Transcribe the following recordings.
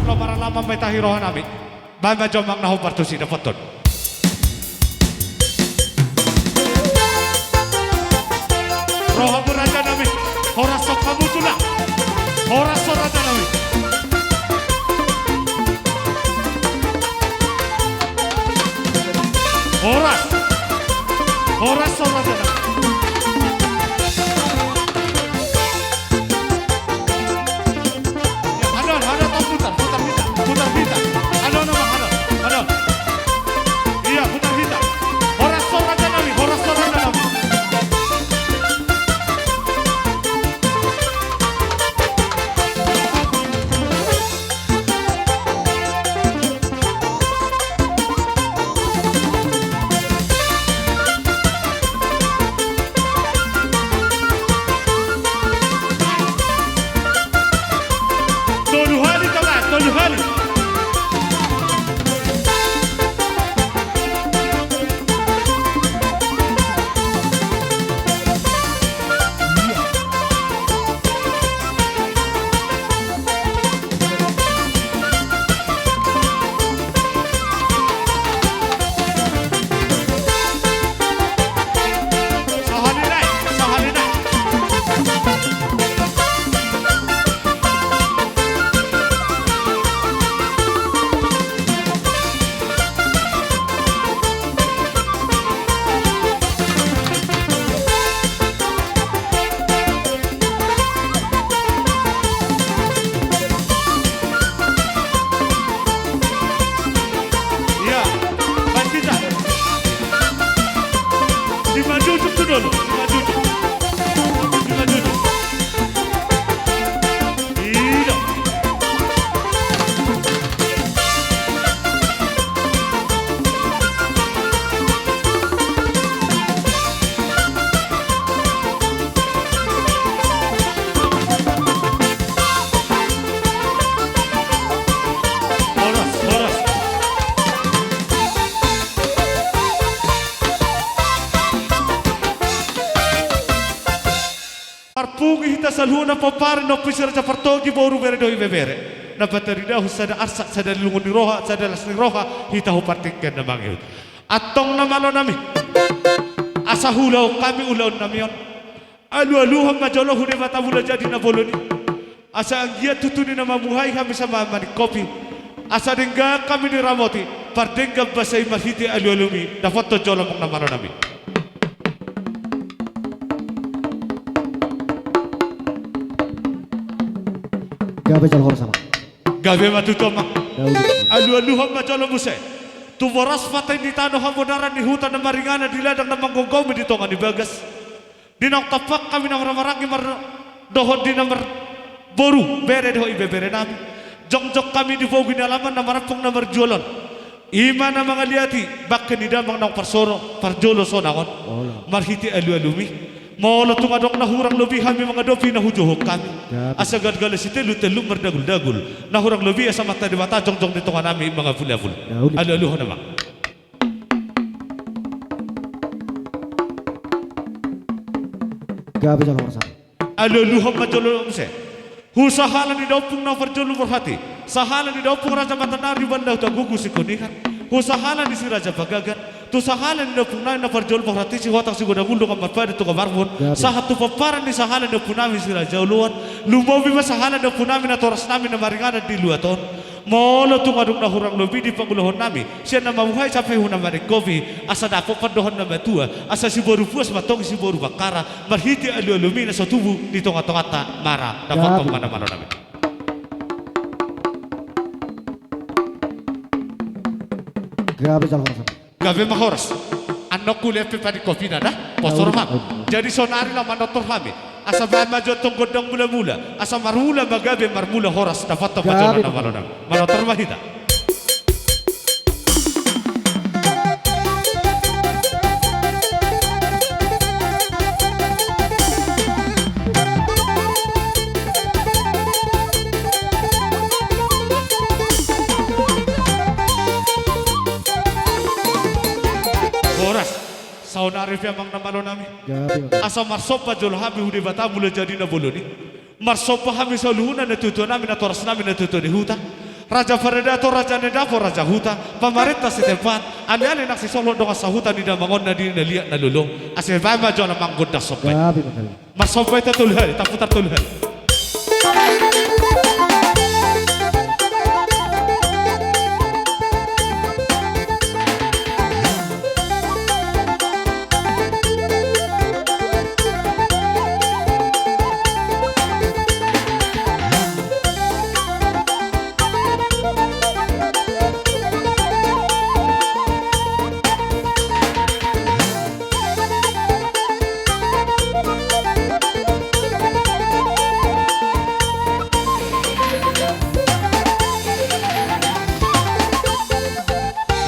lo maralama may tahirohan namin. Bama jomang na hubar to si Dapoton. Roha mo raja namin. Horas sa pamutula. Horas sa raja namin. Horas. Horas sa raja namin. Salhuna papar no pisar sa partogi boru bere doi bebere na baterida husada arsak sada lungun di roha sada las ni roha hita hu partikan na mangiut atong na malo nami asa hulaw kami ulaw namion alu-aluhan majolo hune matabula jadi na boloni asa anggia tutuni na mamuhay kami sa mamani kopi asa dengga kami ni ramoti pardengga basay mahiti alu-alumi na foto jolo mong na malo nami. Gabe jal sama. Gabe matutoma. Alu-aluhan majolo muse. Tu boras patay di tano hamodaran ni hutan na maringana di ladang na manggonggomi dito nga ni Bagas. Dinang tapak kami na maramarangi dohon di na boru bere doho ibebere namin. Jong-jong kami di fogi na alaman na marapong na marjualon. Ima na mga liati bakken ni damang ng parsoro parjolo so nakon. Marhiti alu-alumi. Maulah tunga dok nahurang lebih kami mga dopi nahujuhok kami. Asa gadgala si telu merdagul-dagul. Nahurang lebih asa mata di mata jong-jong di tunga nami mga fula-ful. Alu-aluh nama. Gabe jal sama. Alu-aluh majolo mse. Husahalan di dopung na farjolo berhati. Sahalan di dopung raja matanari banda uta gugus ikonikan. Husahalan di si raja bagagan. Tu sahalan na punay na farjol pagrati si hotak si godagundo kamar pada tu kamar pun sahat tu paparan di sahalan na punami si raja uluan lumawi ma sahalan na punami na toras namin na maringana di luaton molo tu ngaduk na hurang lobi di pagulahon nami siya na mamuhay sa pehuna marikovi asa dapo padohon na matua asa si boru puas matong si boru bakara marhiti alu-alumi na sa tubuh di tonga-tongata mara dapat mana-mana nami. Gabe jal sama. Gabe mahoras anok kuliah pepadi kopi nada posor ham jadi sonari la manotor hami asa bama jotong godong mula-mula asa marula magabe marmula horas dapat to pajona na manotor mahita. Sauna arif yang mang namalo nami. Asa marsopa jol hami hudi bata mula jadi na boloni. Marsopa hami saluhuna na tutu nami na toras nami na tutu di huta. Raja Predator, Raja Nedapo, Raja Huta, pamarita setempat, ani-ani naksi solo dong sa huta ni damangon na di naliak na lulong, ase vai majo na manggod na sobay. Grabe magaling. Mas sobay ta tulhal, taputar tulhal.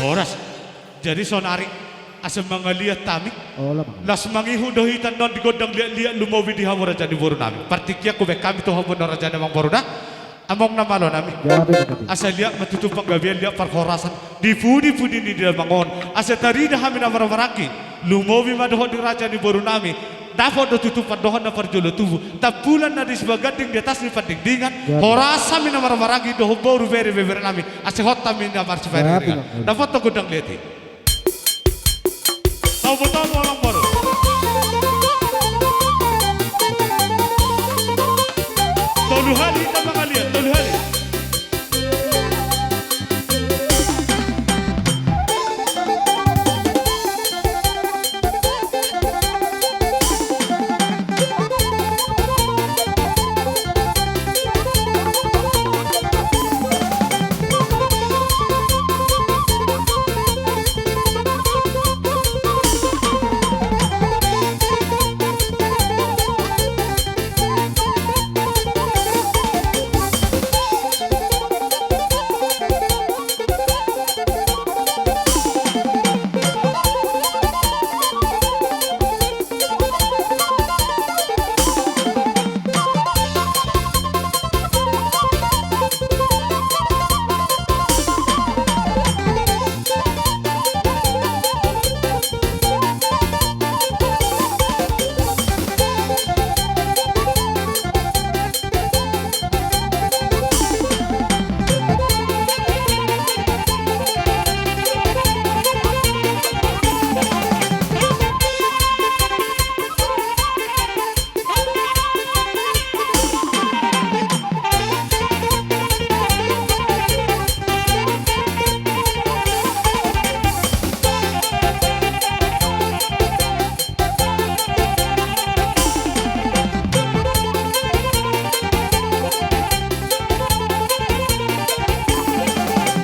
Oras, jadi sonari asam mangaliat tamik. Oh, lah magaling. Las mangihu dohitan non di godang liat lumawi di hamu raja di boru nami. Partikia ko be kami to hamu na raja namang boru na. Among na malo nami. Grabe magaling. Asa liat matutup panggabian liat parkorasan. Di pudi ni di mangon. Asa tari dah kami na maramaraki. Lumawi madohon di raja di boru nami. Dapat tutupan dohon na parjolo tubuh. Tapulan na di sebagading di atas ni pandingdingan. Horasa mi na maramaraki dohon boru veri nami. Asa hotta mi na marsifari ringan. Dapat to godang liati. Tahu betul orang baru. Tolu hali sama kalian, tolu hali.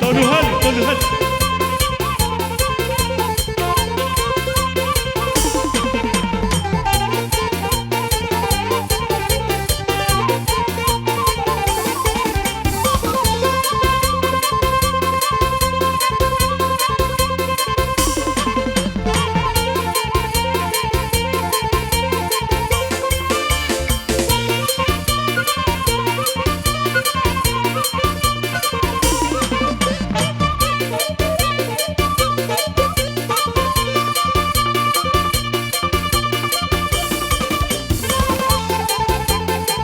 Tolu hali, tolu hali.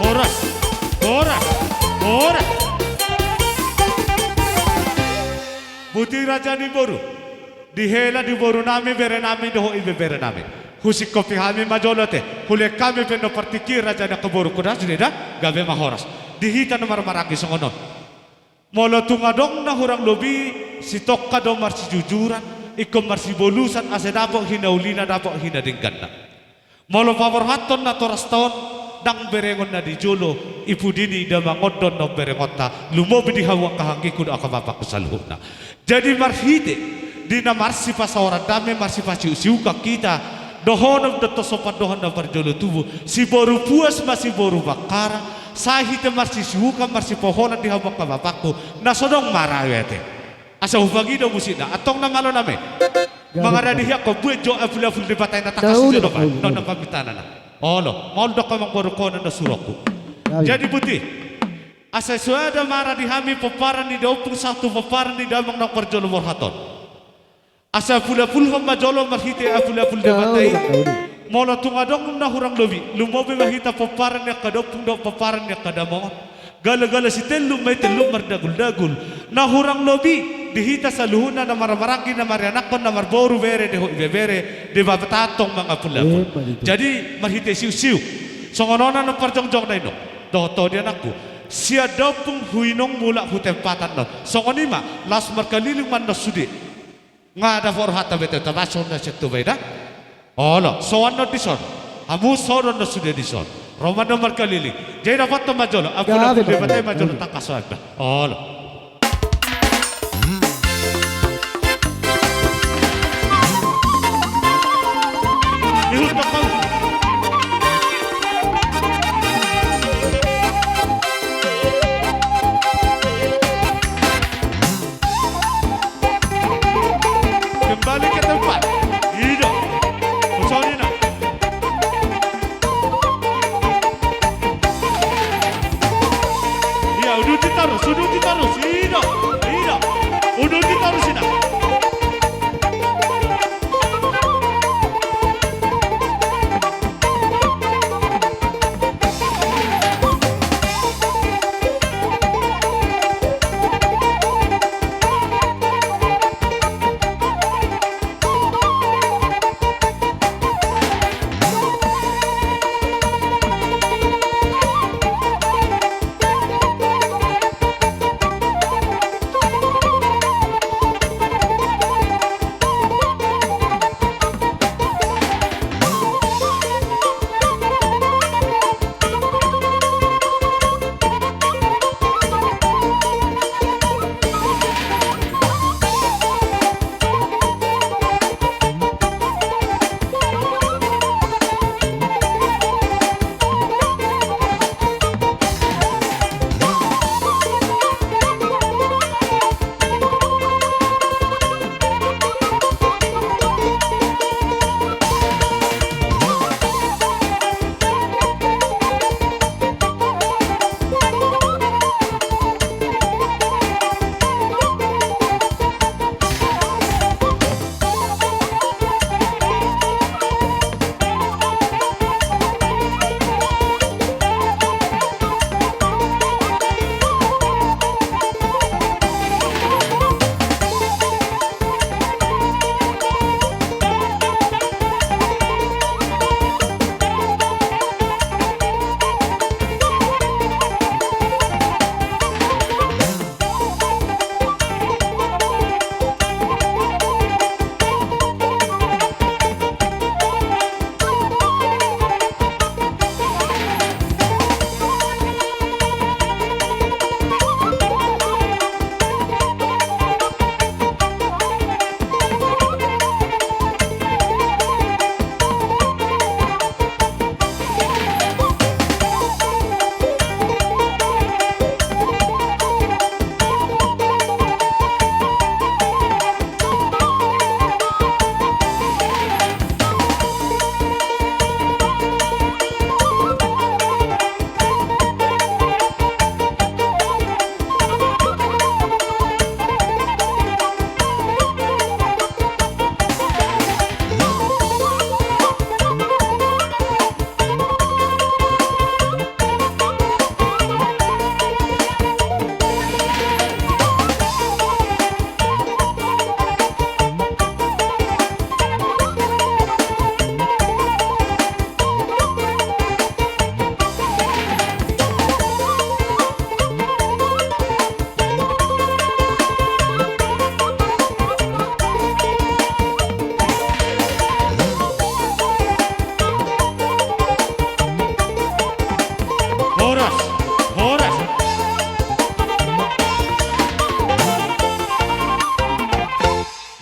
Horas, horas, horas. Buti raja ni boru. Dihela di boru nami bere nami doho ibe bere nami. Husik kopi kami majolote. Hule kami peno partiki raja na keboru kuda sudah gabe mahoras. Dihita nomor maraki songono. Molo tungadong na hurang lobi si tokka do marsi jujuran. Ikom marsi bolusan ase dapok hinaulina dapok hinadingkan na. Molo paborhaton na toras taon. Dang berengon na di jolo ipudini da mangodon no berengota lumobi di hawa kahanggi kuda akabapak saluhna. Jadi marhite di na marsi pasawaran dame marsi pasiusiuka kita dohon da tosopan dohon da berjolo tubuh si boru puas masih boru bakara sahite marsi siuka marsi pohonan di hawa kabapakku nasodong marawete asa ubagi do musida atong na malo name mangara di ko bujo afula-ful di patay na takasi do pa non na pamitana na. Olo, mondok ka mang borokona na surokku. Jadi putih, asa suada mara di hami peparan di 21 peparan di damang nang perjolo morhaton. Asa pula-pula majolo marhite apula-pula debatai. Molo tungadong na hurang lobi, lumobi mahita peparan ya kadopung do peparan ya kadamon. Gala-gala si telum may telum mardagul-dagul. Nahurang lobi dihita sa luhuna na maramaraki na marianakon na marboru vere de ibebere de babatatong mga pulapon. Jadi marhite siu-siu. So ngono na parjong-jong na ino. Doto diyan ako. Siya daw pong huinong mula hutempatan no. So ngonima las markaliling man na sudi. Nga ada for hata bete tabason na siya tubeda. Olo, so ano dison? Amu soron na sudi dison. Romano markaliling. Jadi dapat to majolo. Ako na kulibatay majolo takaswag na. Olo. Ihut na kau. Kembali ke tempat. Hidup. Usahanya nak. Ya, udah ditaruh. Hidup. Udah ditaruh sini.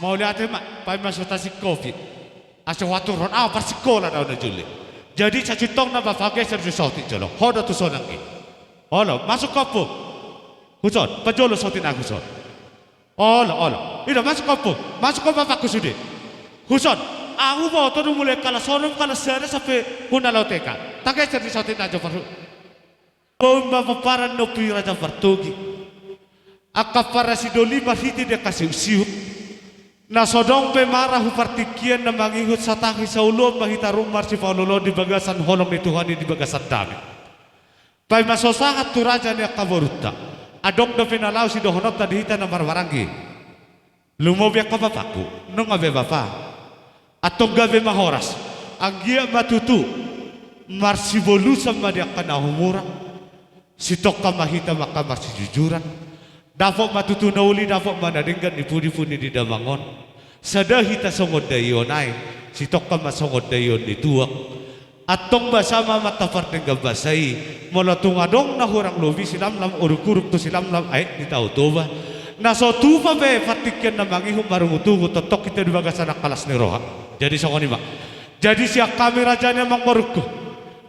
Mau lihat mak, pai masuk tasik kopi. Asa watu ron apa sekolah dah na juli. Jadi cacitong na bafage servis sauti jolo. Hodo tu sonang ki. Olo masuk kopo. Huson, pajolo sauti na huson. Olo. Ida masuk kopo. Masuk kopo pak kusudi. Huson, aku mau tu mulai kala sonom kala sere sampai hunalo teka. Takai servis sauti na jo paru. Bomba paparan no pira ja partogi. Akapara sidoli mahiti de kasih usiu. Na sodong pe marah partikian na mangihut sa taki sa ulo mahita rumar si Paulolo di bagasan holong ni Tuhan di bagasan dami. Pai masosangat tu raja ni kaboruta. Adok do pinalaw si dohonot na dihita na marwarangi. Lumobiak ka bapaku, nung abe bapa. Atong gabi mahoras, ang giya matutu, marsivolusan madiak ka na humura. Sitok ka mahita maka marsijujuran. Dafok matutu na uli, dafok manadinggan ni puni-puni di damangon. Sada hita songod dayon ay, sitok ka masongod dayon ni tuwak. Atong basama matapar ng gabasay, mula tungadong nahurang lobi silamlam, urukuruk to silamlam, ay, ni tao to ba? Naso tupa be, patikyan na mangihong marungutugo, totok kita di baga sa nakalas ni Roha. Jadi sa kanima. Jadi siya kami raja niya mangmaruk ko.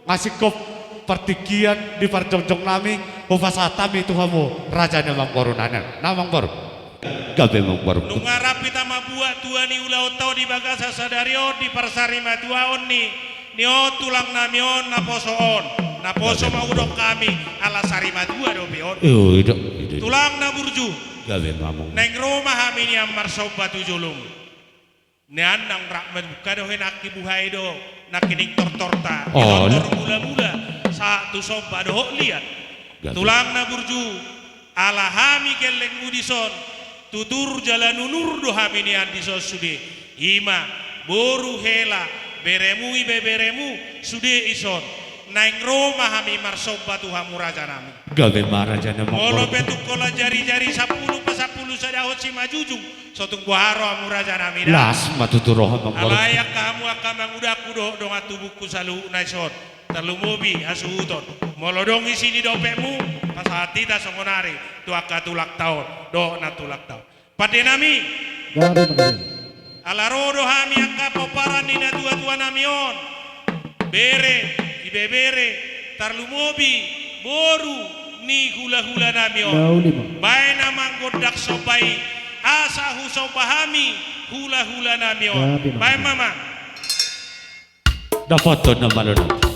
Ngasik ko partikian di parjongjong nami, pupasatami ito mo, raja niya mangmarunanan. Namang maruk. Gabi mangmaruk ko. Nung arap kita mabuat tuan ni ulau tau di baga sa sadario, di parsari matuaon ni. Nio tulang namion naposo maudok kami ala sarima dua do bion tulang na burju gabe mamong neng rumah kami ni amar sobat tujulung nean nang rakmet buka do henak buhay do nakining tortorta tor mula-mula sa tu sobat do lihat tulang na burju ala hami keleng udison tutur jalan unur do kami ni andison sude hima boru hela beremu ibe beremu sude ison naing Roma kami marsoba tuha muraja nami gabe maraja na molo mangmaruk betuk kola jari-jari 10 pa 10 sada hoci majujung sotung buharo muraja nami las matuturoha mangmaruk alayak kamu akamang udah kudo dong atubuku salu naison terlu mobi hasuuton molo dong isini dopemu pas hati ta songonari tu akatulak taon do natulak taon pade nami Gabi magaling. Alarodo hami angka poparan ni na tua-tua namion bere ibebere tarlumobi boru ni hula-hula namion Nauli mo. bae namang godak sobai asa huso pahami hula-hula namion Grabe, bae mama dapat to na malunod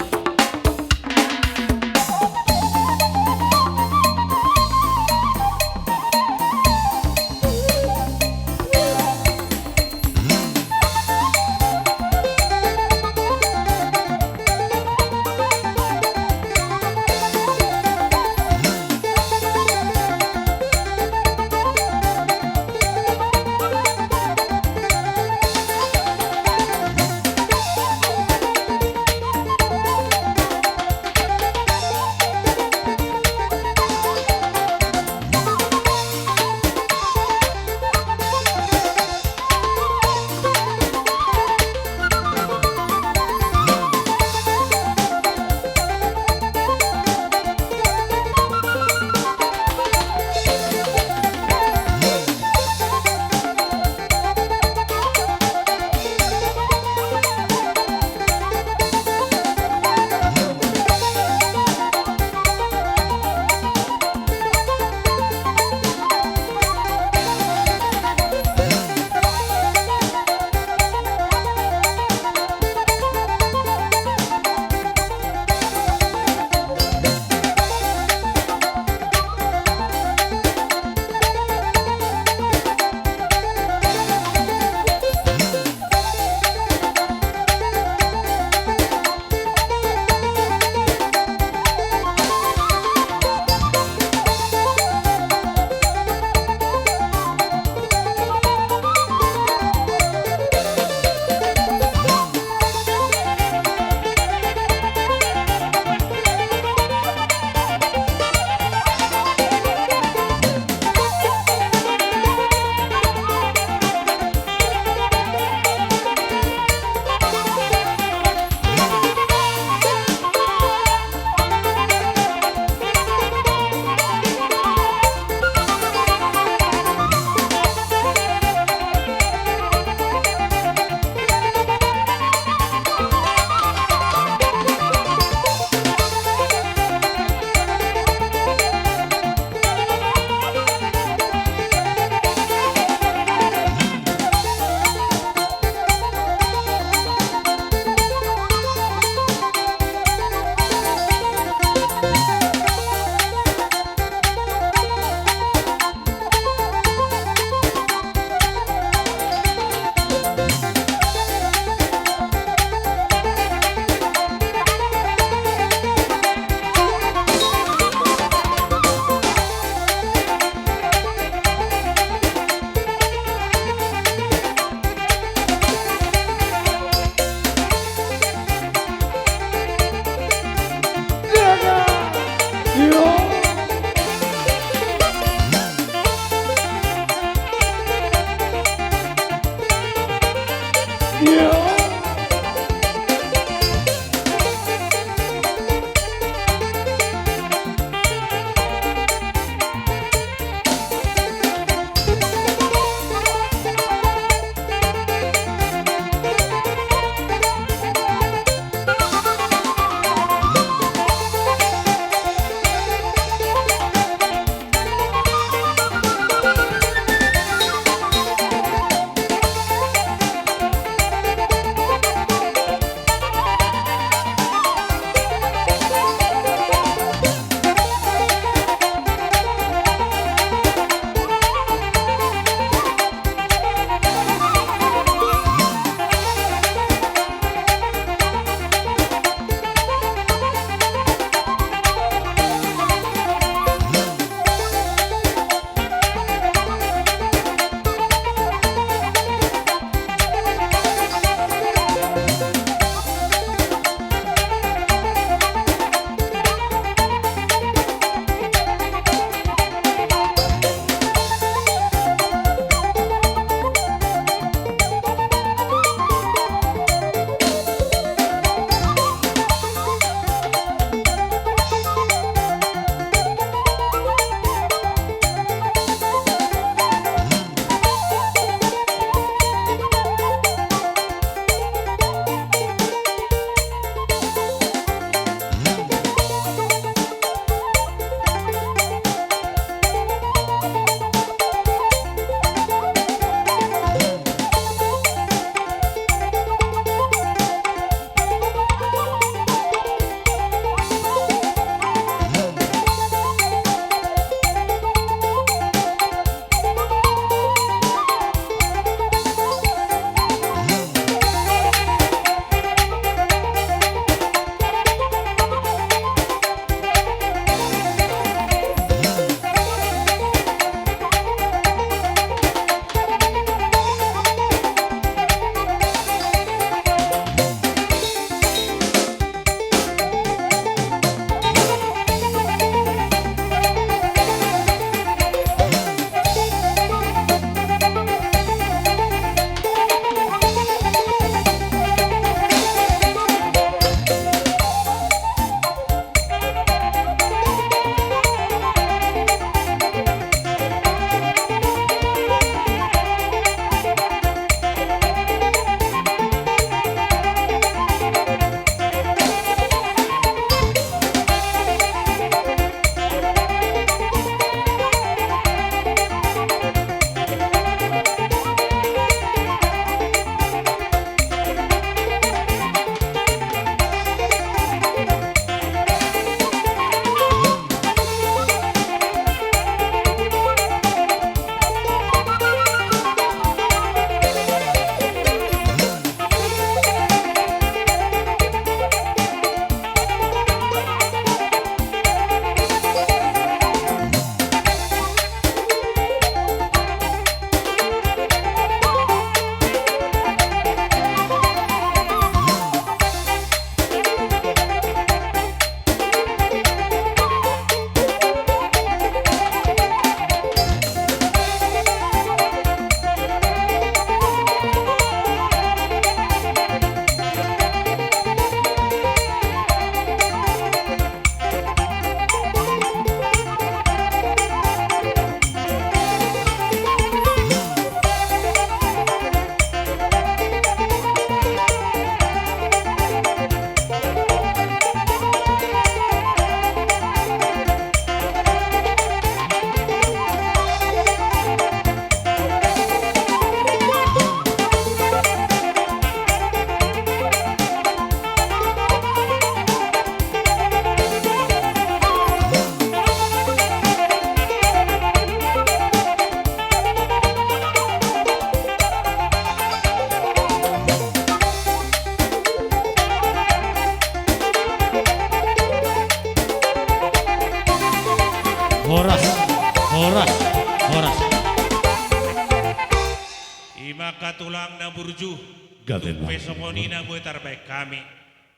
maka tulang na burju Gabe tupe songoni na buat terbaik kami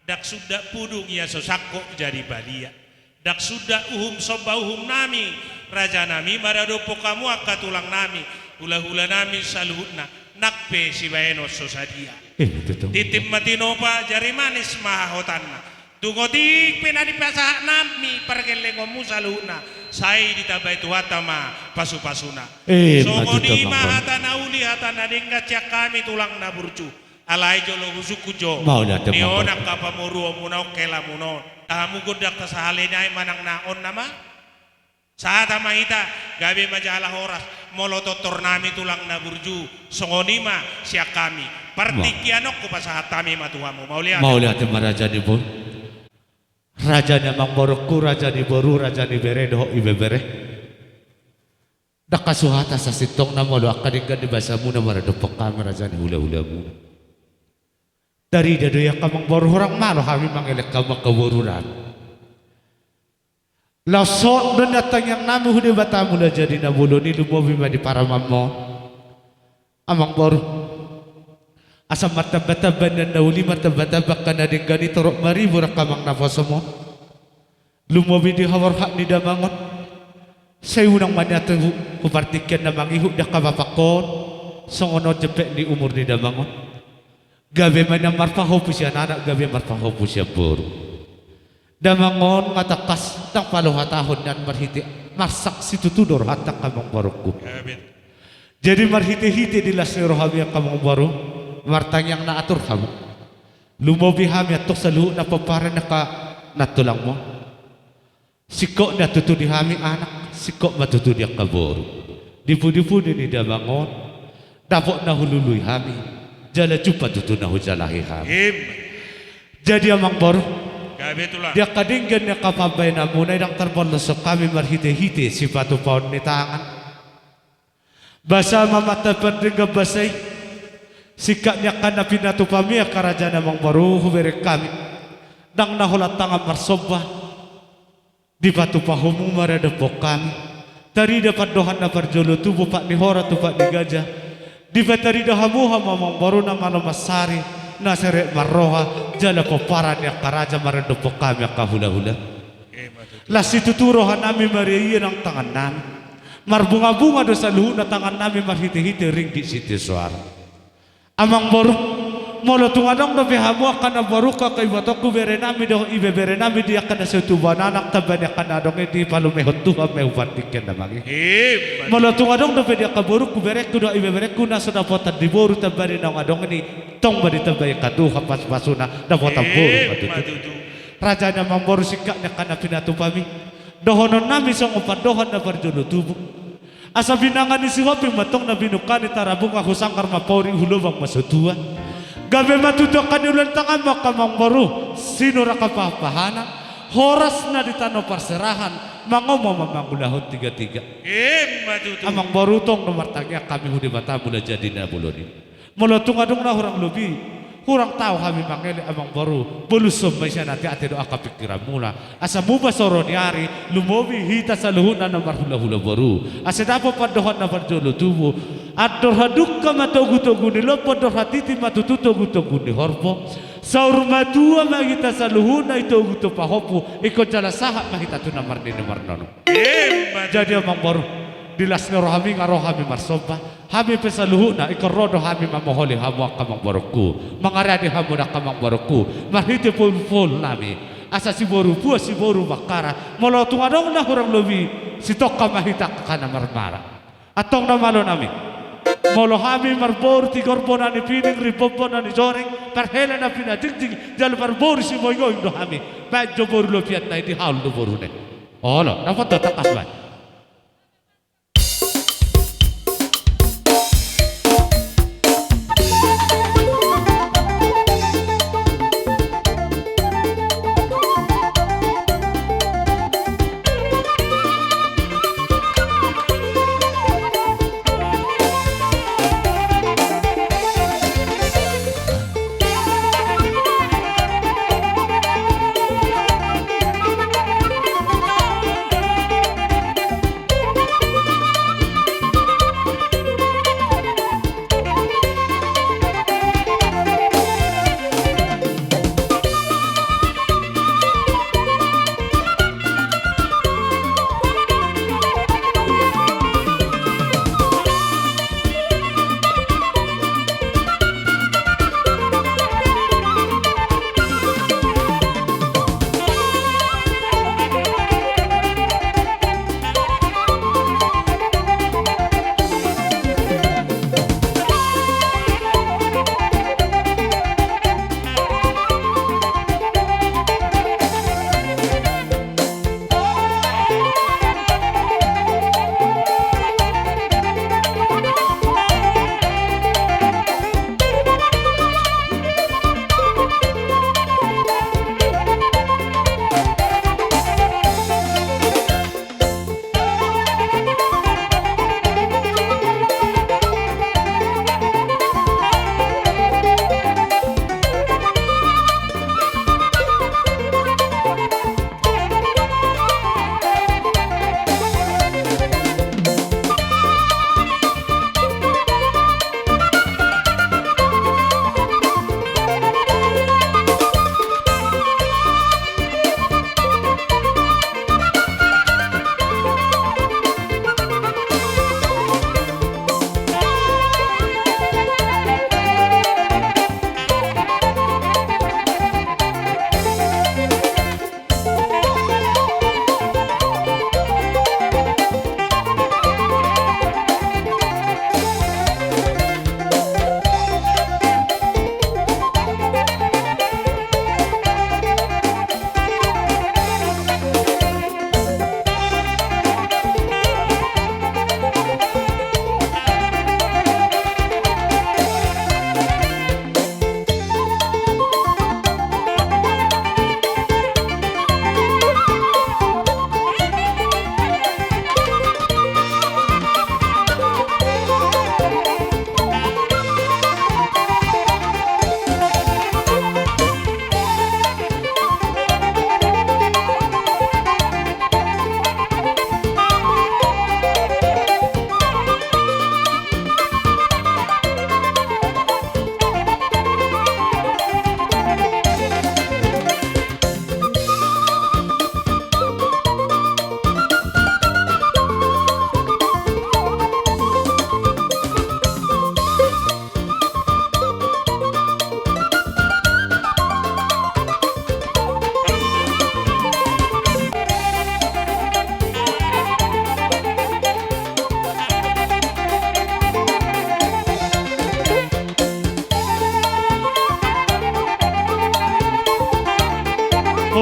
dak sudah pudung ya sosako jadi balia dak sudah sobba nami raja nami maradopo kamu akka tulang nami hula-hula nami saluhutna nakpe si baeno sosadia titim matinopa jari manis mahahotanna tungotik penadi pasah nami pergelengomu saluhutna sai ditabai tuhatama pasu-pasuna songoni mahatana uli hatana dengga ciak kami tulang na burcu alai jolo husuku jo neonak kapamuru munau kela muno tamu godak tasahalenai manang naon nama saat mahita gabe majalah horas molototor nami tulang na burju songoni ma siak kami partikianok ku pasahatami matuhamu maulihat maraja di bor raja namang borokku raja di boru raja di bere doh ibe bere dak kasuhata sa sitong na molo akadinggan di basamu na maradopok kami raja di hula-hula mu dari dadoya kamang boru orang malo kami mangelek kamang kabururan lasot dan datang yang namu hude batamu lah jadi nabulu ni lumobi ma di para mammo amang boru asam martabataban dan nauli martabatabak kana dinggani torok mari burak kamang nafasomo lumobi di hawar hak ni damangon saya unang manyata kupartikian namang ihuk dah kabapakon songono jepek ni umur ni damangon gabe mana marpaho pusya anak gabe marpaho pusya boru damangon matakas tak paluh tahun dan marhiti marsak situ tudor hatak kamang boruku jadi marhiti-hiti di lasni rohami yang kamang boru martang yang naatur kamu lumobi hami atok saluh na paparan natulang mo sikok na tutu di hami anak sikok matutu di kaboru dipu-dipu ni damangon dapok na hulului hami jala cupa tutu na hujalahi hami jadi amang boru dia kadinggan na kapabay na muna idang terbolosok kami marhite-hite si patu paun ni tangan basa mamatapan rin basay sikapnya kana pinatupami karaja namang baru hubere kami dang nahulat tangan marsobah di batu pahumu maradepok kami tari dapat dohan na parjolo tubuh pak ni hora tu pak ni gajah di batari dahamu hamamang baru nama masari nasere marroha jala poparan ya karaja maradepok kami kahula-hula lah situ turohan nami mariya ng tangan nami marbunga-bunga do sa luhu na tangan nami marhiti-hiti ringgi siti suara amang boru molo tungadong do bihamu akan boru ka kay batoku berenami do ibe berenami dia kana setuban anak tabanya kana dong di palumehot tuha me upantiken namagi molo tungadong do dia ka boru ku bereku do ibe bereku na sudah potan di boru tabari na ngadong ni tong badi tabay katuha pas-pasuna da potan boru matutu raja namang boru sikaknya kana pinatupami dohonon nami song upadohan na parjono tubuh asa binangan ni si Hoping matong na binukan ni tarabong ako sangkar mapauring hulubang masutua gabi matutukan ni ulan tangan makamang baru sino rakapapahana horas na di tano parserahan mangomo mamangulahot tiga-tiga amang baru tong nomartangnya kami hudi bata mula jadi na buloni mulutung adong na hurang lubi kurang tahu kami mangele amang baru belusum may siya nati ate doa kapikiran mula asa muba soro ni ari lumobi hita sa luhuna na marhula-hula baru asa dapo padohan na parjolo tubo at dorhaduk ka matogutogu ni lopo dorhatiti matututogutogu ni horpo saur matua magita sa luhuna ito guto pahopo ikot jala sahat magita tu na marni ni marnono jadi amang baru dilas nga rohami nga rohami marsoba hami pesaluhu na ikorodo hami mamoholi hamu kamang baroku mangaradi hamu na kamang baroku marhiti pul nami asa si boru pua si boru bakara molo tungadong na hurang lobi si tokka mahita kana marmara atong na malo nami molo hami marbor tigorbo na ni pining ripopo na ni joreng perhela na pinatigtig jal marbor si moygoy do hami badjo boru lopiat na iti haul do boru ne olo dapat tatakas ba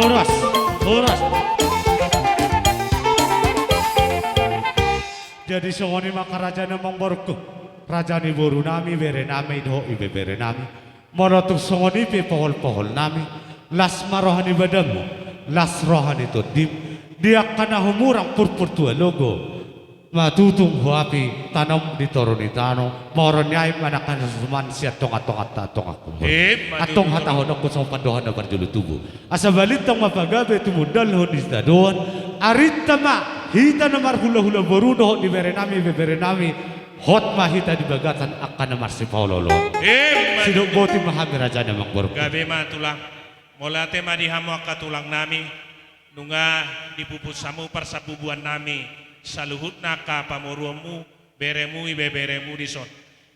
Horas, horas. Jadi songoni maka raja namang borko. Raja ni boru nami bere nami do ibe bere nami. Morotuk songoni pe pohol nami. Las marohani badamu. Las rohani to dim. Dia kana humurang purpur tua logo. Matutung huapi tanam di toroni tano. Moron nyai manakan suman siat tonga-tonga aku. Atong hatahon ako sa pandohan na barjulu tubuh. Asa balitang mapagabe tumudal ho di stadon. Arita ma hita na marhula-hula borudo di berenami beberenami. Hot mahita di bagatan akan na marsi paulolo. Sidok boti mahami raja na mangbor. Gabe ma tulang. Molate ma dihamo akatulang nami. Nunga dipuput samu parsabubuan nami. Saluhut naka pamuruamu beremu ibe beremu dison.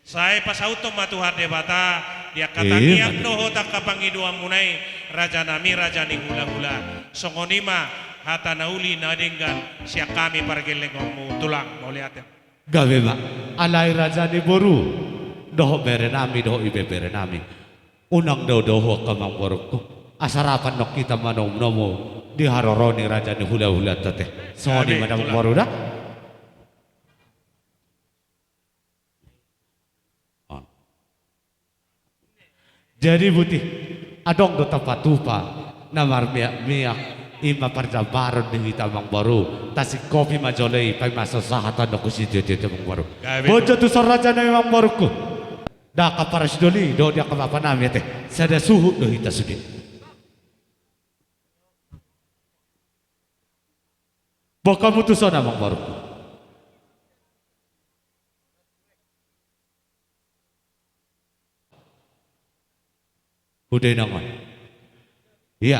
Saya pas auto matuhar debata dia kata niak doho tak kapangidua munai raja nami raja ni hula-hula. Songonima hata nauli nadenggan siak kami pargelengongmu tulang mau lihat ya. Gawe ba alai raja ni boru doho berenami doho ibe berenami. Unang doho kamang boroko. Asarapan nok kita manom nomo di haroroni raja ni hula-hula teteh. Songoni madam boru dah. Jadi putih adong do tapatupa namar miak ima parjabaron di hitamang baru tasik kopi majolei pai masa sahatan do kusidio hitamang baru bojo tu raja na imang baruku da kaparas doli do dia kapapa nami teh sada suhu do hita sudi boka mutuson amang baruku udah nangon, iya,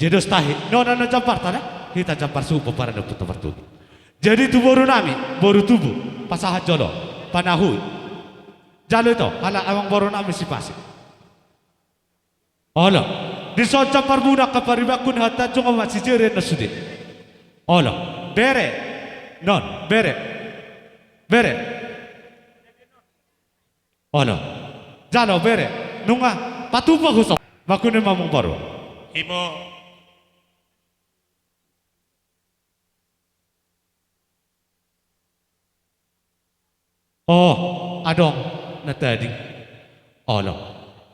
jadi tahi, nona jampar tanah, kita jampar subuh para dapat tempat tubuh. Jadi tu baru nami, baru tubuh, pasahat jolo, panahui, jalo itu, ala awang baru nami si pasir. Allah, di soal jampar muda kaparibakun hatta cuma masih jere nasudi. Allah, bere, non, bere, Allah, jalo bere, nunga. Patupa ko sa bakunin mamong baro. Imo adong natading. Olo.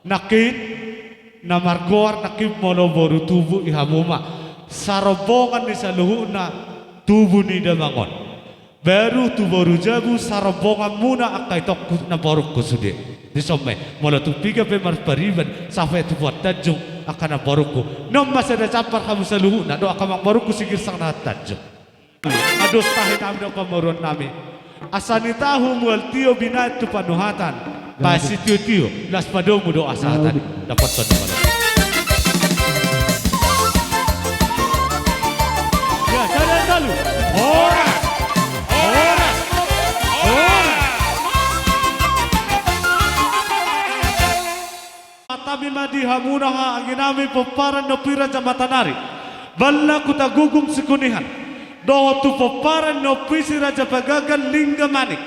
Nakit na margor nakip molo boru tubo ihamuma. Sarobongan ni sa luhu na tubo ni damangon. Baru tu boru jabu sarobongan muna akay tok na boru ko sudi. Disome mula tu piga pe marpariban sampai tu buat tajung akan baruku nom masa ada campar kamu seluruh nak doa kamang baruku sikir sang na tajung aduh tahin amdo pamoron nami asani tahu mual tio binat tu panuhatan pasi tio las padomu doa sahatan dapat ton malam ya jalan lalu ora Tapi madi hamuna ha aginami peparan no pira jamatanari balla kuta gugung sekunihan doho tu peparan no pisi raja pagagan lingga manik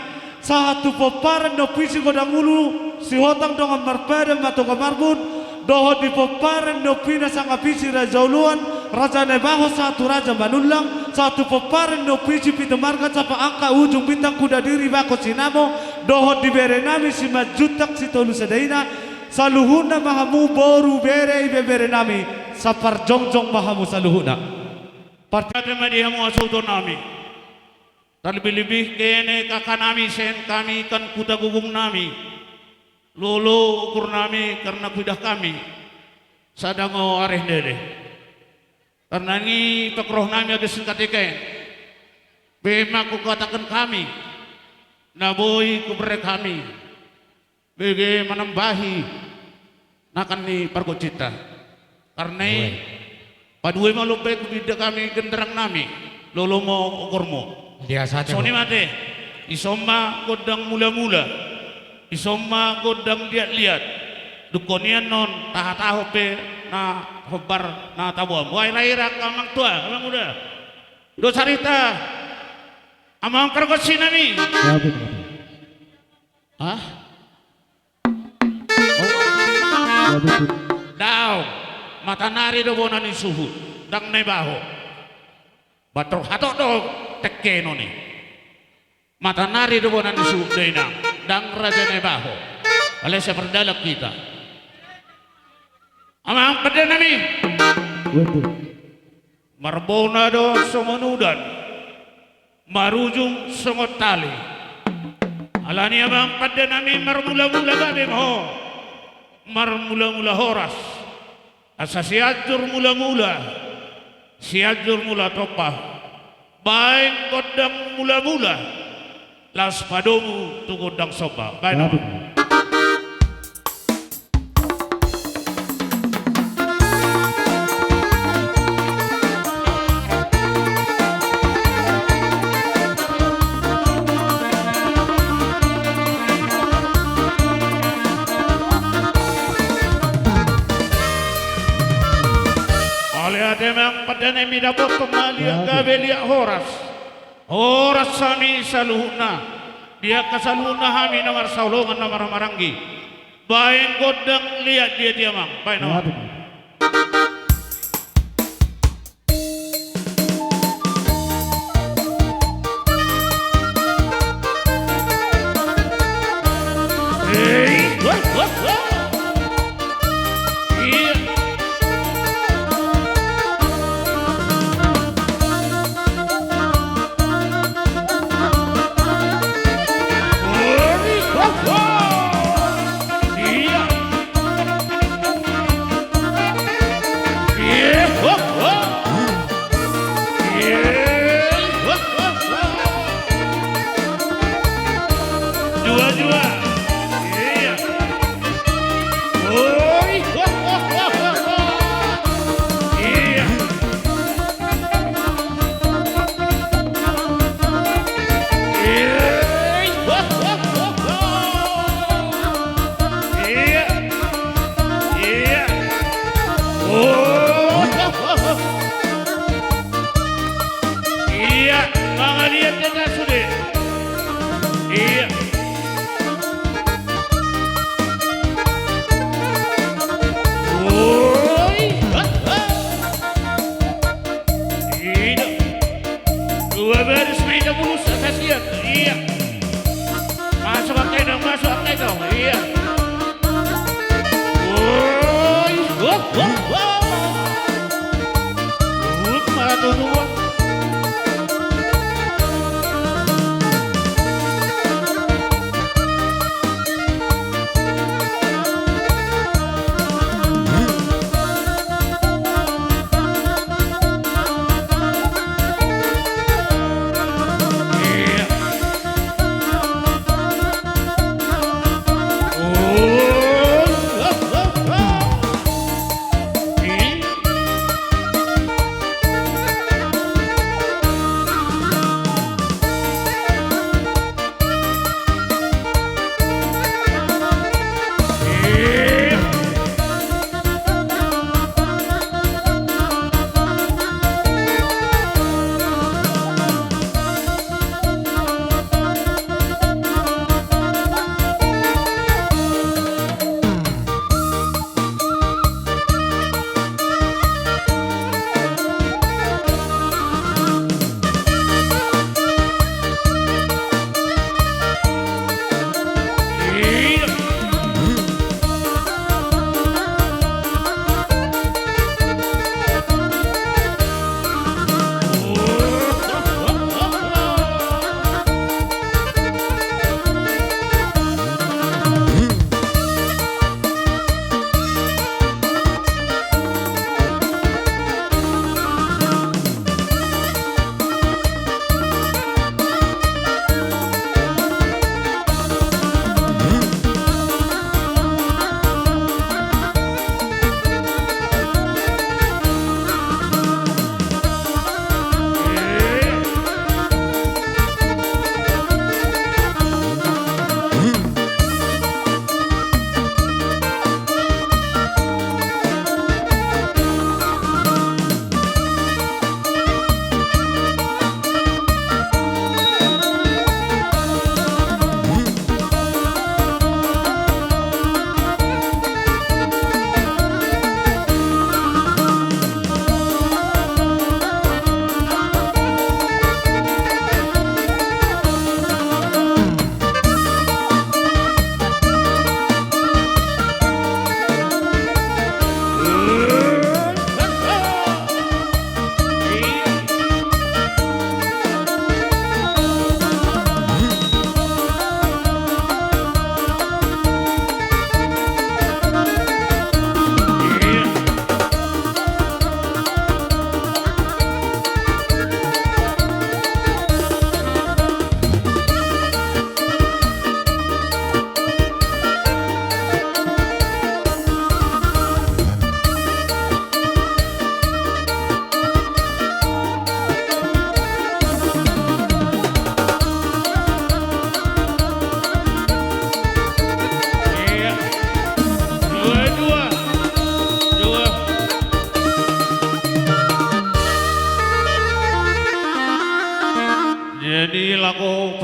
satu peparan no pisi godangulu si hotang dongan marpeda mato kamarbun doho di peparan no pina sanga pisi raja uluan raja nebaho satu raja manulang satu peparan no pisi pita marga capa angka ujung bintang kuda diri bako sinamo doho di berenami si majutak si tolu sedaina saluhuna mahamu boru bere ibe bere nami sapar jongjong mahamu saluhuna partai madi hamu asuto nami lebih-lebih kene kakak nami sen kami kan kuda gugung nami lolo ukur nami karena kudah kami sadango areh dede karena ini pekroh nami ada singkatike bema ku katakan kami naboi kubre kami bege menambahi nakan ni pargocita karena padue malu baik bida kami genderang nami lolo mo ukurmo Biasa soni mate isomma godang mula-mula isomma godang lihat-lihat dukonian non taha-taho pe na hobar na tabuam wai laira kamang tua kamang muda do sarita amang kargosi nami hah daw matanari do bonan suhu dang nebaho. Bator hato do tekkeno ni. Mata nari do bonan isu deina dang raja nebaho. Oleh seperdalak kita. Amang pada nami. Waduh. Marbona do somanudan. Marujung songot tali. Alani abang pada nami marmula-mula gabe mo. Marmula-mula horas. Asa siadur mula-mula. Siadur mula topa. Baik godang mula-mula. Las padomu tu godang soba. Baik nama. Memang pada nemi dapat kembali gabelia horas sami saluhuna dia kasaluhuna hami namar saulongan namar maranggi baik godang lihat dia mang baik nama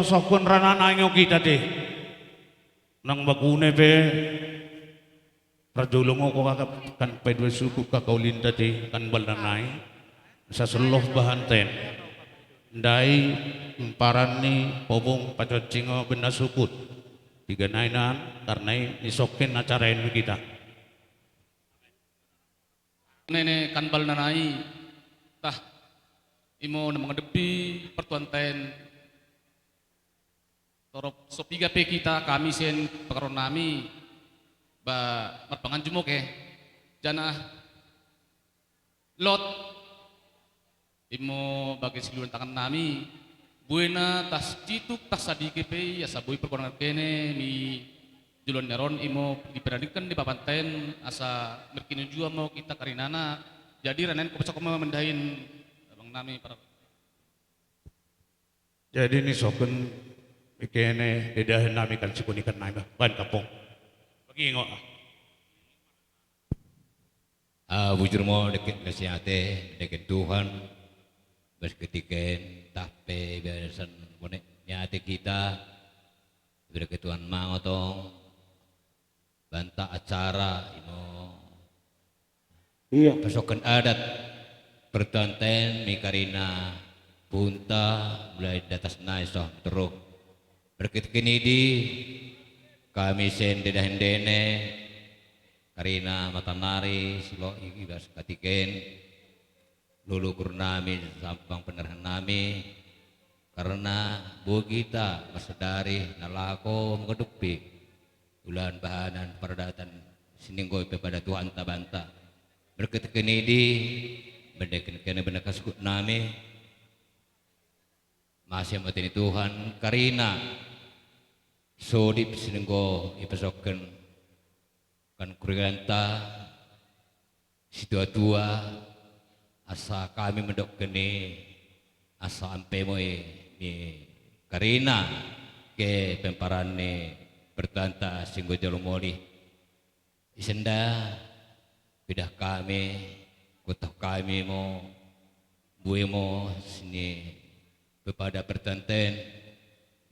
sokon ranananyo kita deh. Nang bagune be. Rajulong ko kakap kan pedwe suku kakaulinda deh kan balanay. Sa seloh bahanten. Dai paran ni pobong pacocingo benda sukut. Tiga nainan karena isokin acarain kita. Nene kanbal nanai tah imo na mga debi pertuanten torop sopiga pe kita kami sen pakaron nami ba marpangan jumok jana lot imo bagi siluan tangan nami buena tas cituk tas sadike pe ya sabui perkorangan kene mi julon neron imo diperadikan di papanten asa berkini jua mau kita karinana jadi ranen ko besok mau mendahin bang nami para Jadi ni sokon ikene dedahan nami kan sikunikan nami ban kapong. Bagi ngo bujur mo deket nasiate deket Tuhan bas ketiken tape biasan bonek nyate kita deket Tuhan mangotong banta acara imo Iya. pasokan adat pertanten mikarina punta mulai datas naiso teruk berkit kinidi kami sen dedahendene karina matanari silo ibas katiken lulu kurnami sampang penerahan nami karena bu kita masadari nalako mengedupi ulan bahanan perdatan sininggoy pada Tuhan tabanta berkit kinidi bedekin kena benda kasukut nami masih matini Tuhan karina sodip sininggo ipasokken kan kuriganta situa asa kami mendok kene asa ampe moe ni karina ke pemparane bertanta singgo jalumoli isenda pidah kami kutah kami mo buwe mo sini kepada pertanten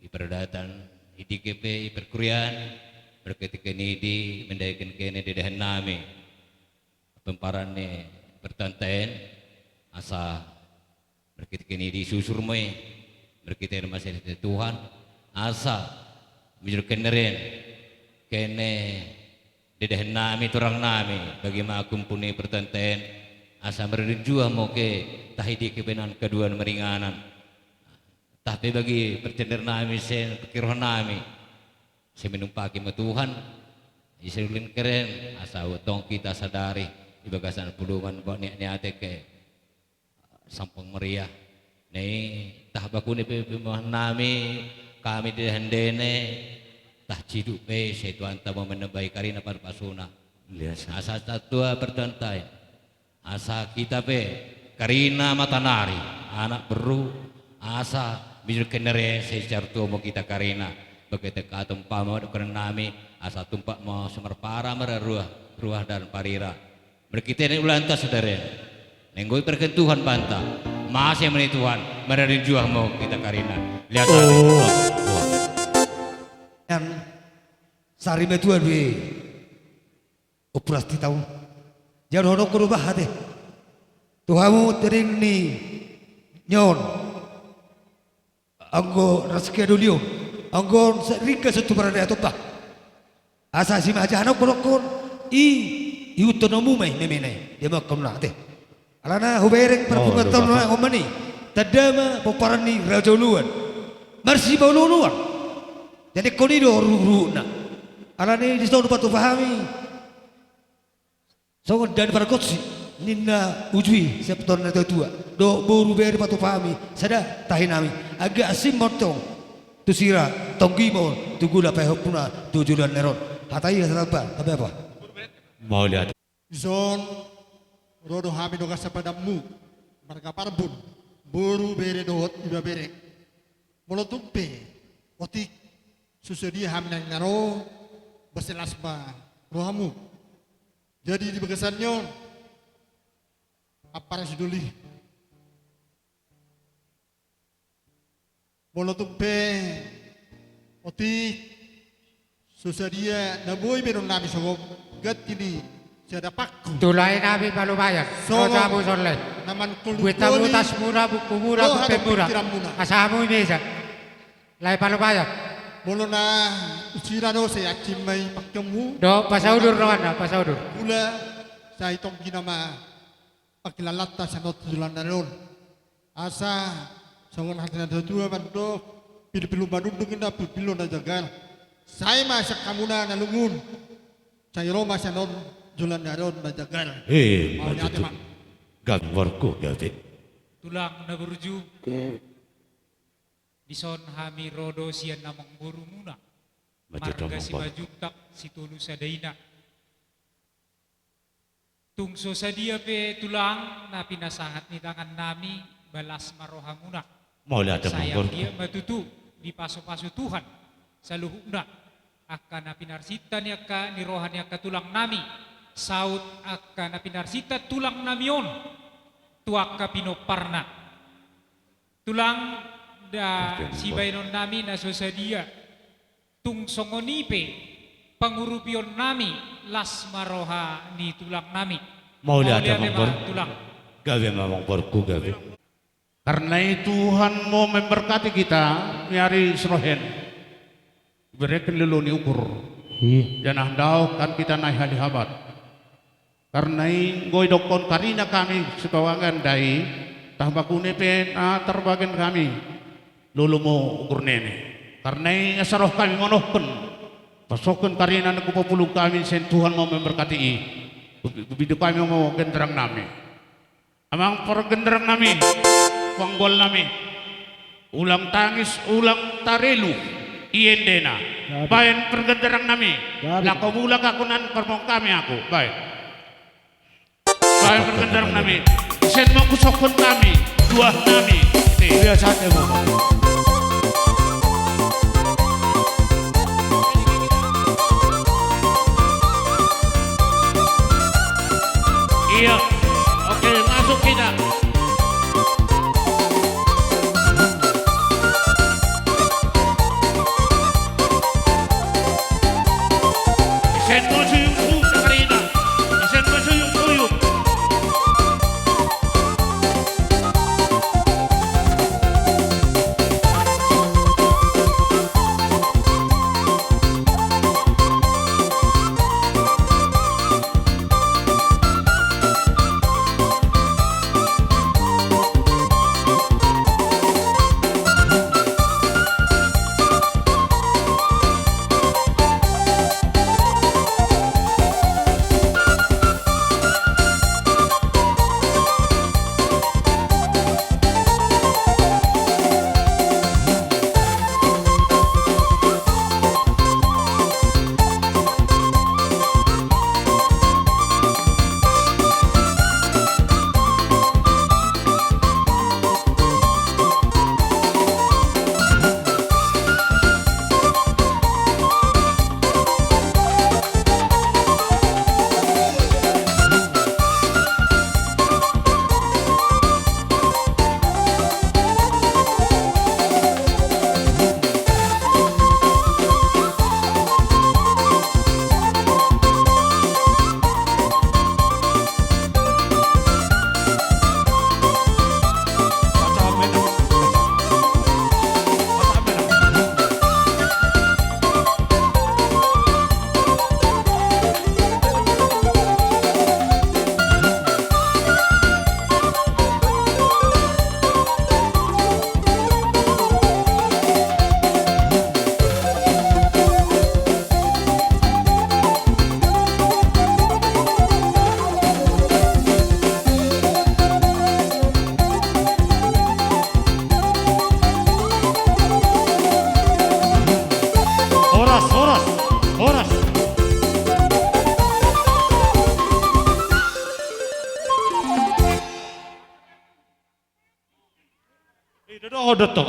iperdatan idikepe iperkurian berketika nidi mendaikan kene dedahan nami pemparane pertanten asa berketika nidi susur moe berketika masih Tuhan asa menjurkan neren kene dedahan nami turang nami bagi makum puni pertanten asa merenjua moke tahidi kebenan kedua meringanan tapi bagi percender nami sen pikiran nami saya menumpaki sama Tuhan isulin keren asa utong kita sadari ibagasan puluhan buat niate ke sampang meriah nih tah bakune pemahan nami kami dihendene tah ciduk pe setuan tamo menebai karina par pasuna asa tatua pertantai asa kita pe karina matanari anak beru asa bijur kenere secar tua mau kita karina begitu katumpa mau keren nami asa tumpak mau semerpara ruah dan parira berkita ini ulanta saudara nenggoi perkentuhan banta masih meni Tuhan menarik juah mau kita karina lihat Yang sari metuan we operasi tahu jangan hodok berubah hati Tuhamu tering ni nyon anggo rezeki dulu anggo rika satu berada atau tak asasi maja anak kolokon iutonomu mai nemene dia makam lah teh alana hubereng perpungaton na omani tadama poparani rajoluan marsi bauluan jadi konido runa alane di tahun patu pahami so dan para kotsi ninna ujui septon na tua do boru beri patu pahami sada tahinami agak asim motong tu sira tonggimon tu gula pehopuna tujuan neron hatai apa tapi apa mau lihat Zon rodo hami doga sapadamu marga parbun boru bere dohot iba berek molotumpe otik susudia hami nang naro berselasba rohamu jadi di bagasannya apa yang seduli Molotumpe otik susadia naboy meron nami sogom gat kini siada pakku Tulay nabi palubayan. Solo. Roda mo solay. naman Buita kulukoli butas mura, buku mura, Lo, bupe hadap mura. pikiran muna. Asamu mesa. Lay palubayan. molo na usirano sa yakimay pakyamu Do, pasaudur naman na, pasaudur. pula sa itong ginama pagkilalata sa notulan na ron asa sa mga natin na tuwa bando pilu madudugin na pilu na jagal saya masa kamuna na lungun sa Roma sa non julan na ron majagal Mau nyate, matuto. Mak. Gambarku gabi. Tulang na burju. Bison hami rodo sian namang buru muna. Matuto Marga si mong majuktak si tulu sa dayna. Tungso sa dia pe tulang na pinasangat ni tangan nami balas maroha muna. Maula ada Sayang mangkorku. dia matutu di paso-paso Tuhan sa luhuna. Akka na pinarsita ni akka ni rohan ni akka tulang nami. Saut akka na pinarsita tulang namion. Tuak ka pinoparna. Tulang da si baynon nami na sosadia. Tung songonipe pangurupion nami las maroha ni tulang nami. Maula ada tema mangkor. tulang. Gabi mangkorku gabi. Karena Tuhan mau memberkati kita, nyari serohen. Berikan leluni ukur. Dan handau kan kita naik hali habat. Karena goy dokon karina kami sekawangan dai tahbakune pen terbagian kami lulu mo ukur nene. Karena asaroh kami monohken. Pasokan karina naku populung kami sen Tuhan mau memberkati i. Bidu kami mau genderang nami. Amang pergenderang nami. Panggol nami ulang tangis ulang tarelu iendena bayan pergenderang nami lako mula kakunan permong kami aku baik bayan pergenderang nami sen mau kusokon kami dua nami Biasa mo. iya oke masuk kita sen mo suyung suyung na karina sen mo suyung suyung Horas.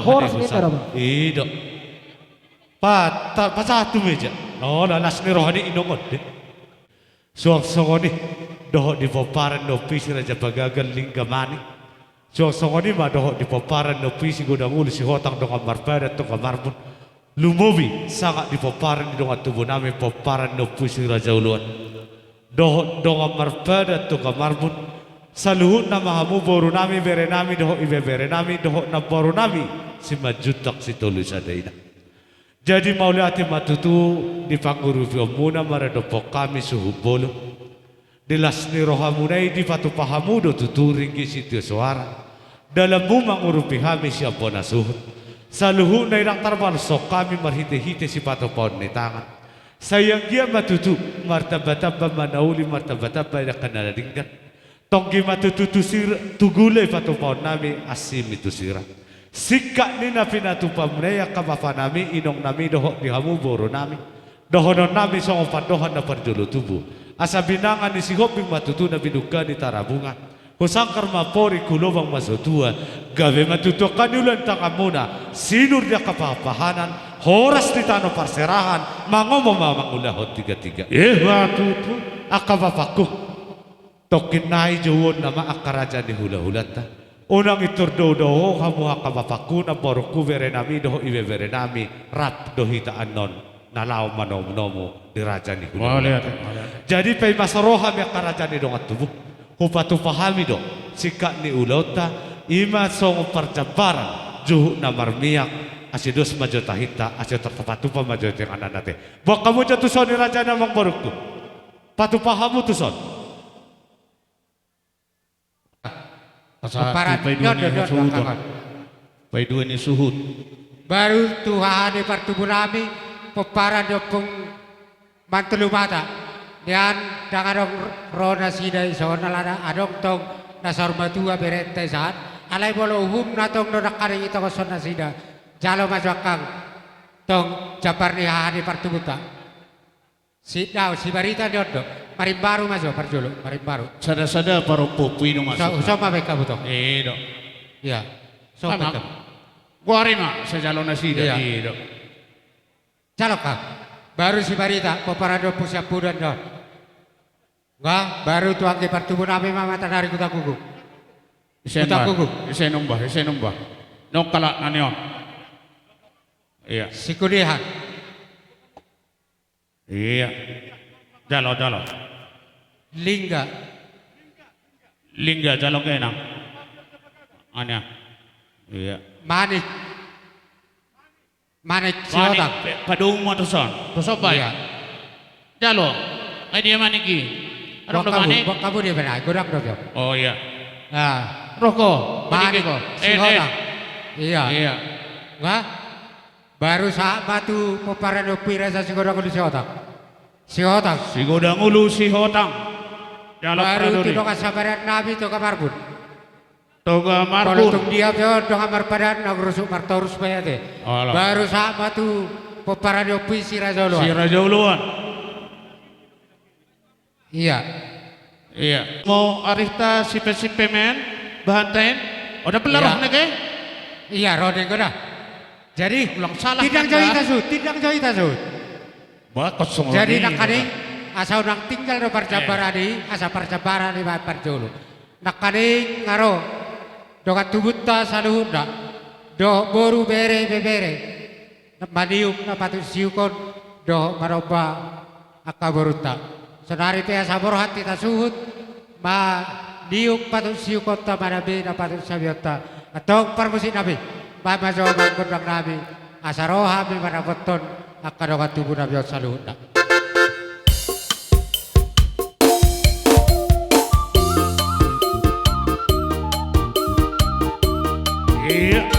Horas ni tara ba? Ida. Pasatu meja. No, lalas ni rohani inongod. Suang songoni doho di poparan no pisi raja pagagal linggamani. So songoni madoho di paparan no pisi godang ulu si hotang dong marpada to kamarbun. Lumobi sangat di paparan di dong tubuh nami paparan no pisi raja uluan. Doho dong marpada to kamarbun. Saluhut na mahamu boru nami bere nami doho ibe bere nami doho na boru nami si majutak si tulus adaina. Jadi mauliati matutu di panguru muna maredopo kami suhu bolu. Dilasni rohamunai di patu pahamudo tuturing sitio suara. Dalam bumang urupi kami siapa nasuhut. Saluhu na irang tarbal sok kami marhite-hite si pato pohon ni tangan. Sayang dia matutu martabataba manauli martabataba na kanaladinggan. Tonggi matutu tugulay pato pohon nami asim itu sira. Sika ni na pinatupamnaya kamapa nami inong nami doho di hamu boro nami. Dohonon nami song pandohan na parjolo tubuh. Asa binangan ni si hoping matutu na binuka ni tarabunga. Kusangkar mapori kulobang masotua. Gawe matutukan ulan tangamuna. Sinur dia kapapahanan. Horas di tanah parserahan. Mangomamamangulahot tiga-tiga. Matutu. Akapapaku. Tokin nai jawon nama akaraja ni hula-hulata. Unang iturdo-doho kamu akapapaku na boruku vere nami doho iwe vere nami. Rap dohita anon. Nalaw manom-nomo di raja ni hula-hulata. Jadi pay masaroha mi akaraja ni dongat tubuh. Hupatu pahami do sikak ni ulota ima song perjabaran juhu na marmiak asidos majo tahita asio tertepatu pa majo yang anak nate bok kamu jatuh son ni raja namang barukku patu pahamu tu son Paparan Paidu ini suhut baru Tuhan di pertubuh nami peparan dopung mantelu mata. Dan dengan rona sida isona lada adong tong nasar matua berente saat alai bolo hum natong do nakari ito ko sona sida jalo maswakang tong jabar ni hari partubuta si daw si barita diodo marimbaru maso parjolo marimbaru sada-sada paro popi no masuk. so mabeka buto Do. iya so mabeka Guarima sa jalo na sida do. jalo kang baru si barita peparado pusya pudan do. Wah, baru tuang ke pertubuh nami mama tanari kuta kuku. Kuta kuku. Ise nombah. Nok kalak nanyon. Iya. Sikudihan. Iya. Jalo. Lingga. Jalo kenang. Anya. Iya. Manik siotang. Padung mo tuson. Tusopay. Iya. Jalo. Ay dia maniki. Anong manik? Bok kamu dia benar, gudang dong. Oh iya. Ah, Roko. manik ko. Siotang. Iya. Wah, baru saat batu peparan upira sa sigurang ulu siotang. Si godang ulu si hotang. Jalo baru itu dong sabaran nabi to kamarbun. Toga Kalau marbun. tung dia jo dong kamar padan nagrusuk martorus bayate. Baru saat batu peparan upi si raja uluan. Si raja uluan. Iya. Mau arihta sipe-sipe men bahantain. Udah pelarah nake? Iya, rodeng ko na. Jadi, Ulang salah. tidang jauh tasu. Bakot song. Jadi nakani asa unang tinggal do parjabarani, asa parjabarani ba parjolo. Nakani ngaro dokat tubutta saluhunda. Do boru bere. Maniuk na patu siukon do maroba akaboruta. Senari pea sabor hati tasuhut ma diuk patut siu kota manabi na patut sabiota atau permusik nabi ma majawaban kundang nabi asaroha mi mana beton akadokan tubuh nabi saluhut. Iya.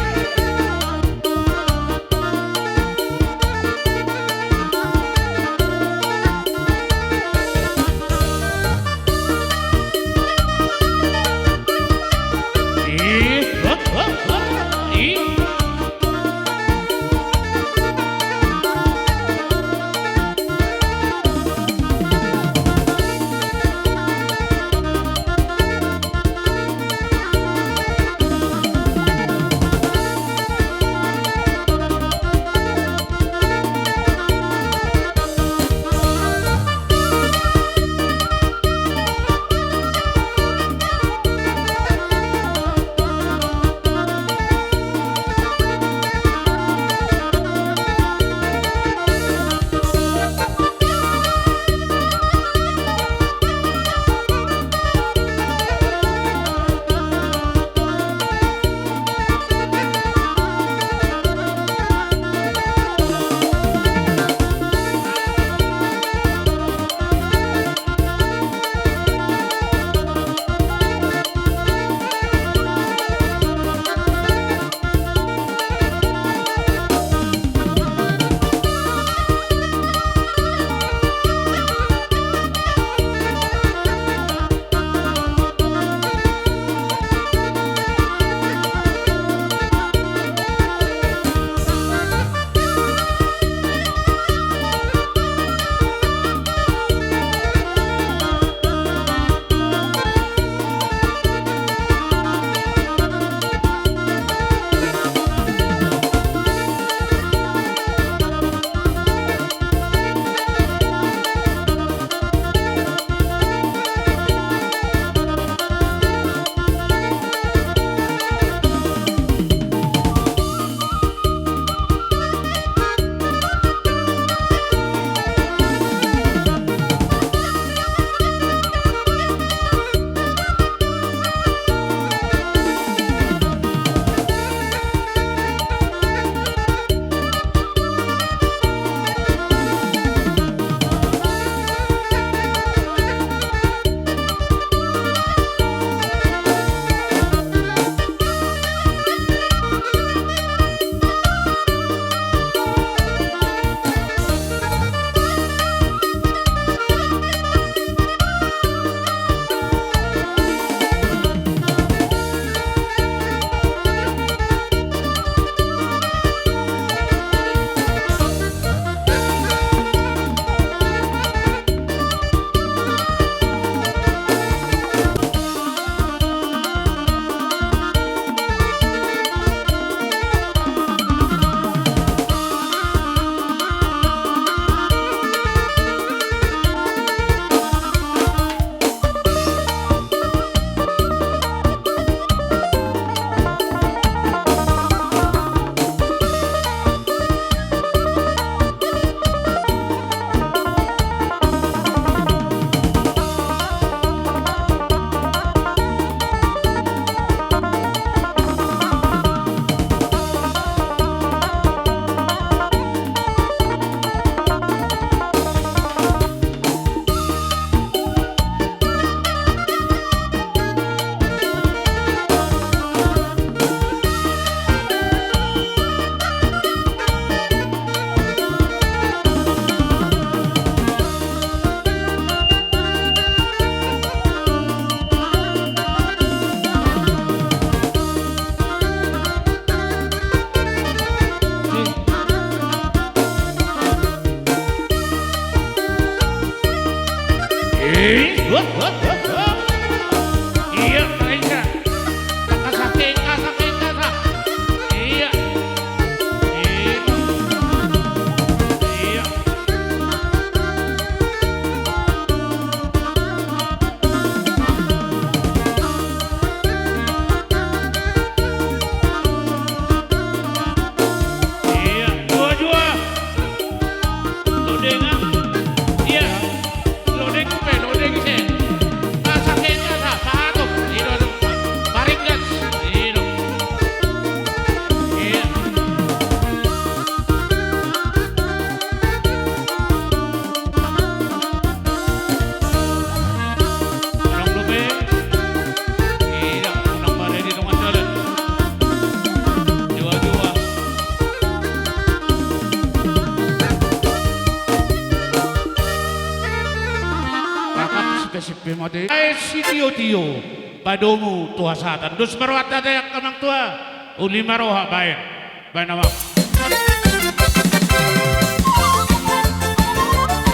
Iya, Raja. Kasake, kasake, kasa. Iya. Iya. Iya, dua-dua. Lodeng ah. Iya. Lodeng kupe, lodeng ise. Kasake, kasa, satu. Iya, paring gas. Iya. Iya. Orang lupa, iya, orang balik di tengah jalan. Dua-dua. Bakap spesifik mati. Si Tio, padomu tua satan. Dus merawat ada yang kamang tua. Uli maroha bayan. Bayan nama.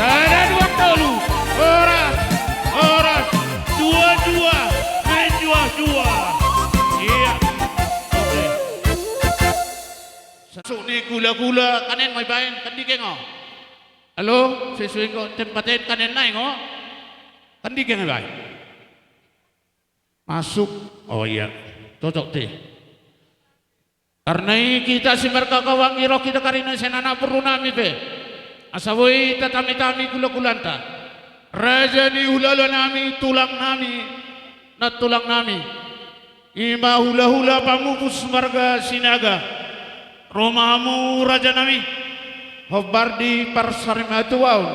Ada dua tolu. Oras. Dua-dua. Menjua-jua. Iya. Oke. Sasuk ni gula-gula kanen may bayan. Kandi kengo. Halo, sesuai ko tempatin kanen na ngo. Kandi kengo bayan. Masuk. Oh iya. Cocok deh. Karena kita si merkakawang iro kita karina senana perlu nami pe. Asawai tatami-tami gula-gulanta. Raja ni hulala nami, tulang nami, na tulang nami. Ima hula-hula pamupus marga sinaga. Romamu raja nami. Hobardi parsarimatuaun.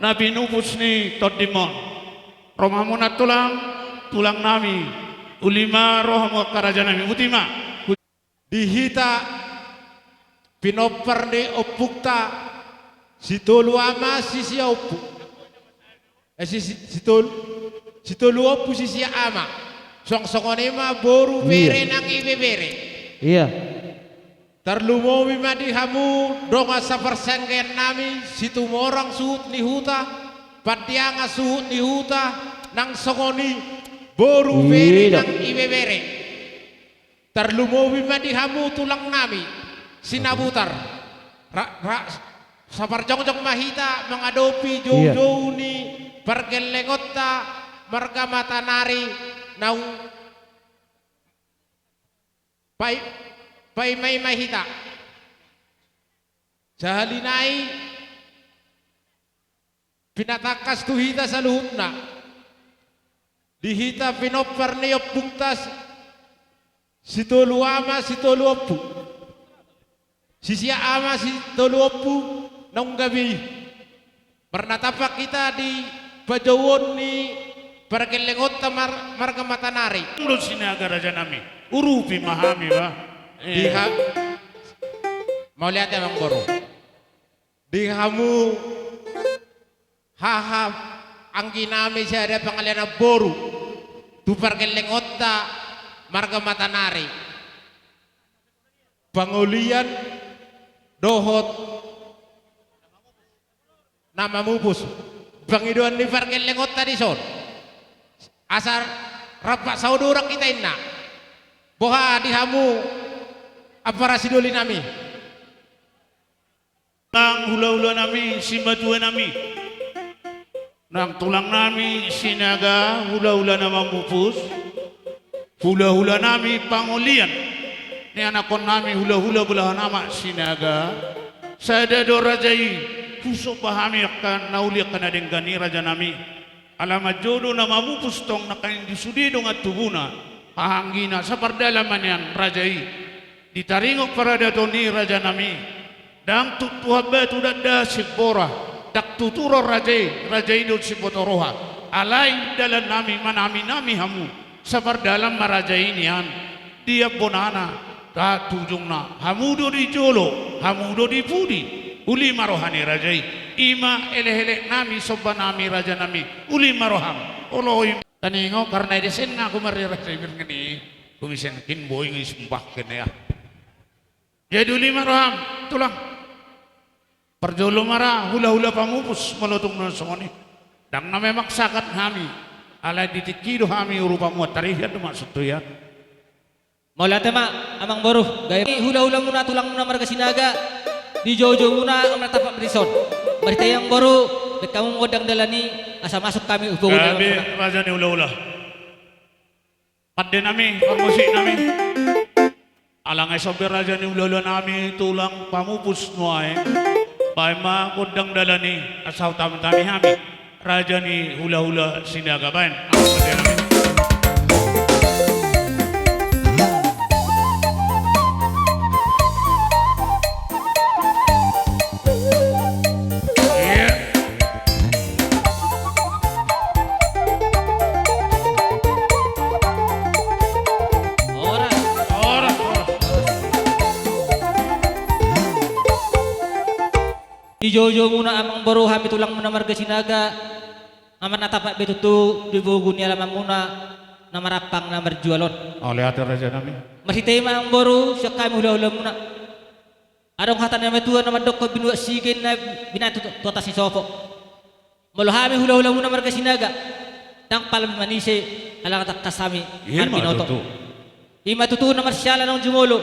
Nabi nupus ni todimon. Romamu na tulang nami. Ulima rohamu karaja nami. Utima. Dihita pinoper ni opukta situlu ama sisi opuk situlu opu sisi ama song-songone ma boru bere nang ibe bere Iya. terlumomi madi hamu donga sapersen gen nami situ morang suhut ni huta patianga suhut ni huta nang songoni boru bere Iya. nang ibe bere terlumowi madi hamu tulang nami sinabutar sapar jong mahita mengadopi jauh-jauh ni pergelengota marga mata nari naung pai mai mahita jahalinai pinatakas tuhita saluhutna dihita pinopar niop buktas situlu ama situlu opu sisia ama situlu opu nang gabi pernah tapak kita di Pajawon ni pergelengot marga matanari Mulut sinaga raja nami. Urupi mahami ba. diha mau lihat ya Bang Boro dihamu haha angginami saya ada pengalian boru tu pergelengot marga matanari pangulian dohot nama mubus pangiduan di parken lengot tadi son asar rapak saudurak kita inna boha dihamu apa rasiduli nami Nang hula-hula nami, simbadua nami. Nang tulang nami, sinaga, hula-hula nama mupus. Hula-hula nami pangulian. Ni anakon nami hula-hula belah nama sinaga. Sada do rajai. Puso pahami akan nauli akan adeng gani raja nami. Alamat jodoh nama mupus tong nakain disudi dong atubuna. Pahanggina sa pardalaman yan rajai. Ditaringok para datoni raja nami. Dang tutuhabat udah sibora. Dak tuturo rajai. Rajai do sibotoroha. Alai dalam nami manami nami hamu. Sabar dalam maraja ini an dia bonana ta tujungna hamudo di jolo hamudo di pudi uli marohani rajai ima ele-ele nami soba nami raja nami uli maroham olohim taningo karena desen aku mari rajai ngeni kumisen kin boy ngi sumpah kene ya jadi uli maroham tulang perjolo mara hula-hula pamupus melotung songoni Dan na memaksakan kami, ala ditikido kami urupa mo tarihan maksud tu ya. Maula tema amang boru gaya hula-hula muna tulang muna marga sinaga di jojo muna ang natapak berison berita yang boru kamu ngodang dalani asa masuk kami upo Grabe, raja ni ula-ula. Pande nami, pamusik nami. Alang ay sabi raja ni ula-ula nami tulang pamupus nuay. Bay makudang dalani asaw tami-tami kami. Raja ni hula-hula sinaga bayan. Pande nami. ora di jojo muna amang boru kami tulang muna marga sinaga aman natapak betutu di bugun ni alamang muna na marapang na marjualon Oleh hati raja nami. masitay maang boru siya kami hula-hula muna adong hatan na metuan na madok ko binuwa sigin na binatut tuatas ni Sofo maluhami hula-hula muna marga sinaga nang palam manisi alang kasami Iya Arbinoto matutu. ima tutu na marsyalan ng jumulo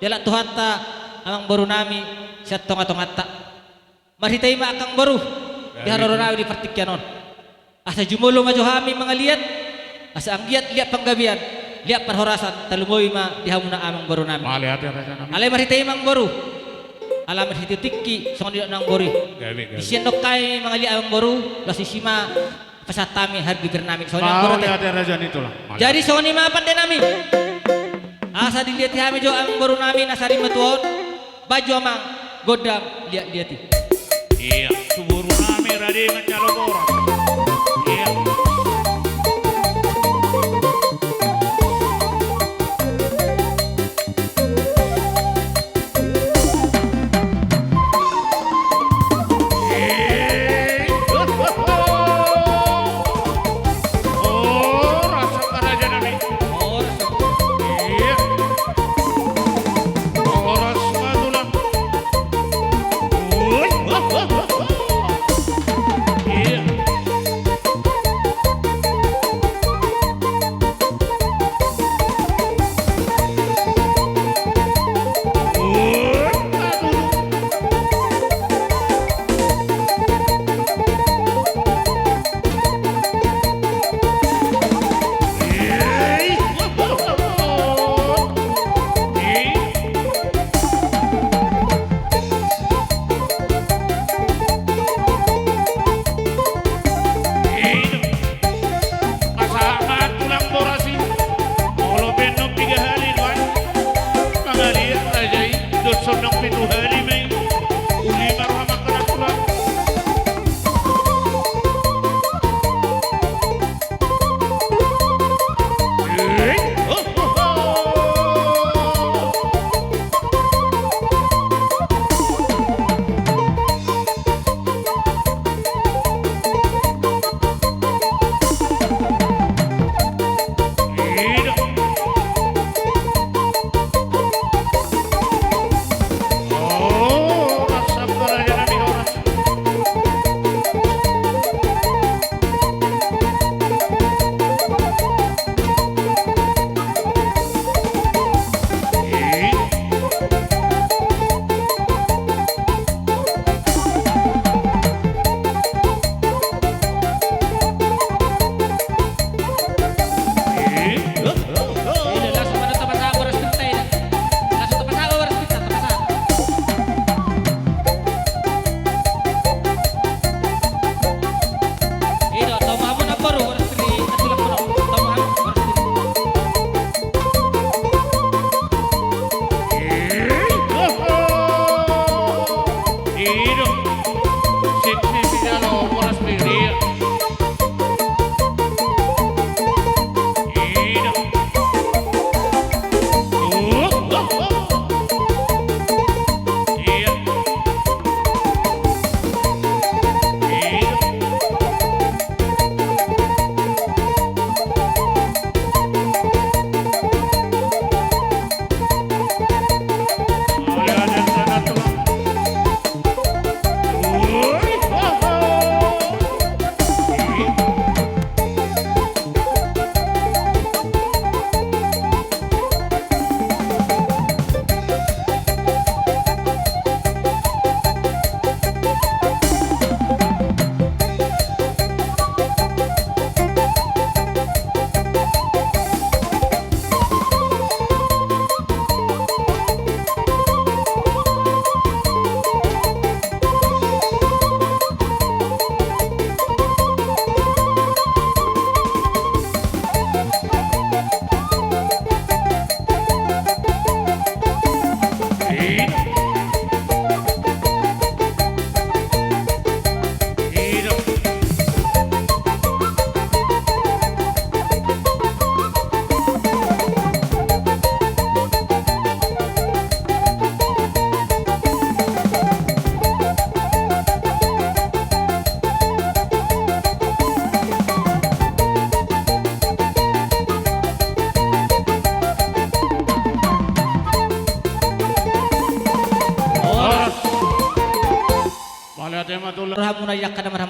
dala tuhata amang boru nami siya tonga-tongata masitay maakang boru di haroronawi di partikyanon asa jumulo majuhami mga liat asa ang liat panggabian liat parhorasan talumoy ma dihamuna amang boru nami Oleh hati raja nami. alay maritay mang boru alam marhiti tikki song di nang bori Gabi. isiendok kay mga liat amang boru lasisima pasatami harbi bernami soalnya ang boru Oleh hati raja ni tulang. jadi soni mapan din namin asa dilihat kami jo amang boru nami nasari matuon baju amang godang liat-liati Iya, suburu nami rade ngacalobora. Iya. Oh, rasa raja nami. Iya. Oras matulang. Uy. Iya.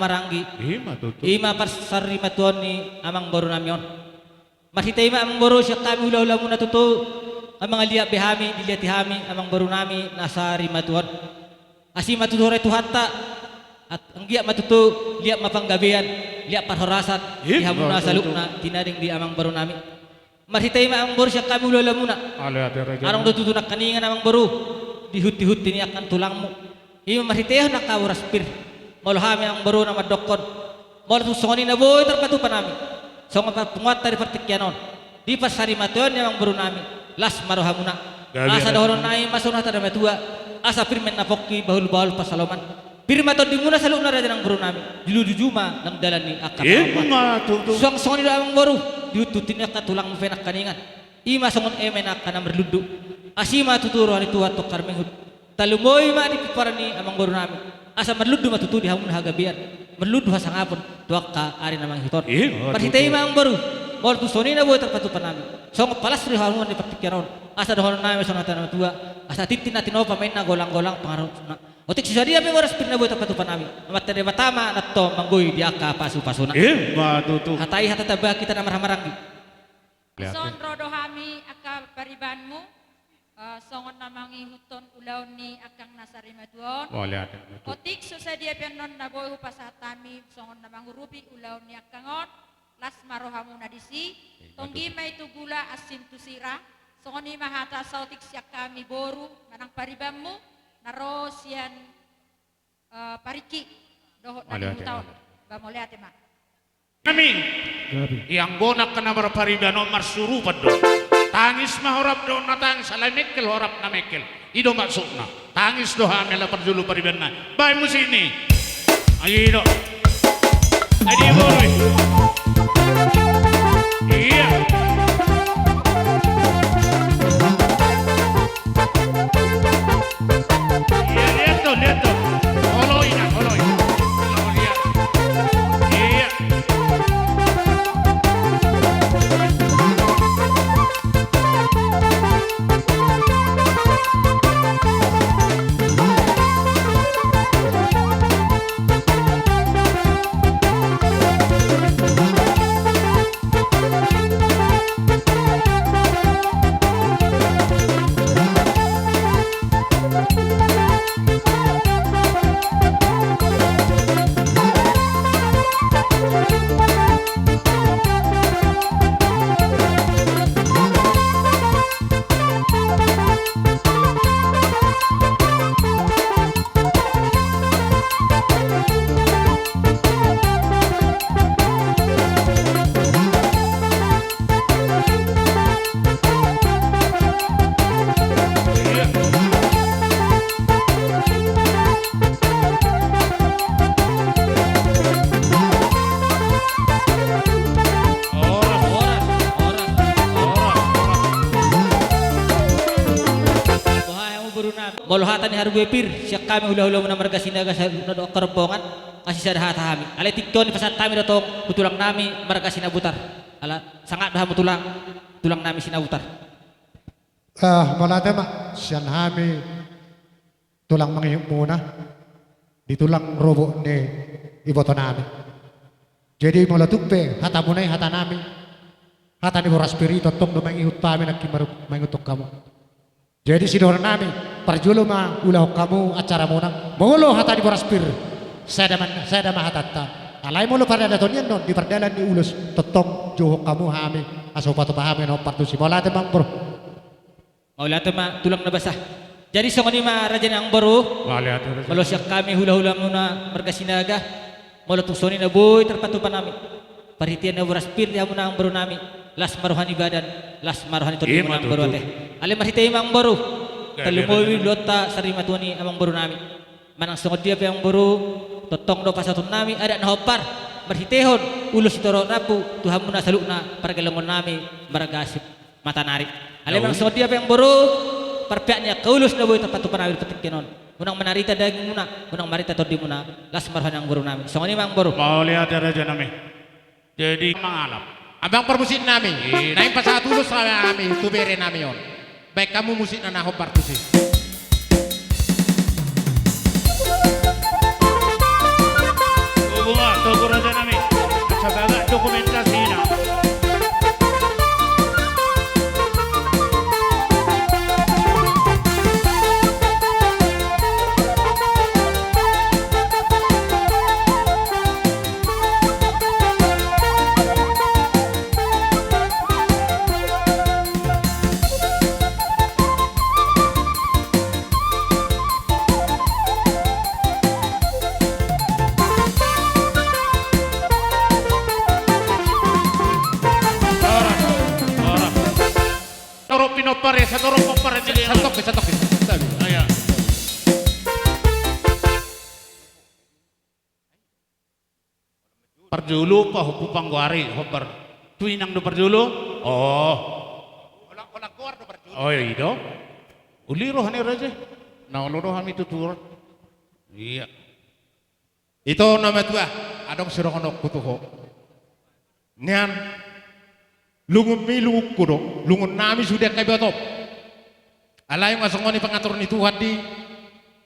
maranggi Ima tutu. ima parsari matuani amang baru namion marhitay ma amang baru siya kami ula-ula muna tutu amang liap behami dilihat hami amang baru nami nasari matuan asi matutore tuhata at ang giya matutu liap mapanggabian liap parhorasat dihamuna salukna tinaring di amang baru nami marhitay ma amang baru siya kami ula-ula muna arang tututunak kaningan amang baru dihut-hut tiniakan tulangmu ima marhitay nakawuraspir maluhami ang baru na madokon malu songoni na boy terpatupan nami songon penguat dari pertikyanon di pasari matuan yang baru nami las maruhamuna asa dohoron nai masuna tada matua asa firmen napoki bahul-bahul pasaloman firmaton dimuna saluna raja ng baru nami dilujujuma ng dalan ni akap suang songoni na ang baru diututin niya katulang fenak kaningan ima songon emenak kana merludu asima tuturo ani tuwa to karmenghud talumoy ma di piparani amang baru nami asa merludu matutu di hamun hagabian merludu hasangapon tuak ka ari namang hiton parhitay ma ang baru mol tu soni na boy terpatupan nami song palas ri hamun di patikyaron asa dohon nami sonata na tua asa titin natin o pamain na golang-golang pangaron na otik sisadia pe oras pin na boy terpatupan nami amat tere matama natto manggoy di aka pasu-pasuna Matutu. hatai hatataba kita na marhamarang Son rodo hami akal paribanmu songon namangi huton ulaw ni akang nasari maduon otik susadia pianon na boy upasatami songon namang rupi ulaw ni akangon las marohamu nadisi tonggi may tugula asin tusira songon ni mahata sautik siya kami boru manang paribanmu naro siyan pariki doho na hutaon bamole ate ma Amin. Yang bonak kena berparidano marsuru pado. Tangis mahorap do natangis alai mekel horap na mekel. Ido maksudna. Tangis doha mela perjulu paribana. Bay musini. Ayo. Adi boy. Iya. Iya lihat tuh. Holoi na holoi. Lihat. Iya. Molohatan ni hargue pir siak kami hula-hula muna marga sinaga sa nado kerbongan kasih sadahat kami ale tikton ni pasat kami datong butulang nami marga sinabutar ala sangat dah tulang nami sinabutar Malate ma siyan hami tulang mangihip muna di tulang robo ni iboto namin. Jadi mula tukpe hata munay hata namin hata ni boras pirito tok do mangihut kami nagkimaruk mangutok kamu. Jadi sidor nami parjulo ma ulah kamu acara muna molo hata di boras pir saya dah mahatatta alai molo pada datonian non di perdalan di ulus tetong johok kamu hami asopatu pahami no partusi malate mang bro. Maulate ma tulang na basah. Jadi songoni ma raja ng baru. Kalau siyak kami hula-hula muna marga sinaga. Mula tuksoni na boy terpatupan nami. Parhitian na buras pir dia muna ang baru nami. Las maruhan ibadan, las maruhan itu muna ang baru ate. Ale marhitay mang baru. Talumoy lota sarimatuani amang baru nami. Manang songod dia pa ang baru. Totong do pasatun nami ada na hopar. Marhitehon ulus itoro rapu Tuhan muna salukna para galangon nami maragasip matanari. Alemang so dia yang baru perpiaknya kaulus na boy tepat panawir petik kenon. Unang manarita daging muna, unang marita todi muna. Las marhan ang baru nami. So ni mang baru. Mau lihat raja nami. Jadi mangalap. Abang permusin nami. Naim pasatulus nami tubere nami on. Baik kamu musik na naho partusi. Bunga sebagai dokumentasinya. Pinopare, satu pare jadi Santok. Ayo. Perjulu pa hupu pangguari hopper. Tuinang do perjulu. Oh. Olang keluar do perjulu. Oh iya do. Uli rohani raja. Nah rohani tutur. Iya. Itu nama tua. Adong sirokono kutuho. Nian lungun mi lungun kudo, lungun nami sudah kayak betop. Alai ngasongoni pengatur ni Tuhan di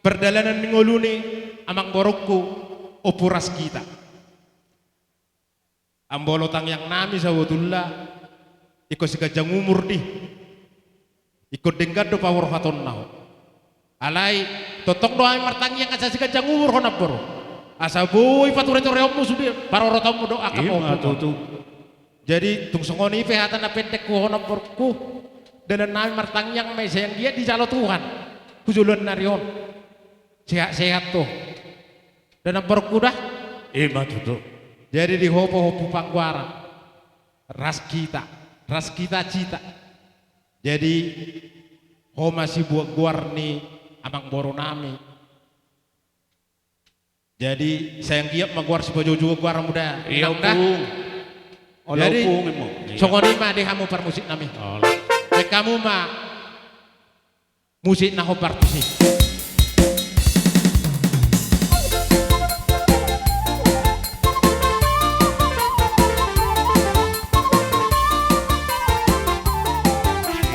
perjalanan ngoluni amang borokku opuras kita. Ambolotang yang nami sawatullah ikut si kajang umur di ikut dengar do pawor haton naho. Alai totong doa martang yang asa si kajang umur honap boro. Asa boy pature-ture omu sudah parorotamu doa kamu. Jadi tung songoni pehatan na pendek ku honop borku dan nami martang yang meseng dia di jalo Tuhan kujulun narion sehat tuh dan borku dah Tutu. jadi di hopo pangguara ras kita cita jadi ho masih buat guarni amang boro nami jadi sayang giap maguar si bojo juga guar muda Iya pung. Jadi Iya. songoni mah deh kamu permusik nami. Kamu mah musik naho partusi.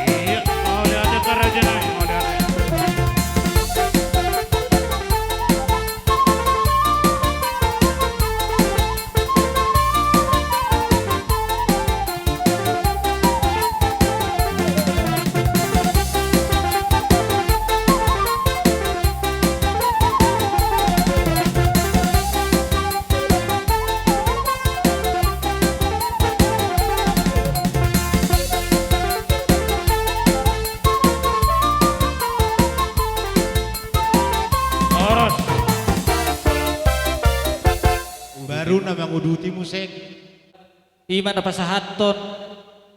Iya, oleh ada kerajaan, oleh ada. Baru nama nguduti musik. Iman apa sahaton,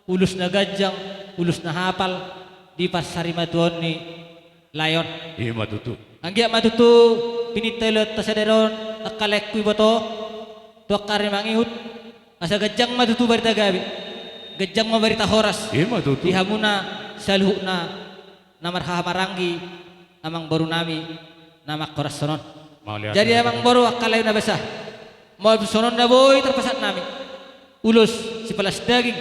ulus na gajang, ulus na hapal, di pasari matuon ni layon. Iya Tutu. Anggia matutu pinitelot tasaderon akalek kui boto, tuak kari mangihut, asa gajang matutu barita gabi, gajang mabarita horas, Iya Tutu. dihamuna saluhna namar hamarangi, amang baru nami, nama korasonon. Jadi amang baru akalay na basah, mau sonon na boy terpesat nami, ulus si pelas daging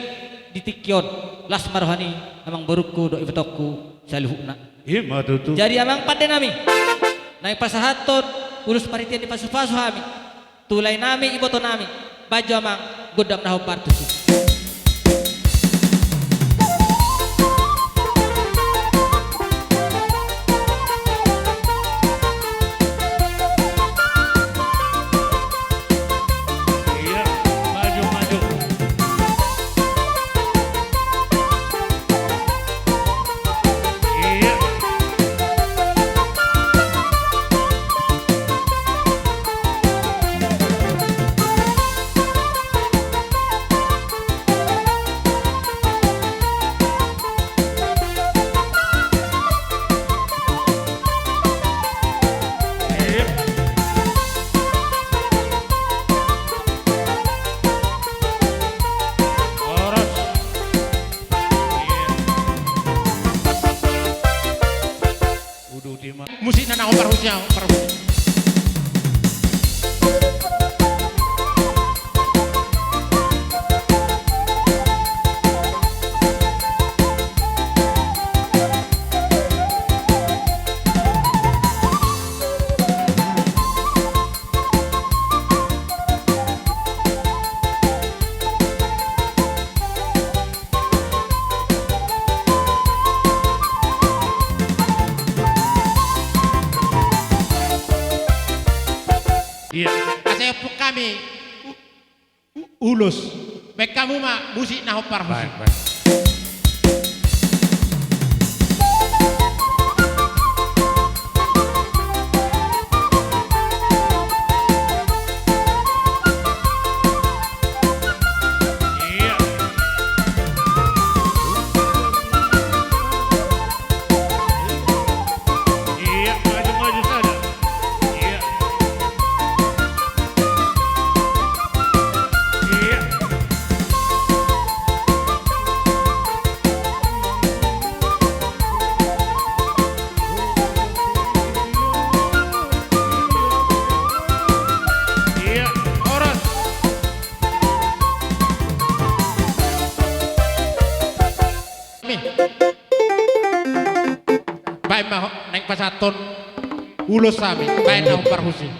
ditikyon, las marhani amang baruku do ibetokku saluhna. Iya Tutu. Jadi amang pade nami, naik pasahaton, ulus paritian di pasu-pasu kami, tulay nami iboto nami, baju amang godam naho partusi. Iya, maju. Iya. Iya. Oros. Iya. Udah di mana? Musik na naho parusnya, parus. ulus. Baik kamu mah musik nah hopar musik. Iya. Iya, maju-maju saja. Iya. Iya. Iya, oras. Mi. Baik mah neng pasaton ulus sami. Baik nah hopar musik.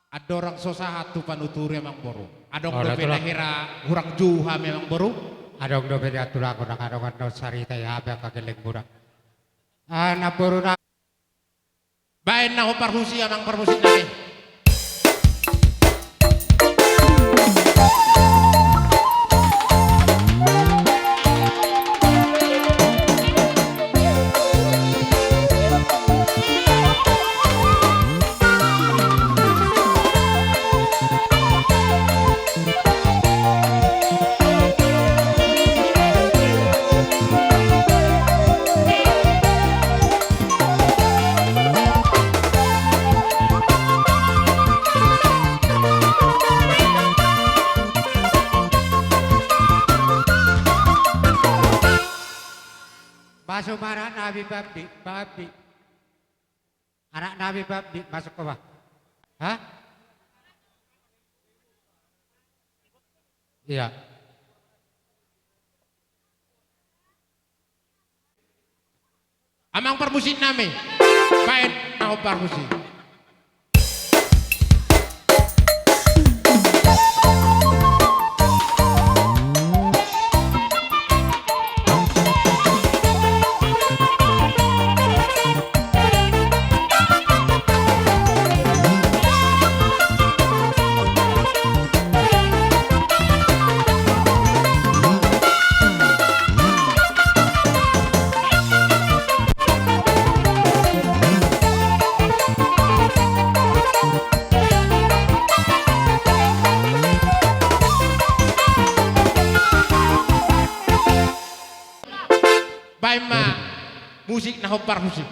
Ada orang sosahatu panuturi memang boru. Ada orang beda hira kurang juha memang boru. Adong do beda tulang ko nakadongan do sarita ya apa kageleng murah. Anak boru na Baik nah hopar musik memang permusik nami. masuk anak Nabi Babdi. Anak Nabi Babdi masuk ke bawah. Hah? Iya. Amang permusik nami. Baik nah hopar musik. Baik mah musik nah hopar musik.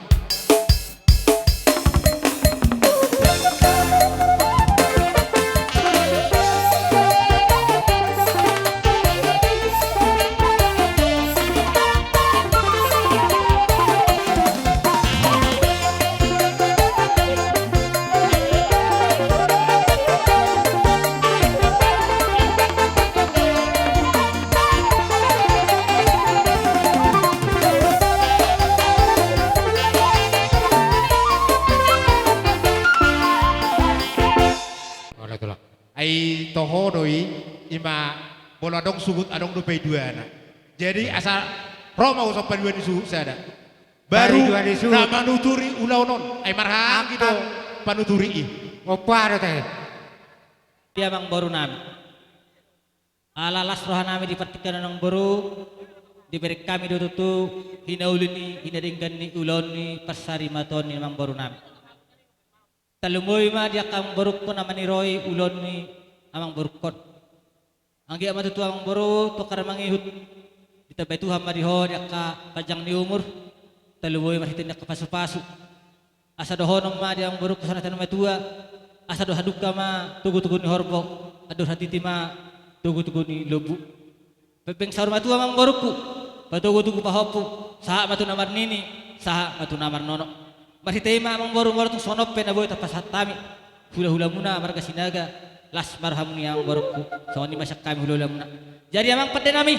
Ai toho doi ima bola dong subut adong dupai dua anak. Jadi asal Roma usah dua disu sada. Baru nama nuturi ulaunon. Ai marha gitu panuturi i. Opa teh. Dia mang baru nami. Alalas roha nami dipertikan nang baru diberi kami dututu hinaulini hinadingkan ni uloni pasari matoni mang baru nami. Talumoy ma dia kang baru ko naman ni Roy uloni amang burukot. Ang dia matutu amang baru to karamangihut. Ditabay Tuhan mariho dia ka pajang ni umur. Talumoy mahitin dia kapasu-pasu. Asa dohonong ma dia ang baru ko sana tanong matua. Asa do haduka ma tugu-tugu ni horbo. Adur hatiti ma tugu-tugu ni lobu. Pepeng saur matua amang baru ko. Patugu-tugu pahopu. Saha matu namar nini, saha matu namar nono. Masih tema amang baru-baru tu sonop pe na boy tapas hatami. Hula-hula muna marga sinaga. las marhamu yang baruku songon ni masak kami hulu lamuna jadi amang pede nami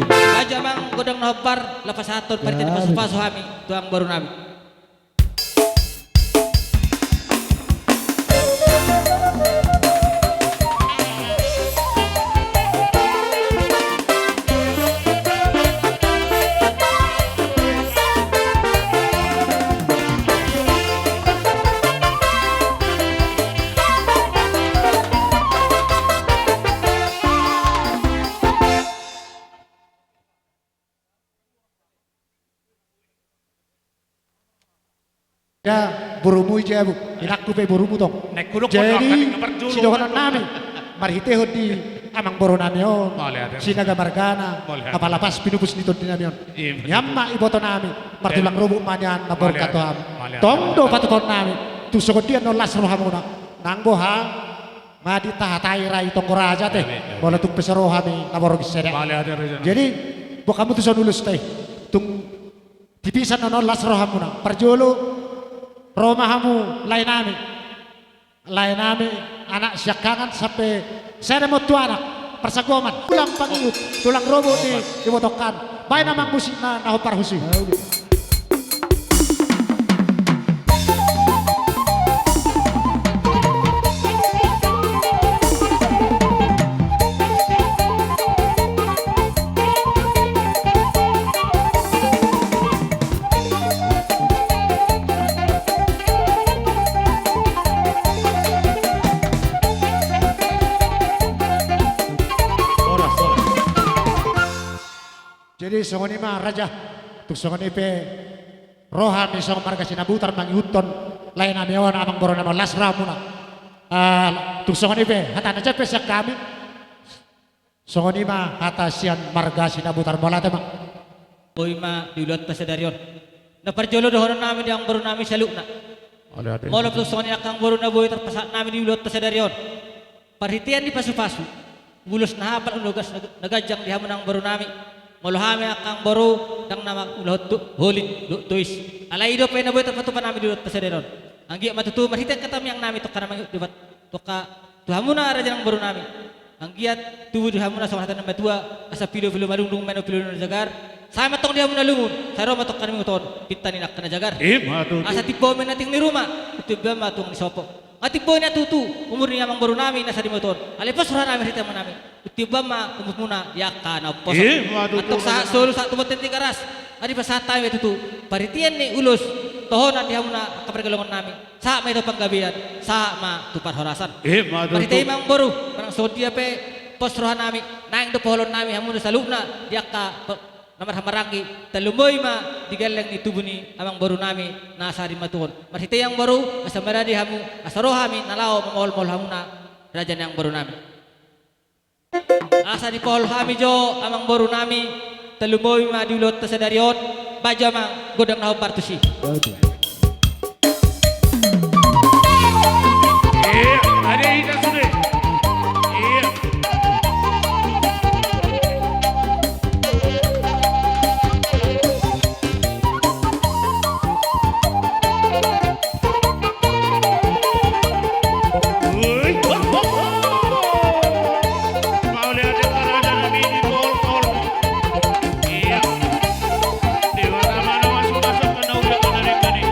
baju amang godang nobar lepas atur parite lepas pasu kami tuang baru nami Ya, burumu ija bu, inakku pe burumu tong. Nek kuluk Jadi, berjulu. si dokonan nami, marhiteho di amang boro namion, sinaga margana, kapalapas pinupus nito di namion. Nyamma iboto nami, martulang rubu manyan, nabor katoam. Tomdo patuton nami, tusukot dia no las rohamuna, nanggo ha, madi tahatai rai tongko raja teh, bola tuk pesero hami, nabor gisere. Jadi, bukamu tuh sonulus teh, tung dipisan no las rohamuna, perjolo. Romahamu lain nami anak syakangan sampai saya mau tua anak persagoman tulang pangiut tulang robo dibotokan baik nama musik na hopar husi jadi songoni mah raja tuk songoni pe rohani song marga sinabutar mangi huton lain amiawan amang boro nama las ramuna tuk songoni pe hatana cepe sak kami songoni mah hata sian marga sinabutar mola tema boy ma diulat pasadarion na parjolo dohonon nami yang baru nami salukna molo tuk songoni akang baru na boy terpasat nami diulat pasadarion parhitian di pasu-pasu bulus na hapal unugas nagajang di hamunang baru nami Malohame akang baru dang nama ulah holit tuis alai do pe na boy terpatupan nami diulat pasadarion anggi matutu marhitian katam yang nami tok kana dibat toka tuhamuna raja nang baru nami anggiat tubuh dihamuna sama hatan nama tua asa pilo malungdung meno pilo na jagar sama tong dihamuna lungun saro matok kana nguton pitani nak kana jagar asa tipo men nating ni rumah itu ba matung ni sopo ati boy na tutu umur ni amang baru nami nasa di motor alipos surah nami hita nami tiba ma umur muna yaka na pos atok sa solo sa tubot tenti karas adi pasatay itu paritian ni ulus tohon ati hamuna kapergalongan nami sa may do panggabian sa ma tupar horasan paritay mang baru parang sodia pe pos surah nami naing do poholon nami hamuna sa lukna yaka namar hamarangi talumoy ma digaleng ni tubuh ni amang baru nami nasa di matuon marhitay yang baru asa maradi hamu asa rohami nalao mamol-mol hamuna raja yang baru nami asa di pohol hami jo amang baru nami talumoy ma diulot tasadarion baja mang godang naho partusi Ada ida sudah. Mau lihat ada mini bol. Iya. Dewa mana masuk ke nauga dari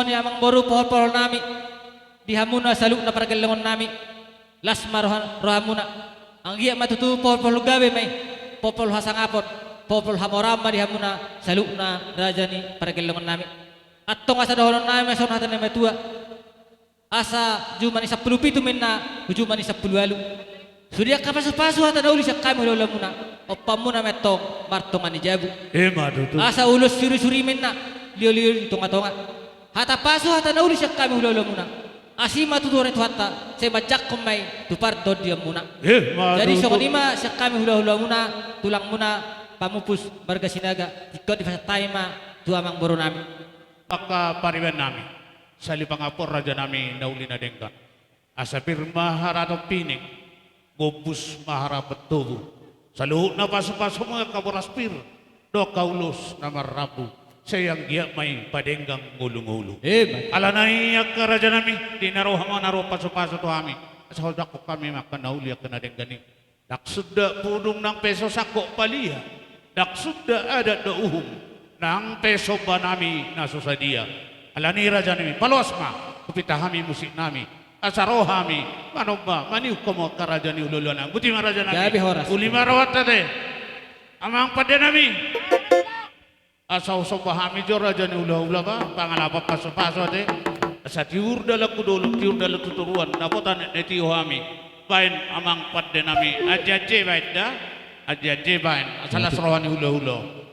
ni amang boru pohon-pohon nami dihamuna saluk na paragalongon nami lasma rohamuna ang giya matutu pohon-pohon gabe may pohon hasangapon pohon hamorama dihamuna saluk na raja ni paragalongon nami atong asa dohonon nami mason hatan na matua asa jumani 10 pitu menna jumani 10 alu sudia kapasu-pasu hatan uli sak kami muna opamuna metong martongan ni jabu Matutu. asa ulus suri-suri menna liyo-liyo tonga-tonga hata pasu hata nauli sak kami muna asima tutore tu hatta saya bajak kumai tu parto dia muna jadi sokonima sak kami hula-hula muna tulang muna pamupus barga sinaga ikut di fasa taima tu amang boru nami Maka pariwan nami sali pangapor raja nami nauli na dengkan asa pirma harato pining gobus mahara betubu saluhut na paso-paso mga kaburaspir do kaulus na marabu sayang giya may padenggang ngulung-ngulu alanay ka raja nami di naroha mo naro paso-paso to kami sa hodak ko kami makanauli ka na denggani daksudda pudong ng peso sako paliha daksudda ada dauhum ng peso ba nami nasusadia alani raja nami palos ma kupitahami musik nami asarohami manobba maniu komo karaja ni ululana buti maraja nami gabi horas ulima rawat tade amang pada nami asaw sobahami jo raja ni ula ba pangalapa paso-paso ade asa tiur dalak kudoluk tiur dalak tuturuan napotan netiyo hami bain amang pada nami ajaje baik da ajaje bain asala srohani hula-hula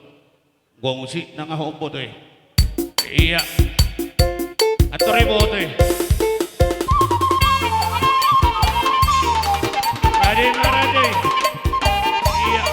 gua musik nang ahompo to iya atore bo to Ade marade iya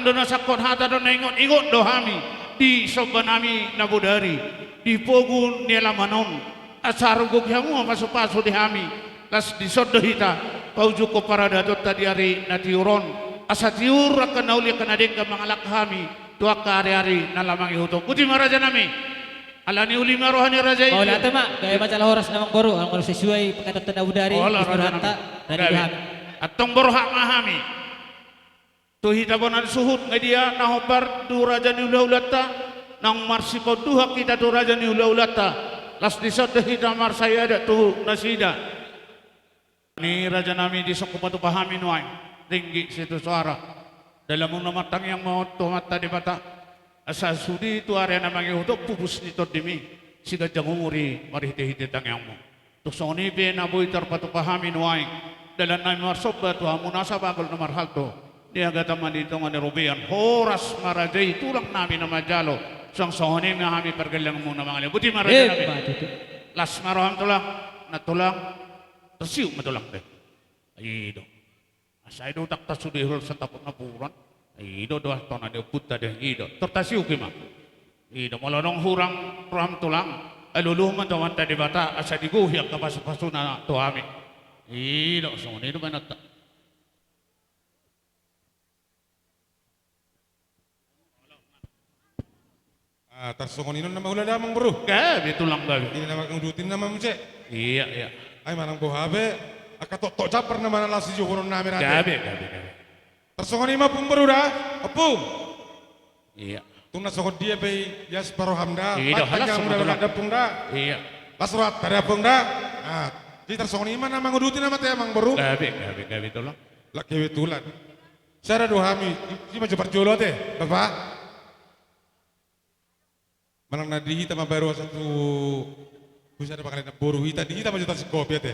dona sakot hata dona ingot dohami di sobanami nabudari di pogun ni lamanon asarugog hamu paso-paso di hami las di sodohita pauju ko para datot tadi hari natiuron asa tiur akan nauli akan adeng ka mangalak kami tuak ka hari-hari nalamang ihutong kuti maraja nami alani uli marohani raja itu Wala tama, gaya macalah oras namang boro, ang sesuai pagkatatan Abudari, Isnurhanta, dan Ibuhami. atong borhak mahami tuhita bonan suhut ngadia nahobar du raja ni ulaulata nang marsipo duha kita tu raja ni ulaulata las disot hita marsaya ada tu nasida ni raja nami di sokopatu pahami nuai tinggi situ suara dalam namatang yang mau mata di mata asa sudi tu area namanya untuk pupus ni dimi siga jangumuri mari hite tang yang mo tu soni be na boy tarpatu pahami nuai dalam nami marsoba tu munasabah gol nomor halto dia kata mandi tu ngane robian horas marajai tulang nami nama jalo sang soni ngahami pergelang mo na mga buti marajai nami las maroham tulang na tulang tersiuk matulang deh aido asa ido tak tasudihul sa tapot na puran ido doa tona de putta de ido tertasiu kima ido molonong hurang ram tulang aluluh man tawan tadi bata asa diguhi ang kapasu-pasuna to ami ido so ido manata Tarsongoninon na mahula damang bro. Gabi tulang gabi. Ini nama kemudutin nama muse. Iya. Ay manang bohabe. Akatok japar na mana lasi jukuron namin natin. Gabi. Tarsongoni ma pun bro dah. Apung. Iya. Tuna sokot dia bay yas parohamda. Iya. Halas muda ada pungda. Iya. Lasrat dari pungda. Ah. Di tarsongoni ma nama ngudutin nama teh mang bro. Gabi tulang. Laki betulan. Saya ada dua hami. Ini macam perjolo teh, bapak. Manang nadihita mabaru satu bisa ada pakai boru hita dihita macam tas kopi teh.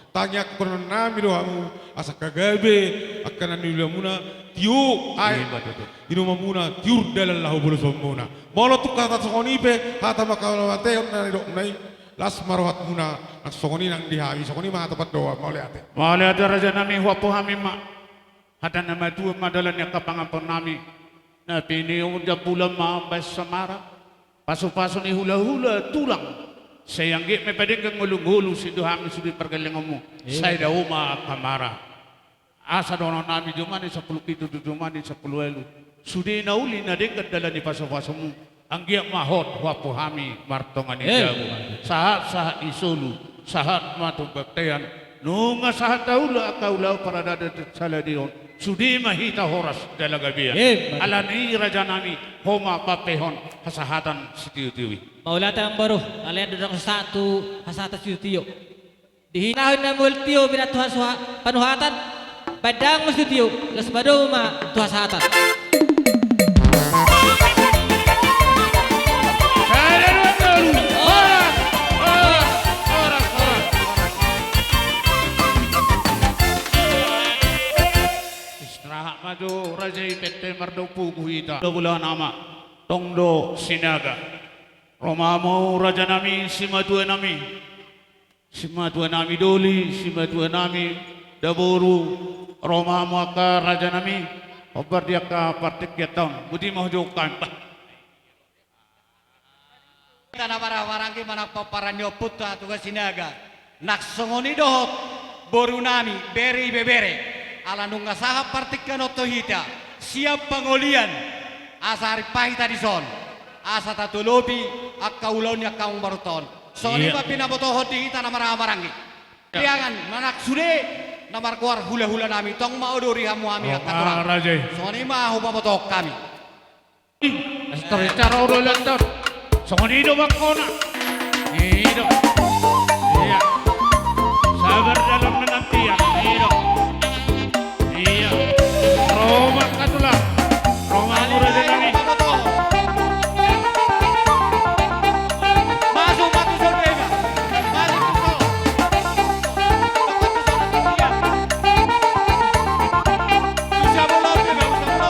Tanya kono nami doamu asa kagabe akan anu muna tiu ai inu mamuna tiur dalal lahu bulu somuna. Molo tu kata songoni pe hata makalo mate nani dok nai las marohat muna nak songoni nang dihawi songoni mah tempat doa mau lihat. Mau lihat raja nami huapo hami mak hata nama tu madalan yang kapangampon nami. Na pini udah bulan mambas samara paso-paso ni hula-hula tulang sayang git may pwede kang ngulung-hulu si duhami sudi pergalingan mo say dauma kamara asa doon nami jumani 10 kito jumani 10 elu sudi nauli na din kadala ni paso-paso mo ang giyak mahot wapo hami martongan ni jago sahat isulu sahat matubaktayan nunga sahat daula akaulaw para dadat saladion sudi mahita horas dalaga biya alani raja nami homa papehon hasahatan sitiu-tiwi Maulata ang baro alayan doon satu hasata sitiu dihinahon na multiyo binatuhan sa panuhatan padang sitiu las maduma tuhasatan Maju raja ipete mardo puguhita bulan nama tongdo sinaga romamo raja nami simadua nami doli simadua nami daboru romamo aka raja nami obar dia ka partik ketong budi mahjukan tanah warang-warangi mana paparanyo putra tugas sinaga nak songoni dohot boru nami beri ala nung ngasaha partikan otohita siap pangolian asa hari pahita di son asa tatulobi akaulon kaung baruton soni pa pinabotohot di hita namara amarangi liangan manak sude namar kuar hula-hula nami tong maudori hamu ami akaturang soni ma hubabotok kami cara udah lantar soni do bakona ido iya sabar dalam menantian ido Roma katulah, Roma murah dari masuk saudara, masuk bisa bola bisa bola.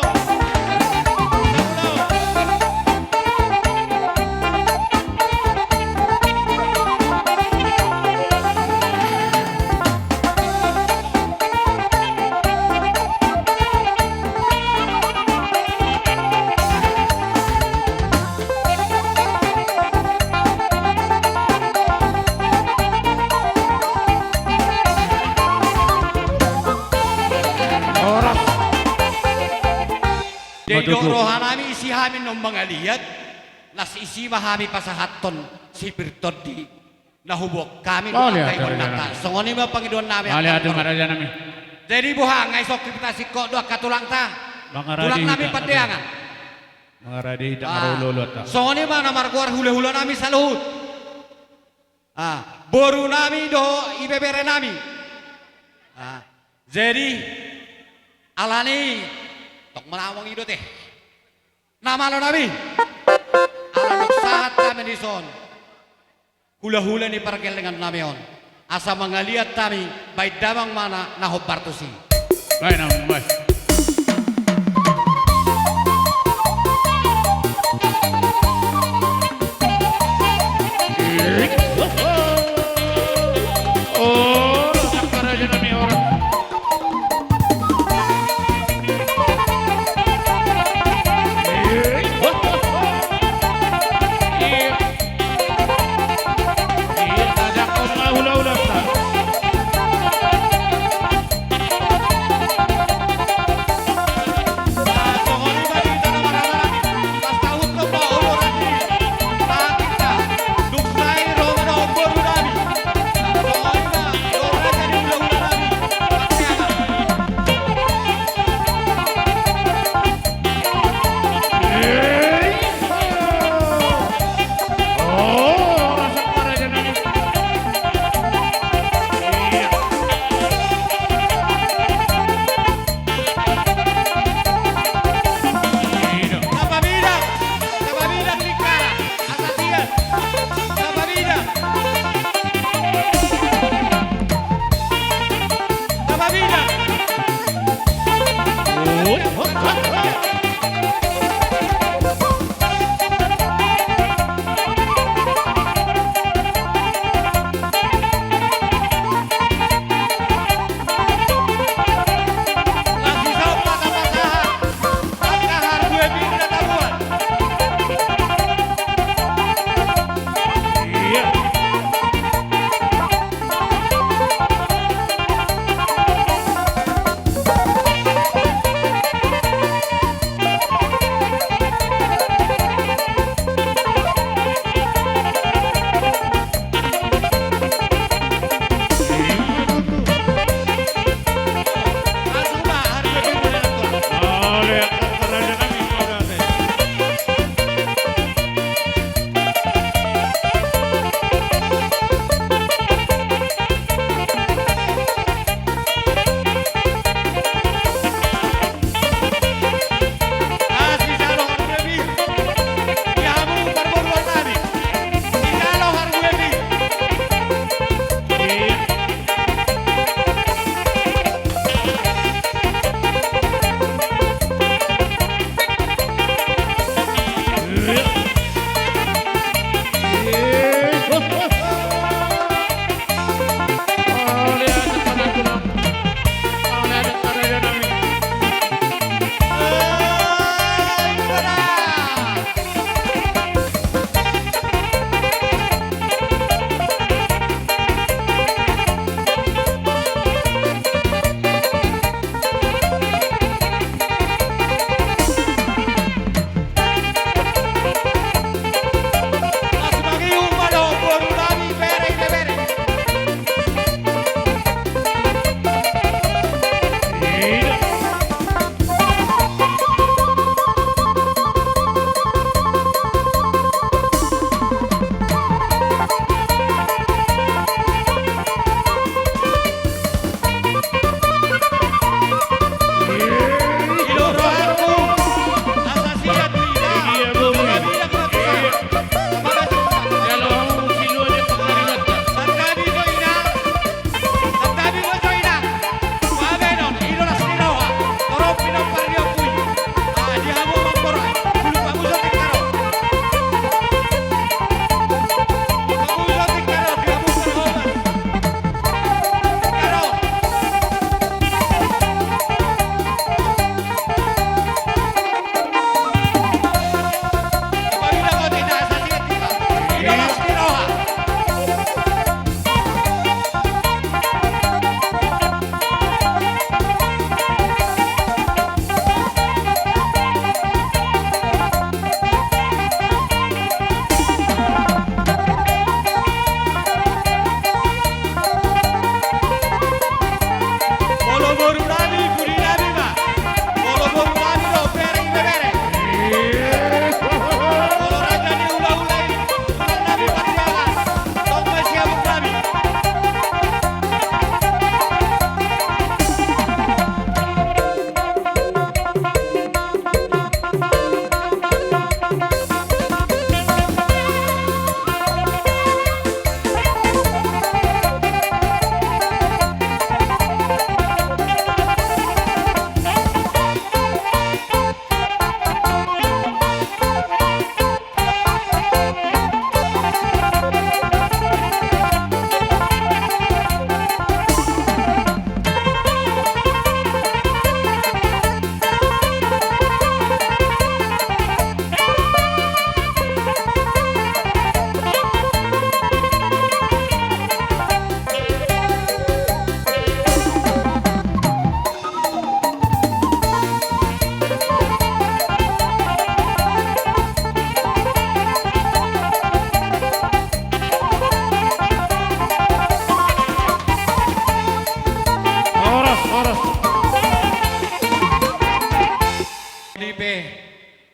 do rohanami isi hamin nung mga liyat, las isi mahami pasahaton si Birtod di nahubok kami doon kay Gonata. So ngoni ba Panginoon namin? Nami. Jadi buhang ngay sok kita siko doa katulang ta. Tulang namin pandiangan. Mga radi hita marululot ta. So ngoni ba na markuar hula-hula namin sa luhut. Boru nami do ibebere nami. Jadi alani tok menawang idot nama lo nabi alanok sahat kami di son hula-hula ni parkel dengan namion asa mengaliat kami baik damang mana nahob bartusi baik namun baik oh nakar aja nami orang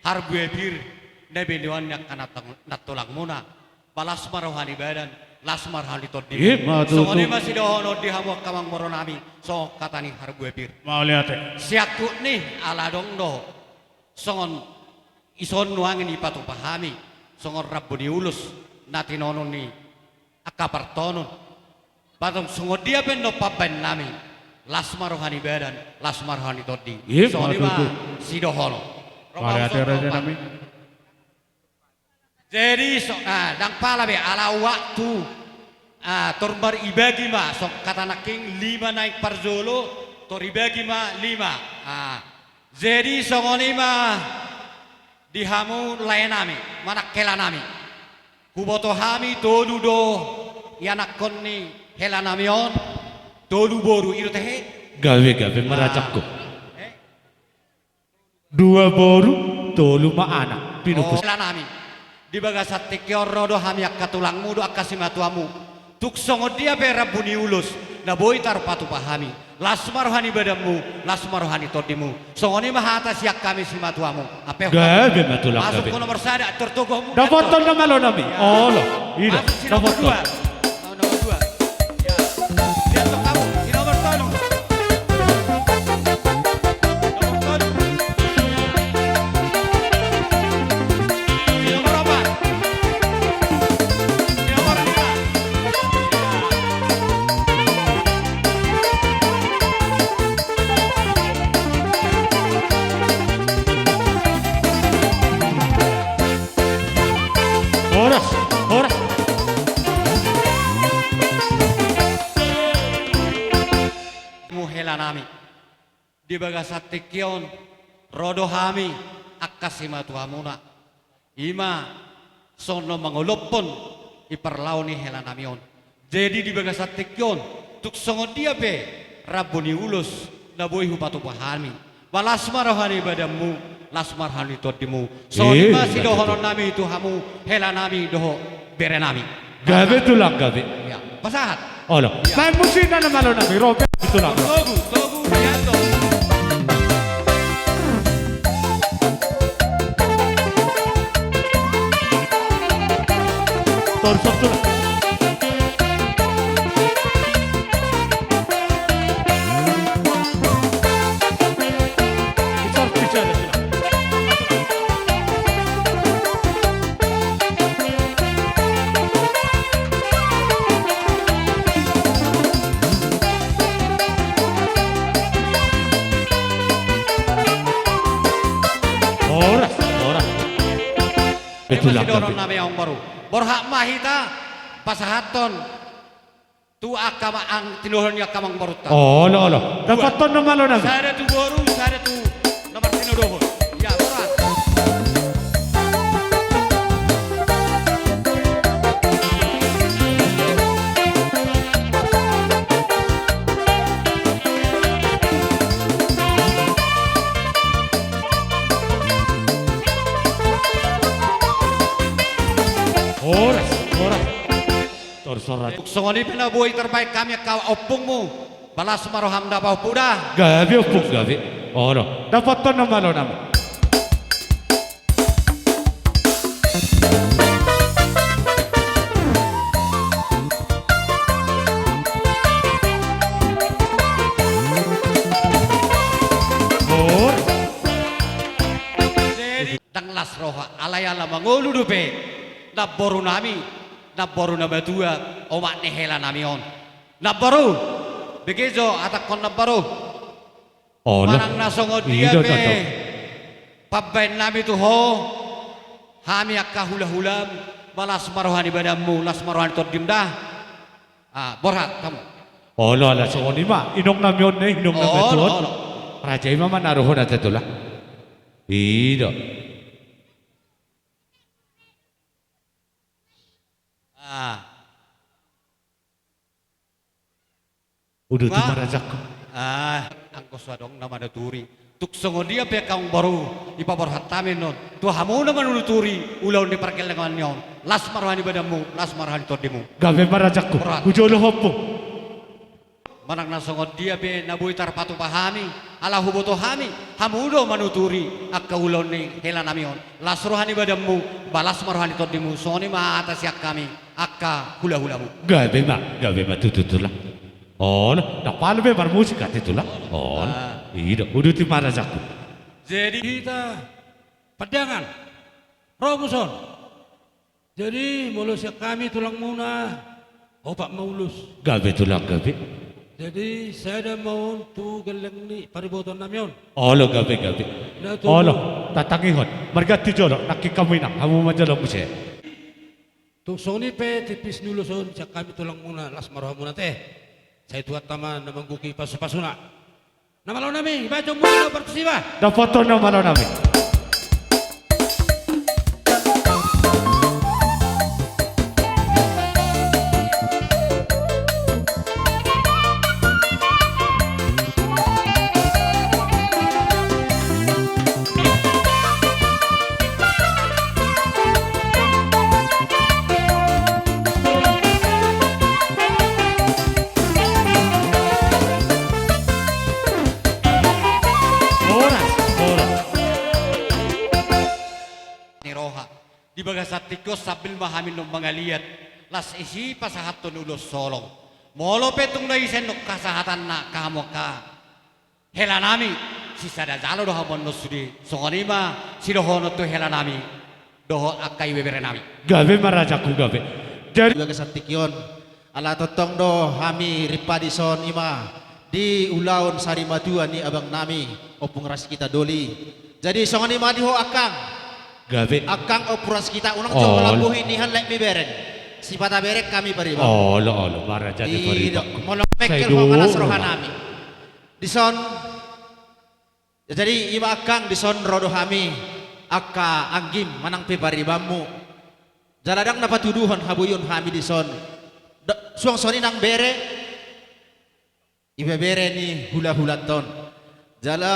harbuebir nebeniwan yak natulang muna balas marohani badan las marhani toddi songoni masih dohono di hamu kamang moronami so katani harbuebir mau lihat siaku nih ala dong do songon ison nuangin ipatu pahami songon rabbu diulus natinono ni akapartonon patong songon dia pendo papen nami las marohani badan las marhani toddi songoni ma si dohono nami jadi dang pala be ala waktu torbar ibagi ma sok kata naking 5 naik parzolo tor ibagi ma 5 jadi songoni ma dihamu layanami manak kelanami kuboto hami tolu do yanak konni helanamion tolu boru iru tehe gawe meracakku 2 boru tolu ma anak pinupus helanami di bagasat tikior rodo hami akka tulang mudu akka simatuamu tuk songo dia bera buni ulus na boy tar patu pahami lasmar hani badamu lasmar hani todimu songoni mahata siak kami simatuamu ape gabe matulang masuk ke nomor sada tertogomu dapat ton nama lo nami Allah ida dapat ton nomor 2 ya lihat dong kamu si nomor 3 Horas. Muhela nami di bagasat tikion rodo hami akasima tuamuna ima sono mangolopon iparlauni hela namion jadi di bagasat tikion tuk songo dia be rabuni ulus naboi hupatu pahami balasmar rohani badamu lasmar hani todimu so ima si dohonon nami itu hamu hela nami doho bere nami gabe tulang gabe ya pasahat Allah main musik na naman lo nami robe tulang togu liato torsok tulang Betulang dorong nama yang baru. Borhak mahita pasahaton tu akama ang tinuhon ya kamang baru ta. Oh lo. Dapat ton nama lo nami. Saya tu baru, saya tu nomor tinuhon. Ya borat. Torsorat. Songoni penabuhi terbaik kami kau opungmu. Balas maroham dapat puda. Gabe opung gabe. Oh no. Dapat ton nama lo nami. Tanglas roha alayala mangulu dupe naboru nami naboru nabatua omak nehela namion naboru begitu atakon naboru manang nasongo dia be pabbain nami tu ho hami akka hula-hulam balas marohani badamu las marohani todim dah borhat kamu Olo ala songoni ma inong namion ne inong nabetuon raja ima man naruhon at itulah Ido. Udah tuh marajak. Angko swadong nama daturi. Tuk songo dia pe kaung baru ipabor hatamin non. Tu hamu naman unuturi ulaw ni parkel dengan nyon. Las marwani badamu, las marwani todimu. Gabe marajakku. Ujolo hoppo. Manang nasongo dia pe nabuy tarpatu pahami. ala huboto hami hamudo manuturi akka ulon ni hela namion lasrohani badamu balas marohani todimu soni ma atas yak kami akka hula-hulamu gabe ma tututulah nak palu be bermusik itulah iya udah ti marajaku jadi kita pedangan Romuson jadi mulus kami tulang muna opak maulus gabe tulang gabe jadi saya dah mau tu geleng ni pariboton namyon gabe tatangihon margati jolo nakikamina hamu majalo muse tu soni pe tipis nuluson sa kami tulang muna las maroha muna teh saya tuat taman na mangguki pasu-pasuna namalaw nami baca muna perkusiba da foto namalaw nami di bagasat tikos sambil mahamin ng mga liat las isi pasahat to nulos solong molo petong na isen no kasahatan na kamo ka hela nami si sada jalo do hamon no sudi songanima si dohono to hela nami doho akai bebere nami gabe marajaku gabe dari bagasat tikyon ala totong do hami ripadison ima di ulaun sari maduan ni abang nami opung ras kita doli jadi songanima diho akang gabe akang operas kita unang coba labuhin nihan lek mi bereng si pada berek kami beriba lo maraja di beriba molo mekel ho kalas rohanami dison jadi iba akang dison rodo hami akka anggim manang pe baribamu jaladang dapat tuduhan habuyun hami dison suang soni nang bere ibe bere ni hula-hula ton jala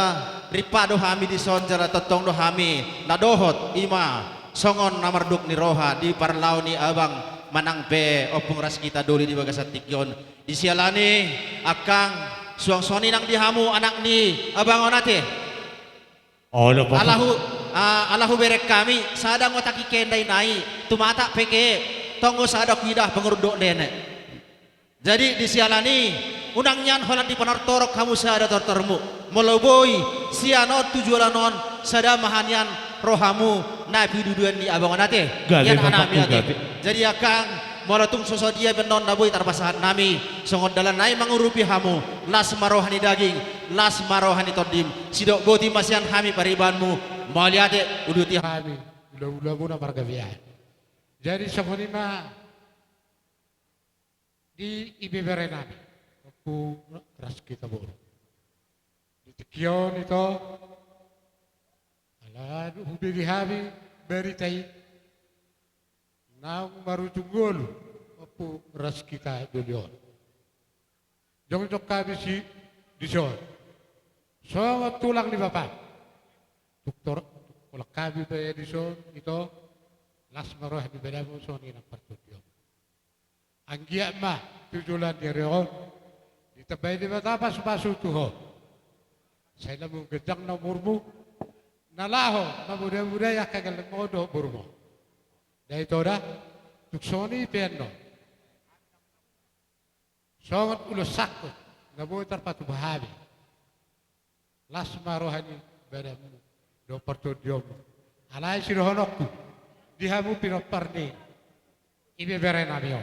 ripado hami dison jala totong do hami nadohot ima songon namarduk ni roha di parlau ni abang manang pe opung ras kita doli di bagasat tikyon di sialani akang suang soni nang dihamu anak ni abang onate alahu berek kami sada ngotaki kendai nai tumata peke tongo sada kuidah pengurduk dene jadi di sialani unang nyan holat di panortorok kamu sada tortormu meloboi siano tujuanon sada mahanyan rohamu nabi duduan di abang nate yan anami ate jadi akang molatung sosodia benon naboi tarbasahan nami songon dalan nai mangurupi hamu las marohani daging las marohani todim sidok boti masian hami paribanmu maliate uduti kami udah guna marga biaya jadi songonima di ibebere nami aku keras kita boro Kion itu ala hubigi habi beritai nang baru tunggul apu ras kita dolion jong jok kami si dison so tulang di bapak dokter olak kami to dison itu las maroh di bedamu soni nak pertudio anggia mah tujulan di reon ditabai di batapa supasu tuho saya namun gedang na murmu nalaho na muda-muda ya kagal modo burmo dai toda tuksoni penno songot ulo sakko na boy tarpatu bahabi las marohani badamu do parto diomu alai sirohonokku dihamu pinoparni ibe berena bio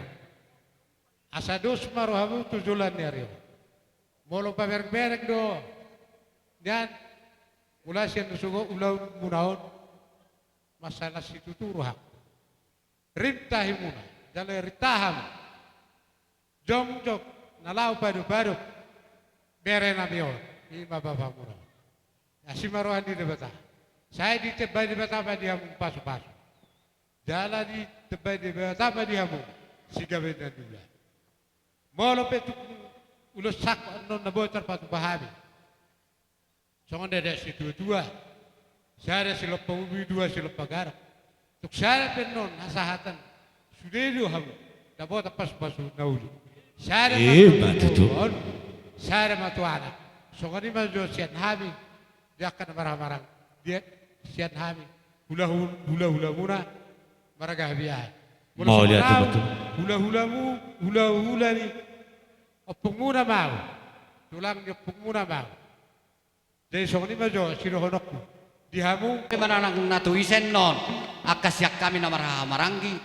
asados marohamu tujulan yario molo paberberek do dan mula siya nusugo ulaw munaon masalah situ turuhak rintahi muna jala ritaham jong jok nalaw padu bere na biyo di mababa muna asimarohan di debata saya di tebay di bata pa dihamu paso-paso jala di tebay di bata pa dihamu sigawin na dula molo petuk ulos sak anon nabotar patu bahabi songon dede si dua saya si lepa ubi dua si lepa garap tuk saya penon nasahatan sudah itu hamu dapat pas pasu nauli saya matu anak Songani majo sian hami. Dia akan marah-marah. Dia sian hami. Hula muna. Maragah biaya. Mau lihat tuh betul. Hula ni. Opung muna mau. Tulang ni opung muna mau. Jadi songani majo sirohonokku. Dihamu. Mananang natuisen non. Akasyak kami na maranggi.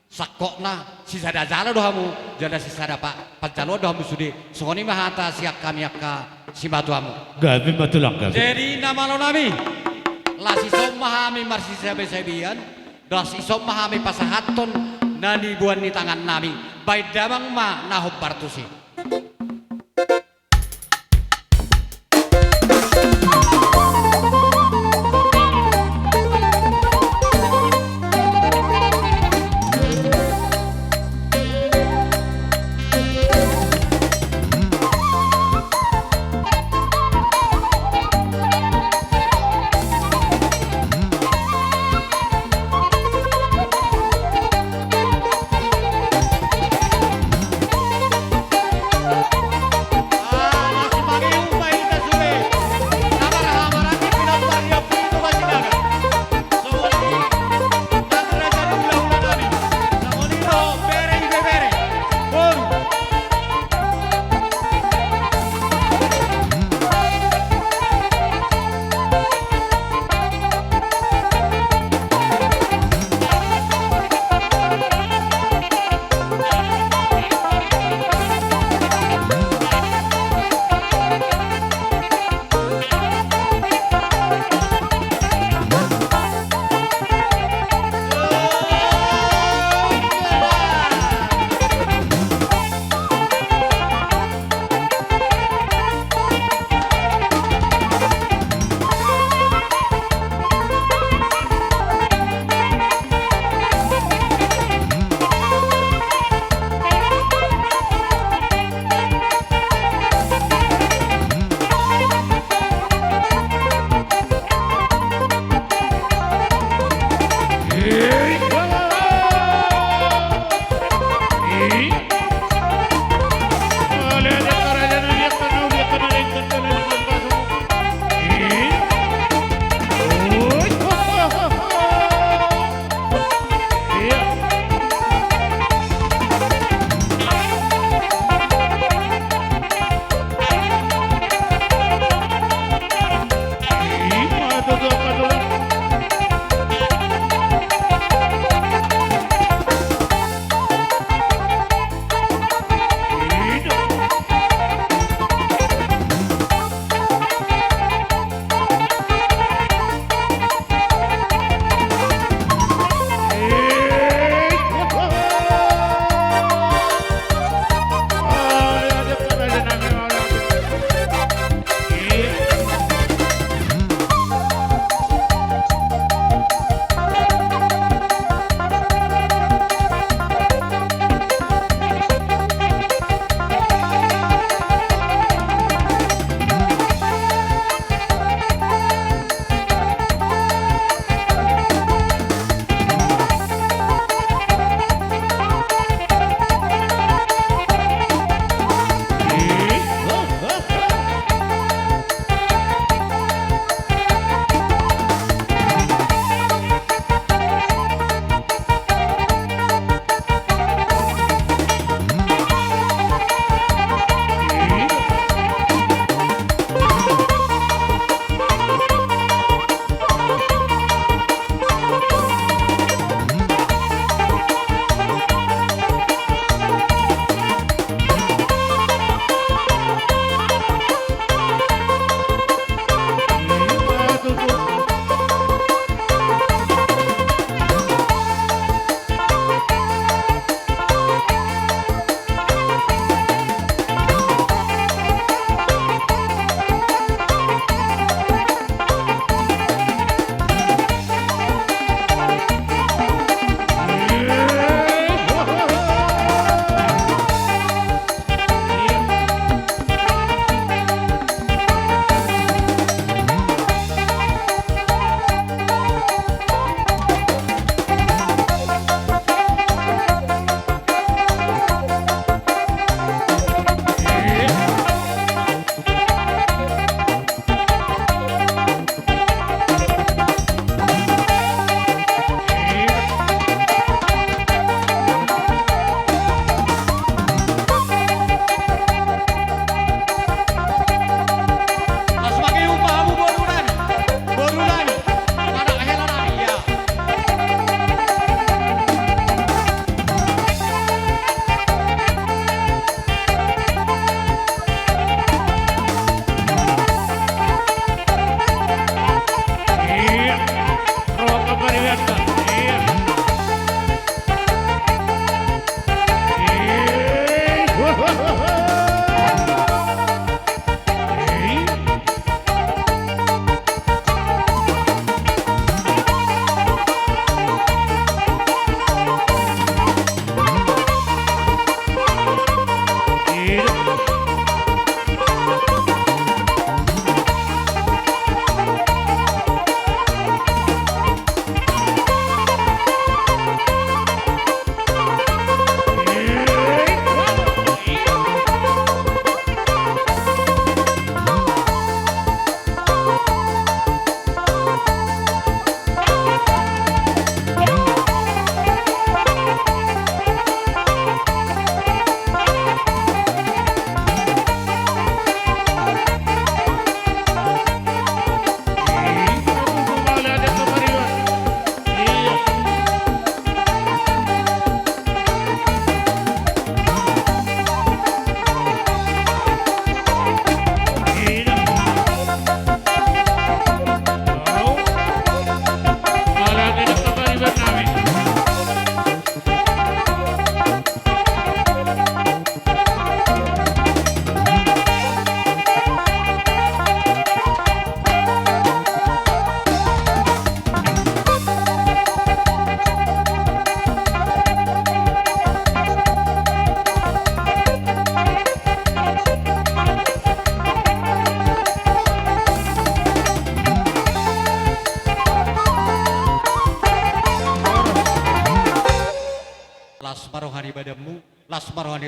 Sakokna sisada jalo dohamu. Jada sisada pak pancalo dohamu sudi. Songoni mahata siak kami akka simbatuamu. Gabi matulang gabi. Jadi nama lo nami. Lasi som mahami marsi sebian. Das isom mahami pasahaton. Nani buan ni tangan nami. Baik damang ma nahob partusi.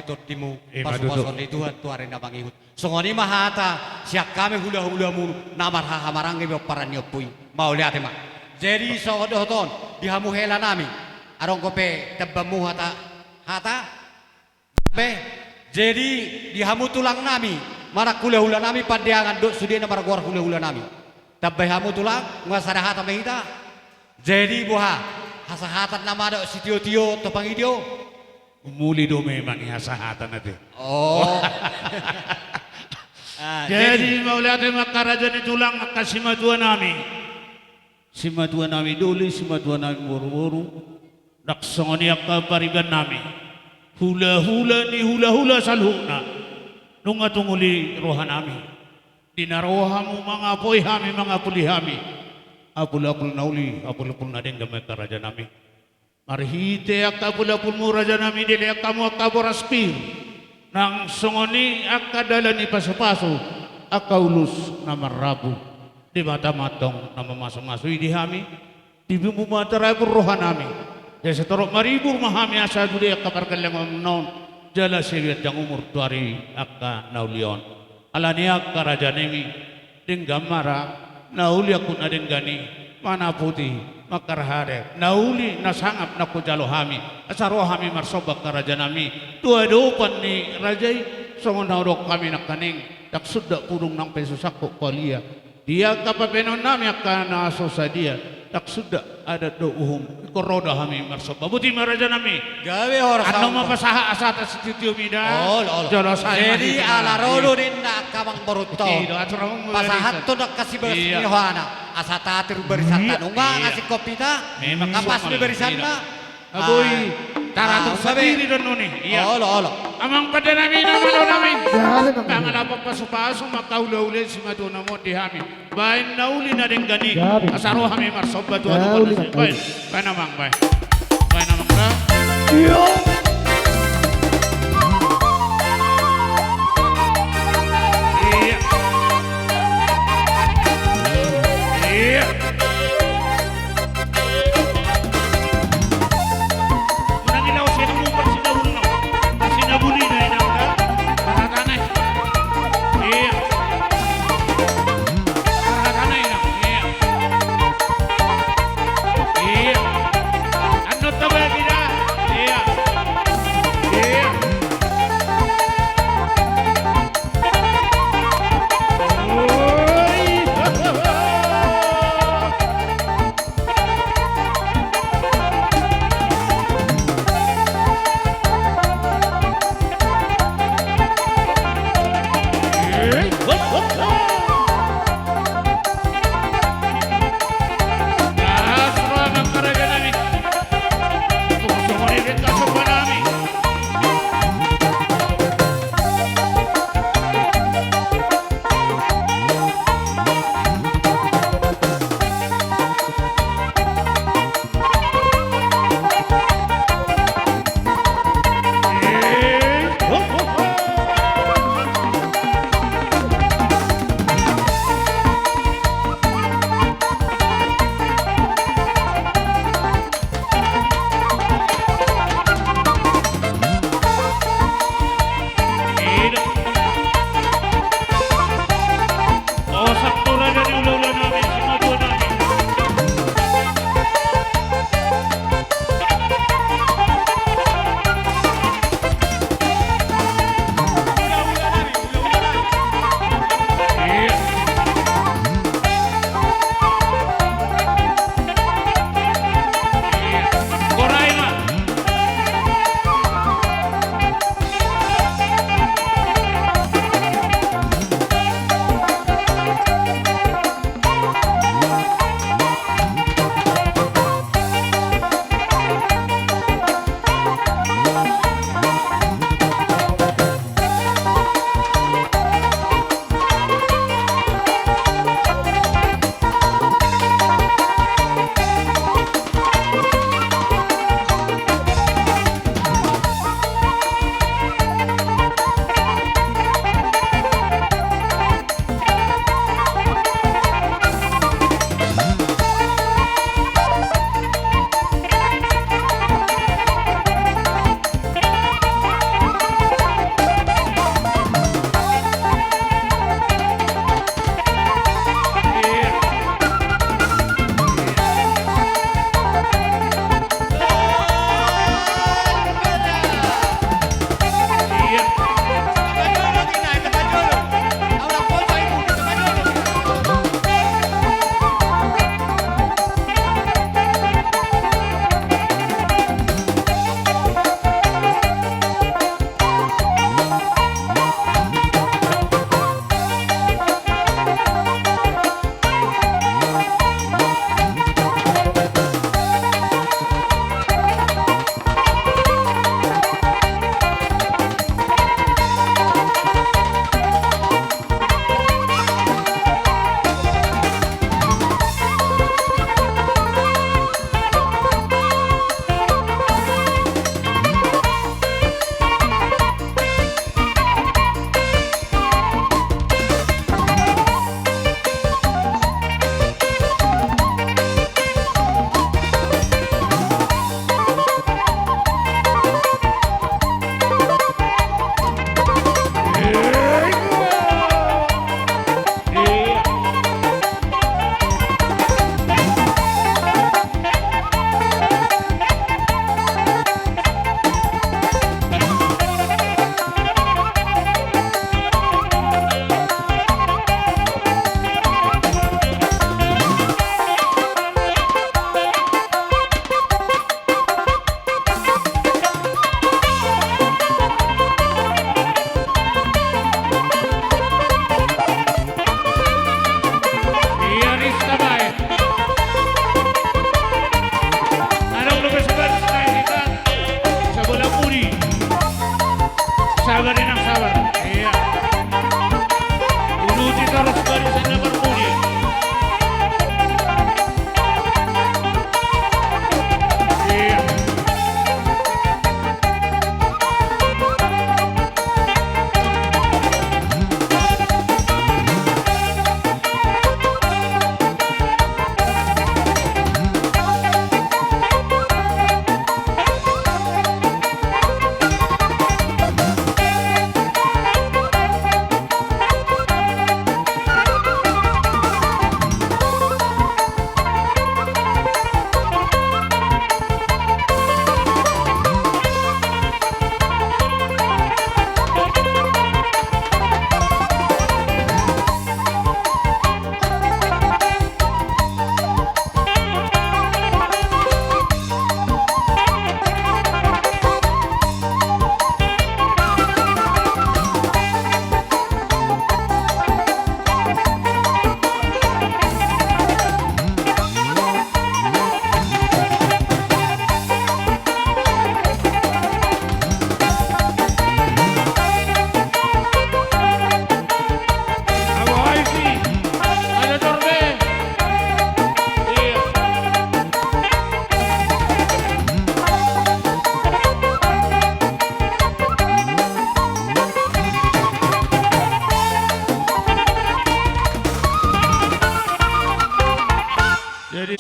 itu timu Madudo. pasu-pasu di Tuhan tuare na mangihut. Songoni mahata siak kami hula-hula mu namar hahamarangi mo paran nyopui. Mau lihat mak. Jadi sodoton dihamu hela nami. Arong kope tebamu hata be. Jadi dihamu tulang nami. Mana hula-hula nami pandiangan dok sudi namar gor hula-hula nami. Tabay hamu tulang ngasada hata mehita. Jadi buha hasahatan nama dok si tio-tio topang idio. Umuli do memang hasahatan natin. Oh. Jadi maulihat makarajan itu lang kasimatua nami. Simatua nami duli, simatua nami buru-buru. Naksongoni akka pariban nami. Hula-hula ni hula-hula salhuna. Nunga tunguli roha nami. Dinarohamu mga apoy hami, mga puli hami. Apul-apul nauli, apul-apul nadeng damay karajan nami. Marhite akka apul-apul mo raja nami dili akka mo akka boraspir. Nang songoni akka dala ni paso-paso akka ulus na marabu di mata-matong na mamaso-maso di hami di bumumatarabu roha nami ya setorok maribur mahami asa duli akka parkalang non jala sewet yang umur tuari akka naulion alani akka raja nemi ding gamara nauli aku nadengani mana putih makarhare nauli nasangap na kujalo hami asaro hami marsobak karaja nami dua dopan ni rajai songon haudok kami nak kaning tak sudah purung nang peso sakko kualia dia kapapenon nami akan naso sadia tak sudah ada do uhum koroda hami marsobak buti maraja nami gawe hor ano mapasaha asata situtio mida jalo saya jadi ala rodo ninda kamang boruto pasahat to nak kasih beras ni hoana asata atiru barisan tanunga ngasih kopi ta kapas ni barisan na aboy taratok sabiri don noni iya olo amang pada nami namalo namin kangan apa paso-paso makaula-ula si maduna mo di hami bain nauli na ding gani asaro hami marsobat wa do bain namang bain namang ka yo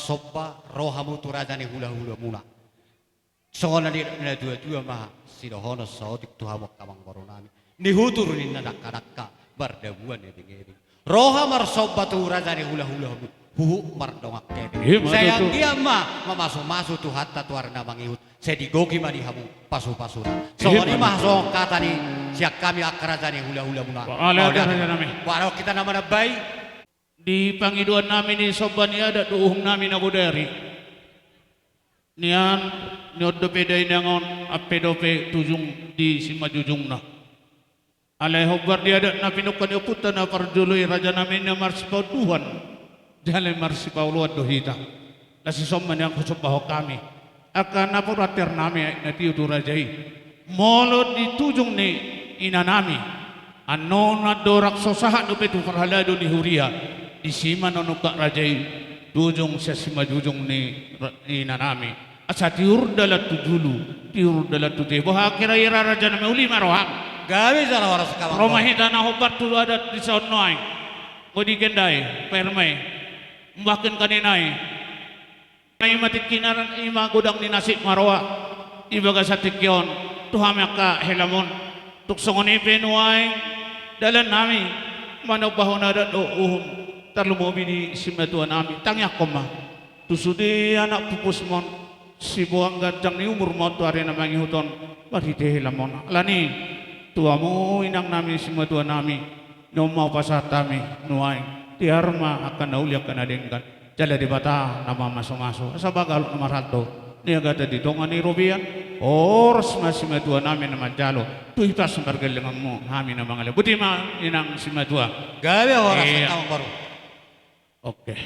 Sopa rohamu turajani hula-hula muna. Songonan na dua-dua mah sidohono saotik tuhamok kamang baronami. Nihuturunin na dakka-dakka bardabuan ebing-ebing. Roha marsoba turajani hula-hula huhu mardongak kebing. Sayang dia mah mamaso-maso tu hatta tuarna mangihut. Saya digogi mani hamu pasu-pasu. Songoni mah song kata ni siak kami akarajani hula-hula muna. Walau kita nama bayi di pangiduan nami ni soban ni ada duhung nami na budari. Nian nyod dope day nangon ape-dope tujung di simajujung na. Alay hobar dia ada na pinukan yaputan na parjului raja nami na marsipaw Tuhan. Jalan marsipaw luad dohita. Nasi soman yang kusubaho kami. Akan napuratir nami na tiyo tu rajai. Molod di tujung ni ina nami. Ano na dorak sosahat dope tu farhalado ni huria. Di sima nonukak rajai tujung sa simajujung ni ina nami. Asa tiur dalat tu dulu, tiur dalat tu teh. Bahwa kira-kira raja nami uli maroham. Gawi salah waras kawan. Romahita na hobat tu adat di saud noai. Kodi kendai, permai. Mbakin kaninai. May matik kinaran ima gudang ni nasib maroa. Ibaga sa tikyon. Tuhamya ka helamon. Tuksongoni penuai. Dalan nami. Managbaho na adat uhum. Tarlumobi ni simatuan nami. Tangyak ko ma. Tusudi anak pupusmon. Si buang gajang ni umur mo tu hari na mangihuton. Barite helamon. Alani. Tuamu inang nami simatuan nami. No mau pasatami. Nuai. Tiarma akan nauliak kana dengkan. Jala di bata nama maso-maso. Asa bagal nomor 1. Niaga tadi tongani robian. Oras masih matua nami nama jalo. Tu itas sembargal dengan mu. Kami nama ngale. Buti ma inang simatua. Gawe oras tahun baru. Oke.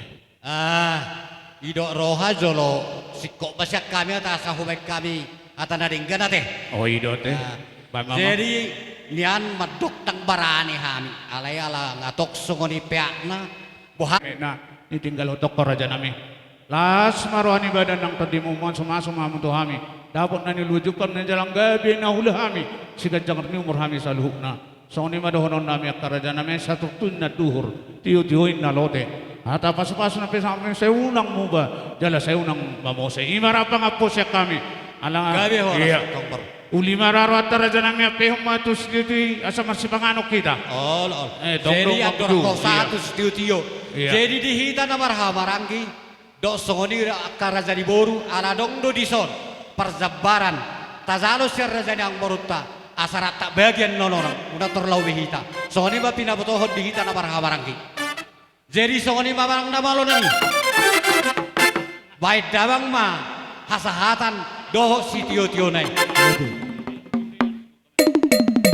Idok roha jolo. Sikok basyak kami atas sahubek kami. Ata nadinggan ate. Oh idok teh. Jadi nian maduk tang barani kami. Alay ala ngatok sungoni peakna. Boha. Nah. Ini tinggal otok raja nami. Las maruani badan nang tadi mumun suma-suma untuk kami. Dapat nani lujukan na jalan gabi na hula kami. Sigat jangan ni umur kami saluhna. Soni madohonon nami akar raja nami satu tun na duhur. Tiyo-tiyoin na lote. Hata pas-pas na pesang saya unang muba. Jala saya unang mamose. Imara pa nga po siya kami. Alang gabi ho. Iya. Uli mararo at raja nami apehong matus dito asa marsipanganok kita. Jadi atur ko satu tiyo-tiyo. Jadi dihita na marhamaranggi. Do songoni akar raja di boru ala dong do dison. Perzabaran. Tazalo siya raja yang boruta. Asarat tak bagian nonorang. Udah terlalu hita. Songoni ba pinabutohod dihita na marhamaranggi. Jadi songoni mamarang na malo nani. Baik dawang ma hasahatan doho si tiyo-tiyo nai.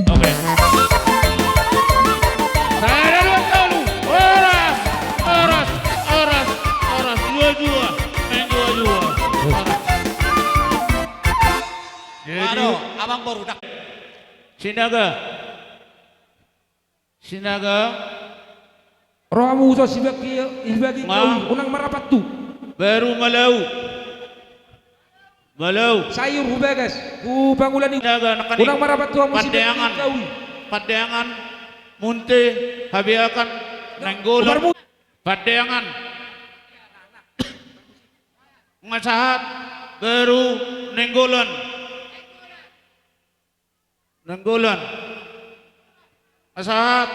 Oke. Saya dulu. Oras. Dua. Main dua. Aduh, abang baru dak. Sinaga. Rohamu usah ibagi kau unang marapat tu. Baru malau. Sayur hubagas. Bangulan ini. Unang marapat tu amu Padeangan. Munte. Habiakan. Nanggolan. Padeangan. Ngasahat. Baru. Nanggolan. Ngasahat.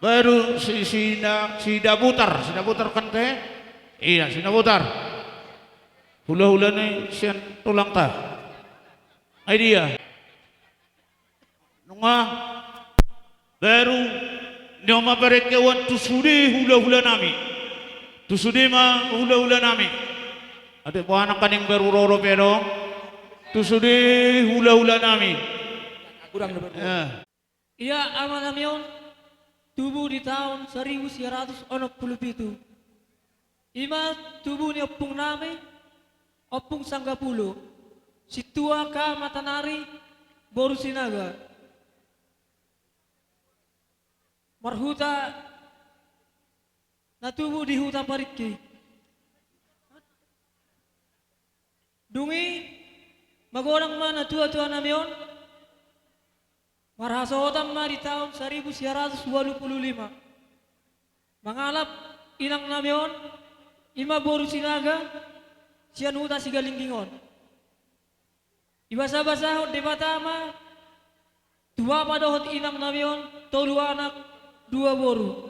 Baru sida putar kan teh. Iya, sida putar. Hula-hula nih sian tulang ta. Ai dia. Nunga baru nyoma berekewan tu sude hula-hula nami. Tu sude ma hula-hula nami. Ate po anak kaning baru roro pero tu sude hula-hula nami. Kurang Iya, aman namion. Tubuh di tahun 1967. Ima tubuh ni opung nami, opung Sanggapulo, situa ka Matanari, Boru Sinaga. Marhuta na tubuh di huta Pariki. Dungi magorang mana tua-tua namion. Marhasotam ma di tahun 1985. Mangalap inang namion ima boru sinaga sian huta sigalinggingon. Ibasa-basa debatama dua padohot inang namion tolu anak dua boru.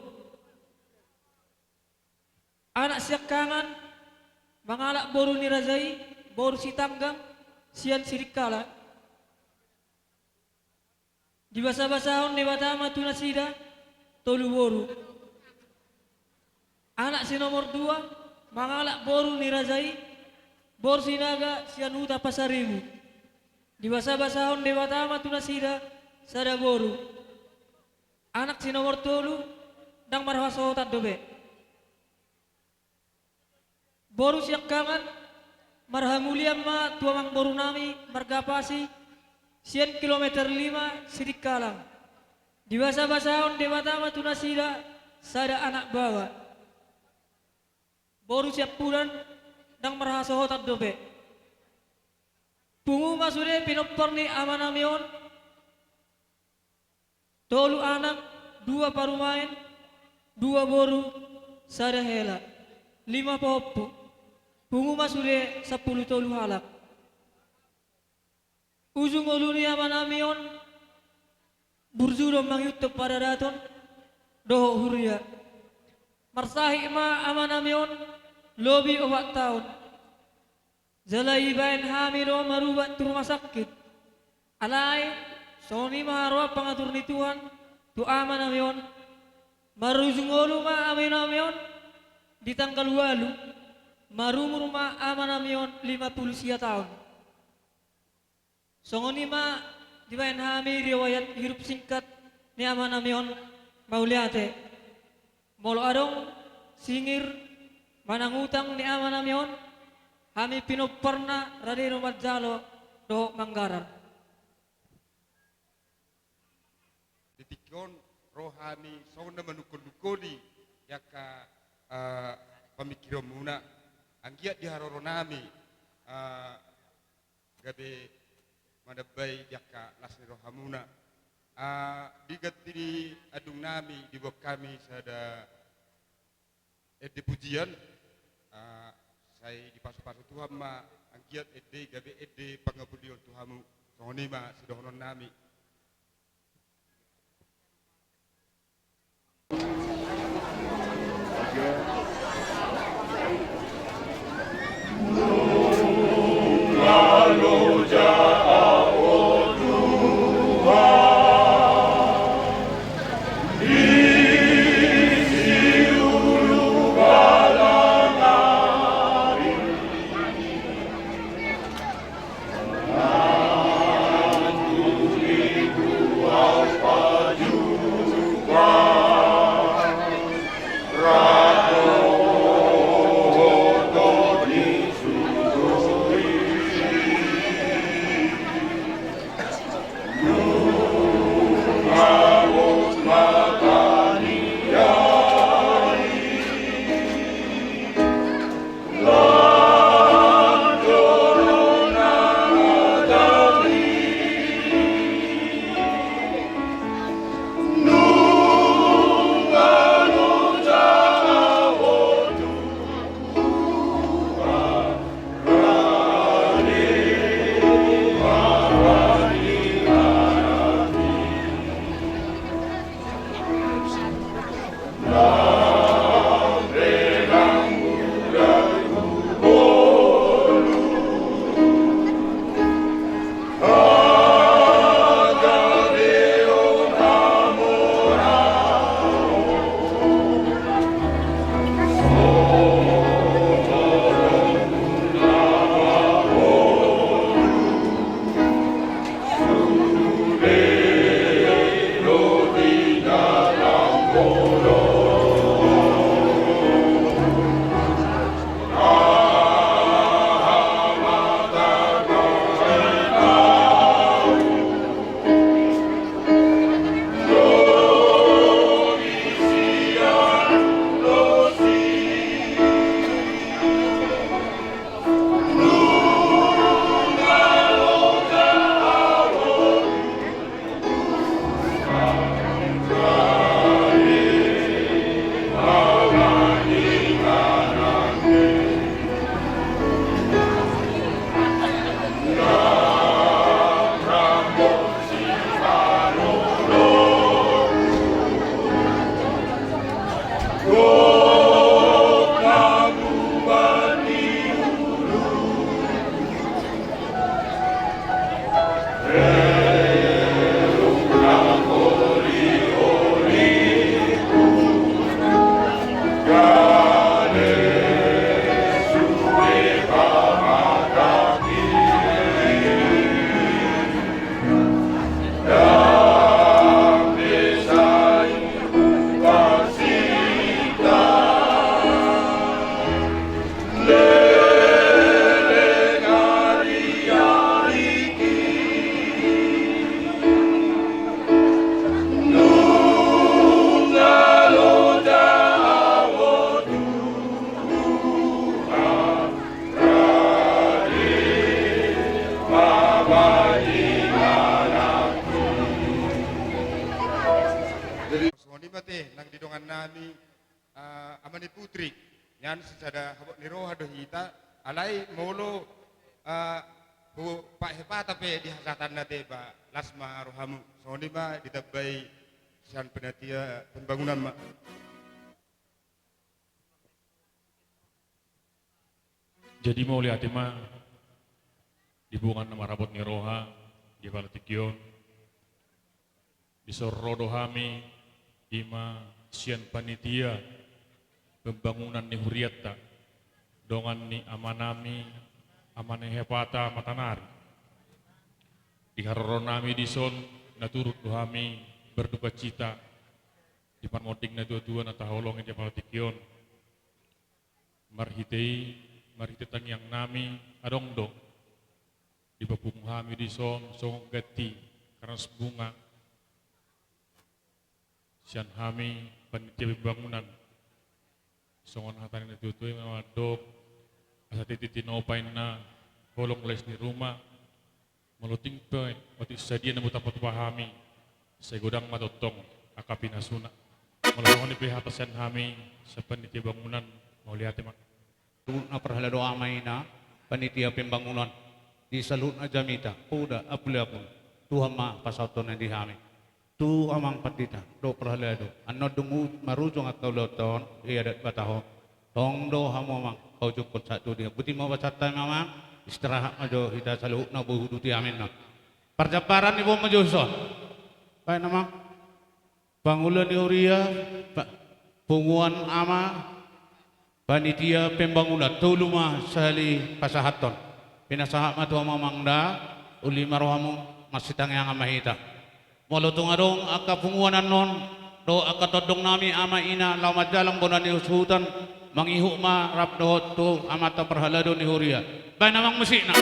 Anak siak kangan mangalak boru nirazai boru si tanggang sian sirikala. Dibasa-basahon debatama tunasida tolu boru. Anak si nomor 2 mangalak boru nirazai boru sinaga sian huta pasaribu. Dibasa-basahon debatama tunasida sada boru. Anak si nomor 3 dang marhasotat dobe. Boru siak kangan marhamuliam ma tuamang boru nami margapasi sian kilometer 5 sidik kalang. Dibasa-basahon debatama tunasida sada anak bawa. Boru siap puran dang marhasotat dobe. Pungu masude pinoporni amanamion tolu anak 2 parumain 2 boru sada hela 5 pohoppu pungu masude 10 tolu halak ujung oluni amanamion burjudo mangyuto pada daton doho huria marsahi ma amanamion lobi 4 tahun Zalai bain hamilo marubat tu rumah sakit. Alai soni maharwa pangatur ni Tuhan tu aman amion marujungolu ma amin amion di tanggal 8 marumur ma aman amion 50 tahun. Songoni ma di bain hami riwayat hidup singkat ni aman amion mauliate. Molo adong singir manangutang ni aman amion kami pinoparna radino majalo do Manggaran. Ditikon rohani sauna manukul-nukuli yaka pamikiran muna anggiat di haroronami gabe madabai yaka lasni rohamuna digat diri adung nami di bawah kami sada pujian saya di pasu-pasu Tuhan ma anggiat gabe pangabudion Tuhamu songoni ma sidohonon nami. teh nang didongan nami amani putri nyan sesada habok niroha do hita alai molo Pak Hepata pe dihasatan nate ba lasma rohamu soni ba ditabai sian penatia pembangunan ma. Jadi mau lihat mah di bungan nama rabot niroha di Balatikion di Sorodohami ima sian panitia pembangunan ni Huriatta dongan ni amanami amane hepata matanari di haroronami di son naturut dohami berduka cita di panmoting na dua-dua na taholong di Balatikion marhitei tang yang nami adong dong di babung hami di son song gati karena sebunga sian hami panitia pembangunan songon hatan itu memang dok asa titi nopain na holong les di rumah meluting pe mati sadia namu tapat pahami saya godang matotong akapina suna melalui ni pihak sian hami sa panitia bangunan mau lihat mak na perhala doa maina panitia pembangunan di salut na jamita puda apulapun Tuhan ma pasauton na dihami tu amang patita do perhala do anno dungu marujung atau loton iadat bataho tong do hamo mang kau cukup satu dia buti mau bacata mama istirahat ajo hita salut na buhudu ti amin na perjabaran ibu majuso baik nama bangulan di Uria punguan ama panitia pembangunan tuluma sali pasahaton pinasahat matu mamangda uli marhamu masitang yang amahita molotong adong aka punguanan non do aka todong nami ama ina lamat jalang bonan di hutan mangihu ma rap do tu amata perhalado ni Huria bae namang musik na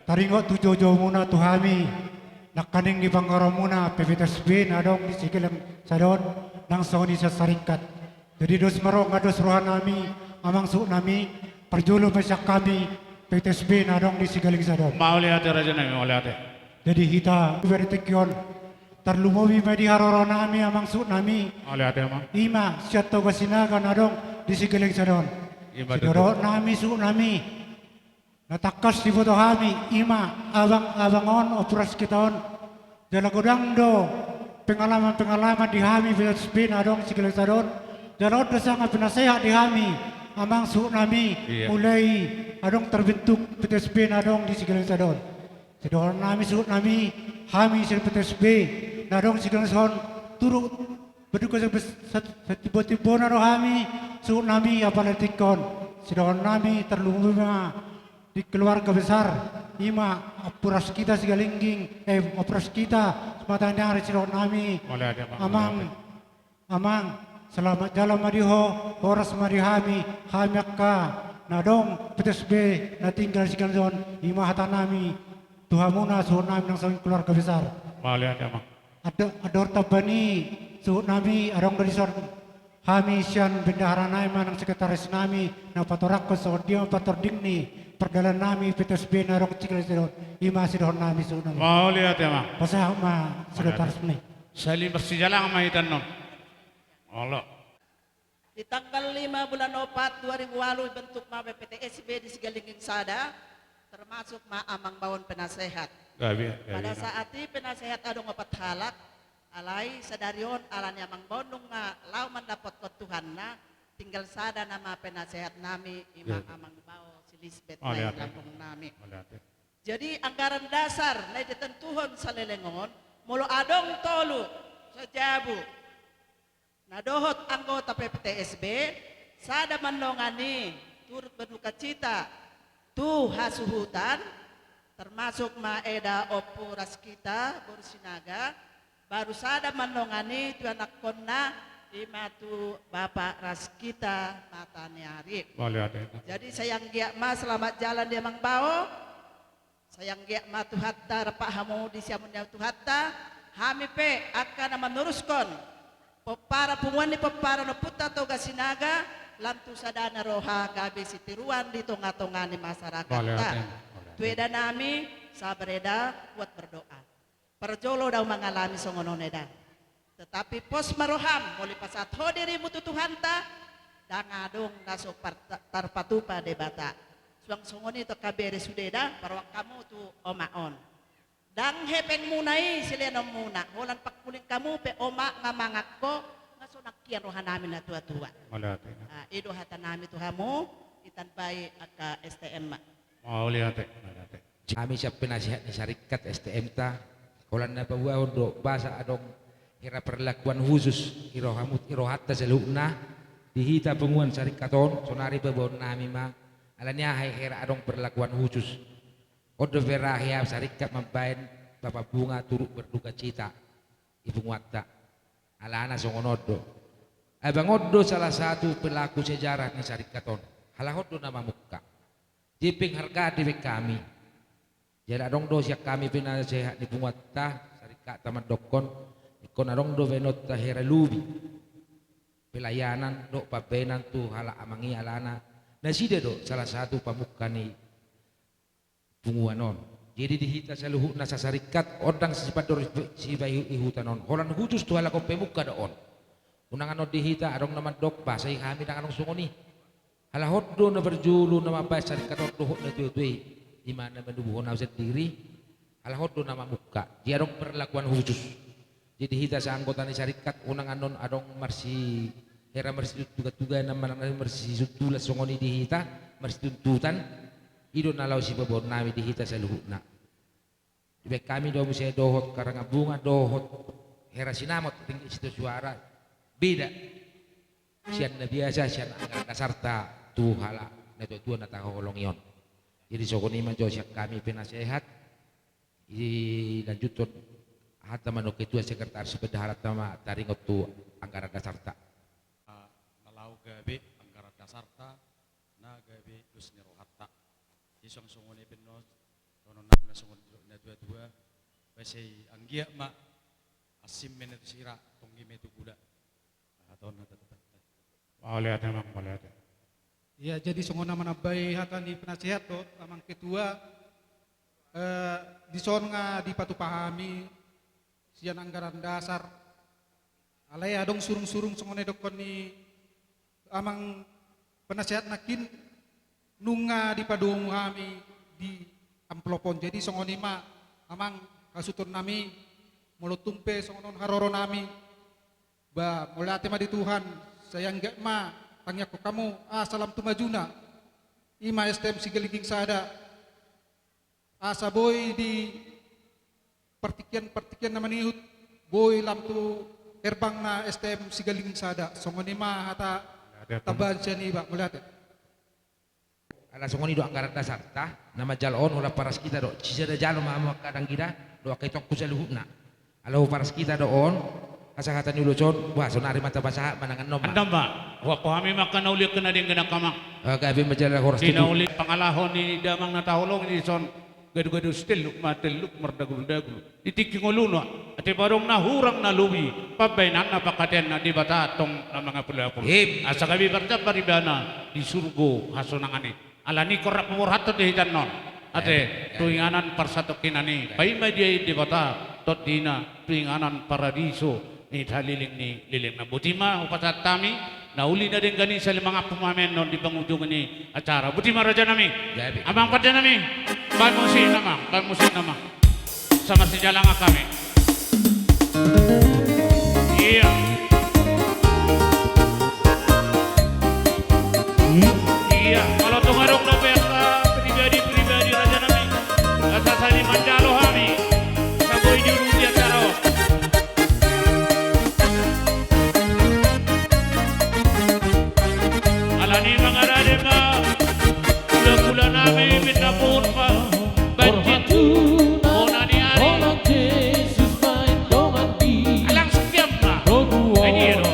Taringo tu jojo muna tu hami nakaning di Banggara muna PPTS bin adong di sigilang sadon nang soni sa saringkat. Jadi dos marong ngados rohan nami amang su nami perjulo masyak kami PPTS bin adong di sigilang sadon. Mau lihat raja nami mau lihat. Jadi hita bertekyon terlumowi madi haroro nami amang su nami. Mau lihat amang. Ima siato gasinagan adong di sigilang sadon. Sidoro nami su nami. Natakas di foto kami, ima abang-abangon operas kitaon. Jalagodang do pengalaman-pengalaman di kami PPTS bin adong sigilang sadon. Jalod na sangat pinasehat di kami amang su nami mulai adong terbentuk PPTS bin adong di sigilang sadon. Sidor nami su nami kami sila PPTS bin adong sigilang sadon turut berduka sa tibo-tibo na ro kami su nami apalatikon. Sidor nami terlumuma di keluarga besar ima puras kita sigalingging puras kita sematanya hari sirot nami amang selamat jalan mariho horas marihami kami akka nadong petes be na tinggal sigalon ima hata nami Tuhan muna suhut nami ng sawing keluarga besar ador tabani suhut nami adong dari sor kami sian bendahara nami manang sekretaris nami na patorak ko sa dia patordingni perdalan nami petes be na rong cikal sirot ima sidon nami suhut nami mau lihat ya mak pasah ma sekretaris ni saling bersejalan sama itan no Allah di tanggal 5 bulan 4 2008 bentuk ma PTSB di Sigalinging Sada termasuk ma amang bawon penasehat. Pada saat ini penasehat adong opat halak alai sadarion alanya amang bawon nung lau mendapat Tuhan na tinggal sada nama penasehat nami ima amang bawo si Lisbeth na Lampung nami. Jadi anggaran dasar na ditentuhon sa lelengon mulo adong tolu sa jabu nadohot anggota PPTSB sada manlongani turut berduka cita tu hasuhutan termasuk maeda opo raskita Borsinaga baru sada manlongani tu anak konna imatu bapak raskita mataniari. Jadi sayang gia ma selamat jalan dia mang bao sayang gia ma tu hatta rapak hamu di siamunnya tu hatta hami pe akan menuruskan para pumuan ni para no puta to gasinaga lantu sadana roha gabi sitiruan di tonga-tonga ni masyarakat ta. Tueda nami sabreda buat berdoa. Perjolo daw mengalami songononeda. Tetapi pos maroham muli pasat ho dirimu tu Tuhan ta dangadong naso tarpatupa debata. Suang songoni to kabere sudeda parwak kamu tu omaon. Dang hepeng munay sila nang muna. Holan pakuling kamu pe oma nga mangak ko nga so nakian rohan namin na tua-tua. Ido hata namin tuhamu itanpay aka STM. Kami siap penasihat ni syarikat STM ta. Holan na bawa untuk bahasa adong kira perlakuan khusus irohatta selukna dihita penguan syarikaton sonari babon nami ma alanya hai kira adong perlakuan khusus. Odo verahia syarikat membain bapak bunga turut berduka cita ibu ngwata alana songonodo abang odo salah satu pelaku sejarah ni syarikaton halahodo nama muka jiping harga di kami jadi adong do siak kami penasehat ibu ngwata syarikat taman dokon ikon adong do venot tahera lubi pelayanan do pabenan tu hala amangi alana nasida do salah satu pamuka ni punguanon jadi dihita saluhu nasa sarikat odang sipador si bayu ihutanon holan khusus tu hala kompe muka doon unangan od dihita adong nama dok basay kami nang anong sungoni hala hoddo na berjulu nama bas sarikat oddo na tuwi di mana menubuhon na sendiri hala hoddo nama muka di adong perlakuan khusus jadi hita sa anggota ni sarikat unangan non adong marsi hera marsi tuga-tuga nama marsi sutulas sungoni dihita marsi tuntutan ido nalau si babon nami dihita sa luhut na. Ibig kami do musya dohot karang bunga dohot hera sinamot tinggi situ suara beda. Sian na biasa sian anggar kasarta tuhala na tuwa na taholong yon. Jadi sokoni man jo siya kami penasehat lanjuton hatta manok ketua sekretaris bendahara tama taringot tu anggaran dasarta. Nalau gabe anggaran dasarta na gabe dusnya rohatta. Isang sungone benos tono na sungon na dua-dua basay anggia ma asim men itu sira tonggi metu gula atau na tetap boleh ada mak boleh ada ya jadi sungona manabay hatan di penasehat to tamang ketua di son nga di patupahami sian anggaran dasar alay adong surung-surung sungone dokon ni amang penasehat nakin nunga di padung kami di amplopon jadi songonima amang kasuton nami mulutumpe songonon haroro nami ba mulate ma di Tuhan sayang gak ma tangyak ko kamu salam tumajuna ima STM Sigalinging Sada asa boy di partikian naman ihut boy lamtu erbang na STM Sigalinging Sada songonima hata taban siya ni ba mulate Ala songoni do anggaran dasar ta nama jalon ulah paras kita do cisada jalo mama kadang kita do ketok kusaluhna. Ala paras kita do on kasahatan dulu con wah sonari mata basaha manangan nom. Andam ba wa kami makan ulit kena ding kena kamak. Gabi majalah horas Dina ulit pangalahon ni damang natahulong ni son gadu-gadu stiluk mateluk merdagul-dagul ditiking uluno ati barong nahurang naluwi pabainan napakaten na di batatong na mga pulakul asa gabi barta paribana di surgo hasonangani ala ni korap murhat de hitan non ate tuinganan parsatok kinani paimay di bata tot dina tuinganan paradiso ni haliling ni liling na butima upasat tami nauli na din gani sa mga pumamen non di pangujungan ni acara butima raja nami abang pada nami bamusin nama sama sejalan kami iya iya kalau tuh ngarok na pesta pribadi raja nami asa sani manjalo kami saboy juru dia taro alani mangarade ma kula nami minta pun pa banjit monani ari alang sekiam na ini ro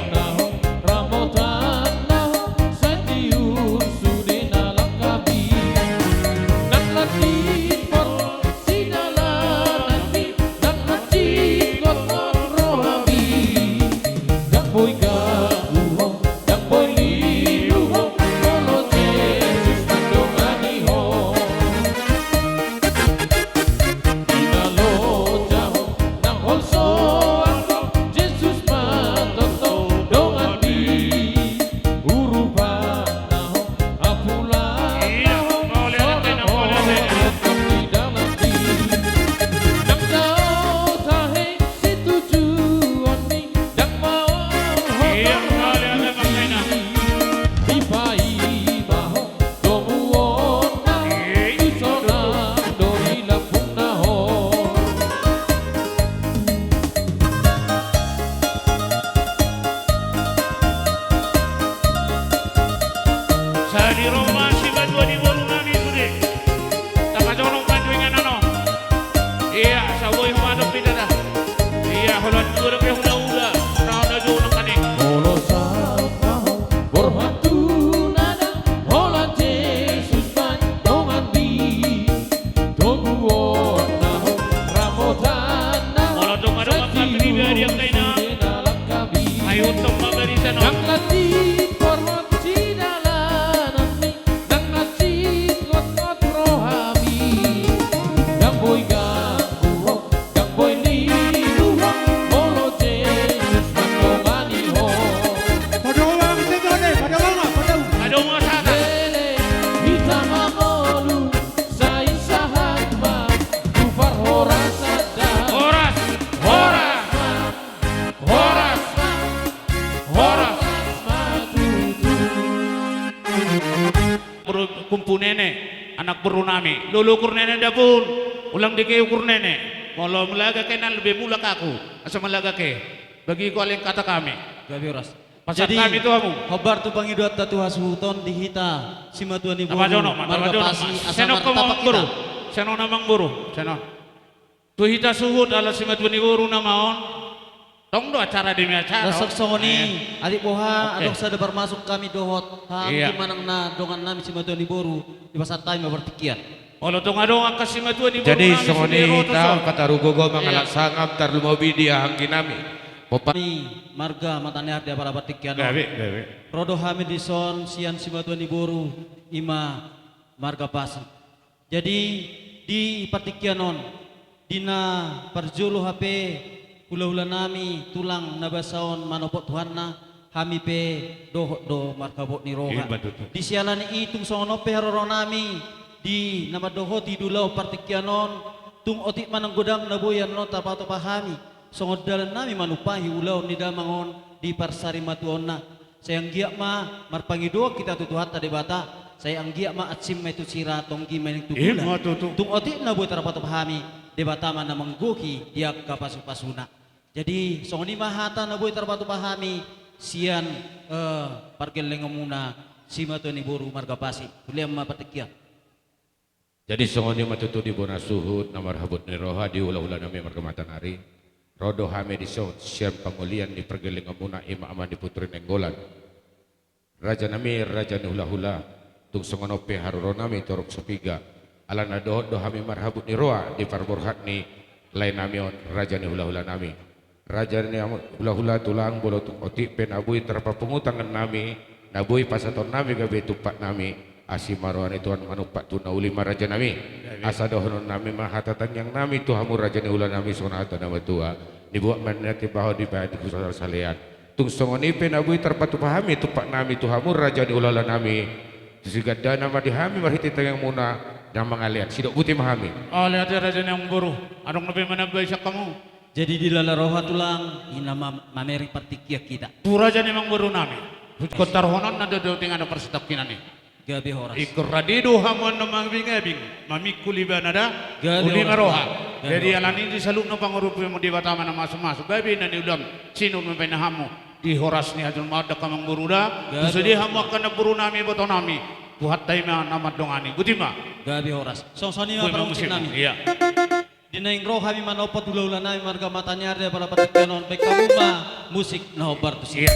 kumpu nenek anak berunami lulukur nenek dapun ulang dike ukur nenek kalau melaga kena lebih mula kaku asa melaga ke bagi ko aleng kata kami gabi ras pasal kami itu kamu hobar tu pangidot tatu hasuton dihita simatuan ibu marga pasi asa martapak kita seno namang buru seno tu hita suhut ala simatuan ibu namaon tong do acara demi acara dasok songoni adik boha adok sada bermasuk kami dohot gimana na dongan nami simatuan ibu di pasat time bertikian Olo tong adong ang kasimatuan ibu jadi songoni hita katarugogo mangalak sangap tarlumawi dia hanggi nami marga matanya dia para batikian rodo hamid dison sian simatuan ibu ima marga pas jadi di patikianon dina perjulu HP hula-hula nami tulang nabasaon manopot Tuhanna hami pe do markabot ni roha di sialani itung songonope haroro nami di nama doho di dulau partikianon tung otik manang godang naboyan no tapato pahami songodalan nami manupahi ulau ni damangon di parsari matuonna sayang giak ma marpangido kita tutuhat tade bata sayang giak ma atsim itu sira tonggi mening tugulan tung otik naboy tapato pahami debata mana mengguki dia kapasu-pasuna jadi songoni mahata naboy tapato pahami sian pargel lengamuna sima tu ni boru marga pasi. Kuliah mapatikia. Jadi songoni matutu di bona suhud namar habut ni roha di ula-ula nami marga matanari. Rodo hame di song siam pangulian di pergeling amuna ima aman di putri nenggolan. Raja nami raja ni hula-hula tung songonope haruro nami torok sepiga. Alana dohot dohami marhabut ni roha di parborhat ni lain nami on raja ni hula-hula nami. Raja ni hula-hula tulang bolo tung otik pen abui terapa pengutangan nami nabui pasaton nami gabe tupak nami. Asi marwani tuan manupak tu naulima raja nami asa dohonon nami mahatatan yang nami tuhamu raja ni ulah nami sonata nama tua dibuat manati bahawa di bayat kusal salian tung songoni penabui terpatu pahami tupak nami tuhamu raja ni ulah nami sigadda nama dihami marhiti yang muna yang mengalian sidok putih mahami lihat raja yang buru adong lebih menabui kamu jadi di lala roha tulang ina mameri partikia kita tu raja ni mang buru nami kota rohonan nada doting ada persetak kinani gabi horas ikur radido hamuan na mangabing mamikuli ba nada uli maroha jadi alani di saluk na pangurupi mo di batama na masuk-masuk gabi na niulam sino mo pinahamu di horas ni adun mada kamang buruda tusudi hamu akan na buru nami boto nami buhat tayo namad dongani butima gabi horas song-soni ma parangkin nami iya dinaing roha mi manopot ula-ula nami marga matanya ada para patikanon baik kamu musik na hobar tu siya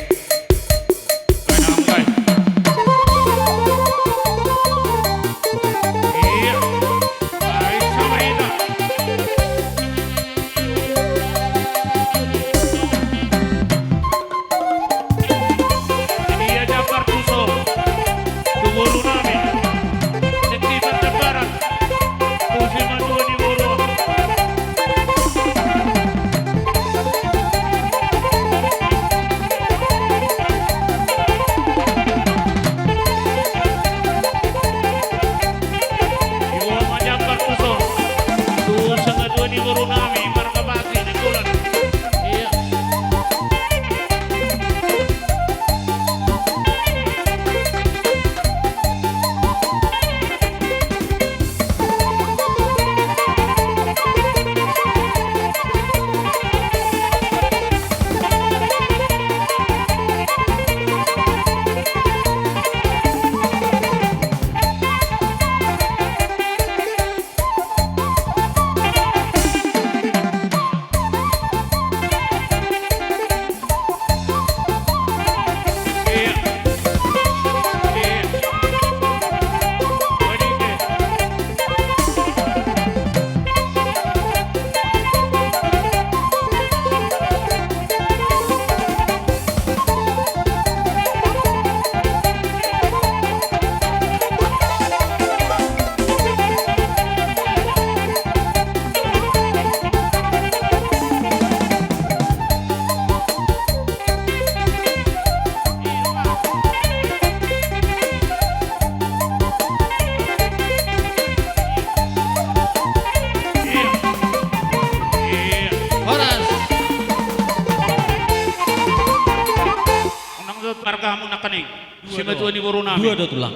dua do tulang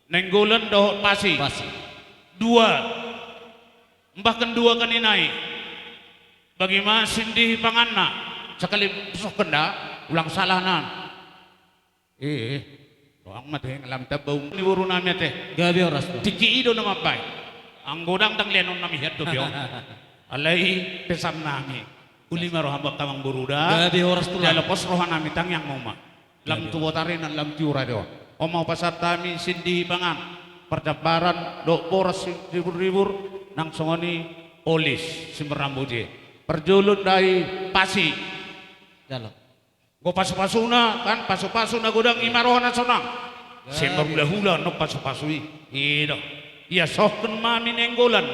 nenggolan doh pasi dua bahkan dua kaninai bagaimana sindih panganna sekali pusok kenda ulang salanan doang mah teh ngalam tabau ni buru nami teh gabi horas tiki ido nama pai anggodang tang lenon nami head do bio alai pesam nami uli maroh hamba kamang buruda gabi horas tulang jalopos rohan nami tang yang moma lam tu watarin lam tiura do omau pasar tami sindi pangan perdabaran do boras ribur-ribur nang songoni olis simberambuji perjulun dari pasi dalam go pasu-pasuna kan pasu-pasuna godang imarohana sonang simber hula no pasu-pasui ido iya sohken mami nenggolan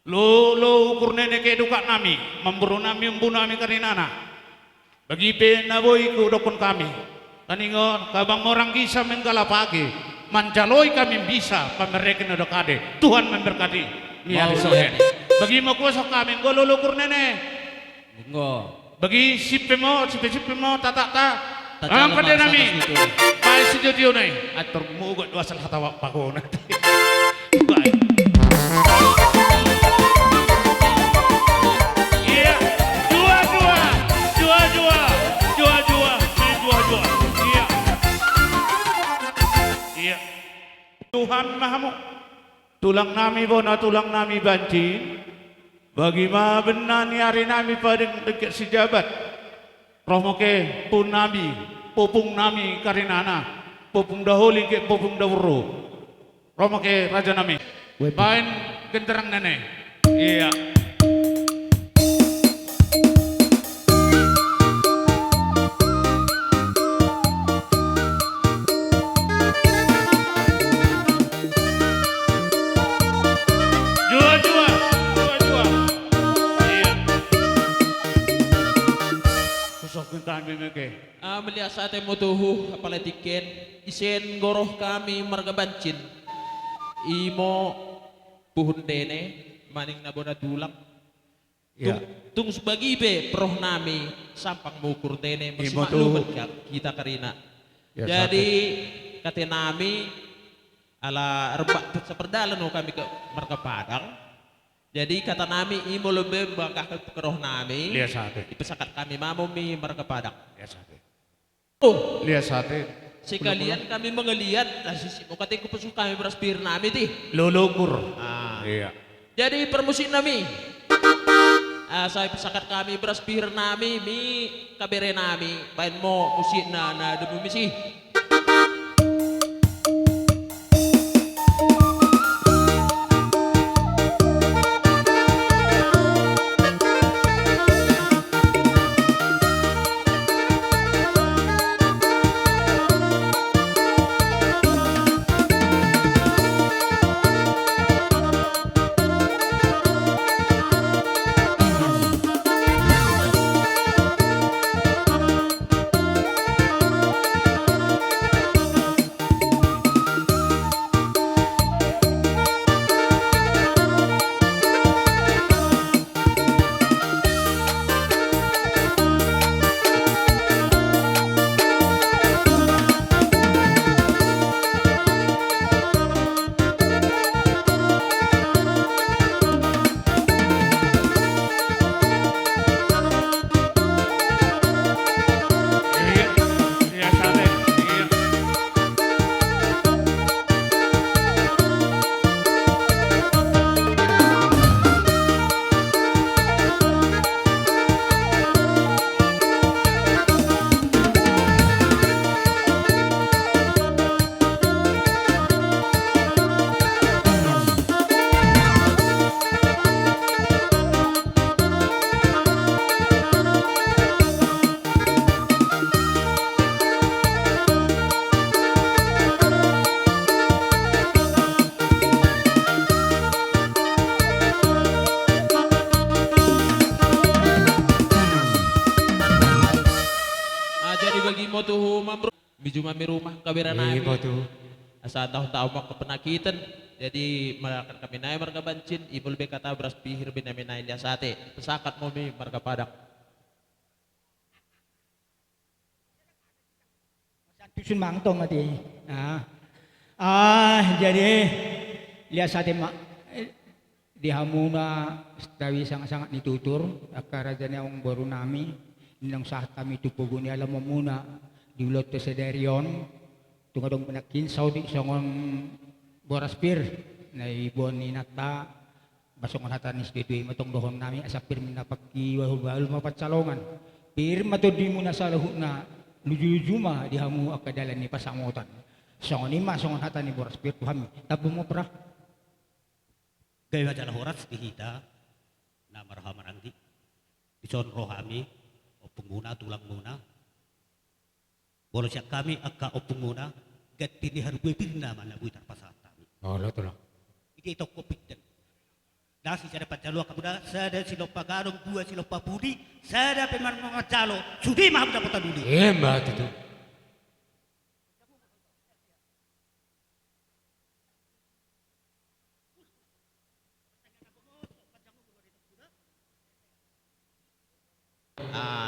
lo ukur nene keduka nami memburu nami membunuh nami karinana bagi penaboy ko dokon kami kaningon kabang orang kisah menggalapagi manjaloi kami bisa pamereken na dokade Tuhan memberkati miari sohen bagi mo kuasa kami golulukur nene bagi sipe mo tata ang kade nami baik studio nai atur mugot wasal hatawa pako nanti dua. Iya. Tuhan mahamu tulang nami bona tulang nami banci bagi ma benar ni hari nami pada dekat sejabat roh ke pun nami popung nami karinana popung daholi ke popung dawro roh ke raja nami bain genterang nenek iya. Melihat saat mo tuhu apalatiken isen goroh kami marga bancin imo puhun dene maning nabona tulang tung sebagi be proh nami sampang mukur dene masih maklum kita karina jadi kata nami ala rebak seperdalan kami ke marga Padang. Jadi kata nami imo lebih bangkah ke roh nami. Lihat sate. Ipesakat kami mamo mi marga Padang. Lihat sate. Oh, lihat sate. Sekalian kami mengeliat sisi mo kate ko pesu kami beraspir nami ti. Lulukur. Iya. Jadi permusin nami. Saya pesakat kami beraspir nami mi kabere nami bain mo musik na demu misi. Mami rumah kabera nami. Asa tahu mak kepenakitan. Jadi malakan kami naik marga bancin, ibu lebih kata beras pihir binami naik dia sate. Pesakat mo mi marga Padang. Dusun mangtong ati. Jadi lihat sate mak dihamuna stawi sangat-sangat ditutur akarajanya ang baru nami nilang saat kami tupugun alam mo muna diulot to sederion tungadong penakin saudi songon boraspir na ibon ni nata basongon hatanis dito matong dohon nami asapir minapaki wahul mapatsalongan pir matodi muna sa lahu na lujujuma dihamu akadalan ni pasangotan songon ima songon hatan ni boraspir tuhami tabu mo pra gaya jalan horas dihita na marhamaranggi ison rohami opung muna tulang muna Bolo siya kami akka opung muna gat pinihar gue pinna mana buitar pasat kami. Oh lo tulang. Iti ito kopik dan. Nasi saya dapat jalo kamuda sada silopa garong dua silopa pudi sada pemar mga jalo sudi mah dapat duli. Hebat itu.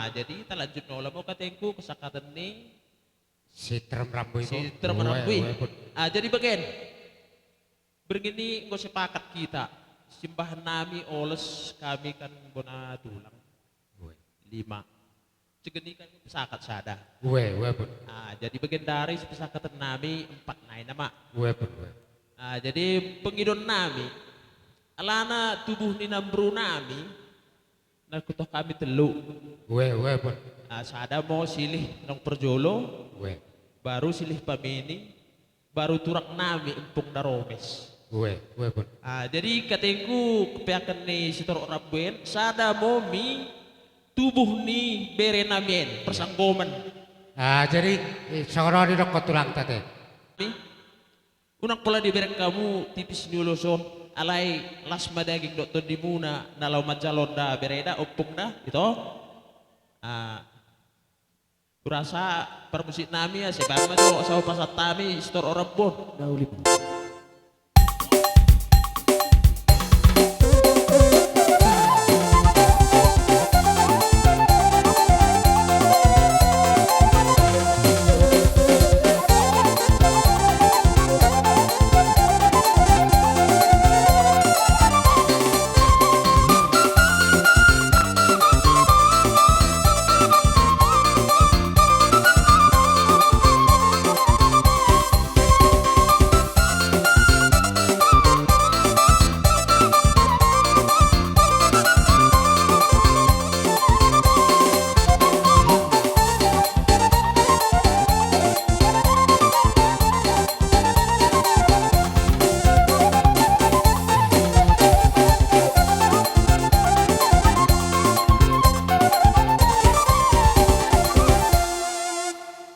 Jadi kita lanjut nola mau katengku kesakatan nih si termerambui jadi bagian begini nggak sepakat kita simbahan nami oles kami kan bona tulang 5 cegeni kan pesakat sada pun jadi bagian dari pesakatan nami 4 naik nama Jadi pengidon nami alana tubuh ni nambru nami nakutoh kami telu. Pun. Sada mo silih nang perjolo. Baru silih pamini. Baru turak nami empung naromes. Pun. Jadi katengku kepiakan ni sitor rabuen sada mo mi tubuh ni bere namien persanggoman. Jadi seorang di dokter tulang tadi. Unang pula di berek kamu tipis nyuluson alai las madaging dokter di muna nalau majalon da bereda opung da gitu. Kurasa permusik nami ya sebab itu sawo pasat tami stor orang pun.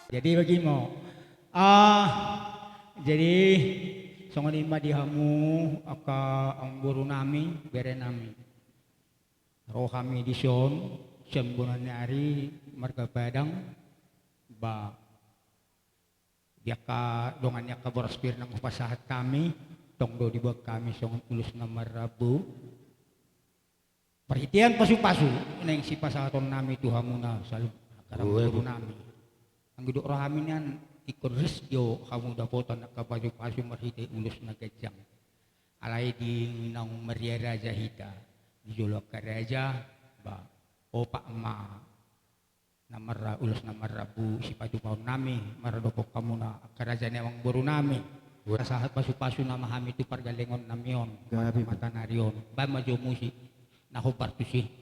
Jadi bagimo. Jadi songon ima dihamu aka ang guru nami bere nami. Roh kami di son sembunan nyari marga padang ba diaka dongannya ka borospir nang upasahat kami tongdo di bawah kami songon ulus nama Rabu. Perhatian pasu-pasu neng si pasahaton nami tuhamuna salu karang guru nami. Ang gudok rahaminan ikon resyo kamu dapotan nakapaju pasu marhite ulus na gajang. Alay di nang Maria Raja Hita di jolok ka raja ba opa ma namara ulus na marabu si pajupaw nami maradopok kamu na karaja newang buru nami. Kasahat pasu-pasu na mahami tu pargalingon namion mata narion ba majo musik naho partusi.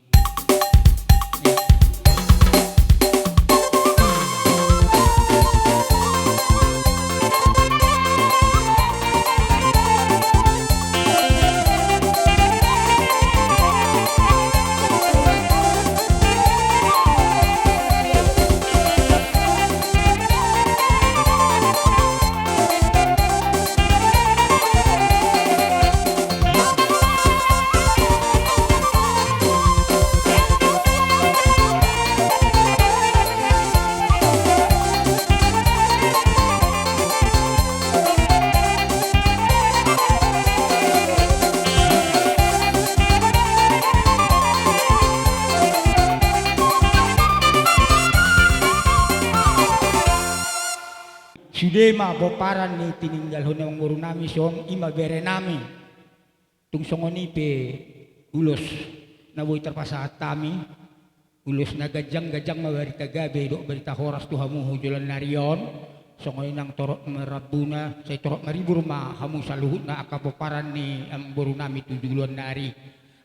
Sudema boparan ni tininggal ho ng guru nami son ima bere nami. Tung songoni pe ulos na boy terpasahat kami. Ulos na gajang-gajang mabarita gabi do berita horas tu hamu hujulan narion. Songoni nang torok merabuna say torok maribur ma hamu saluhut na akaboparan ni ang guru nami tujuluan nari.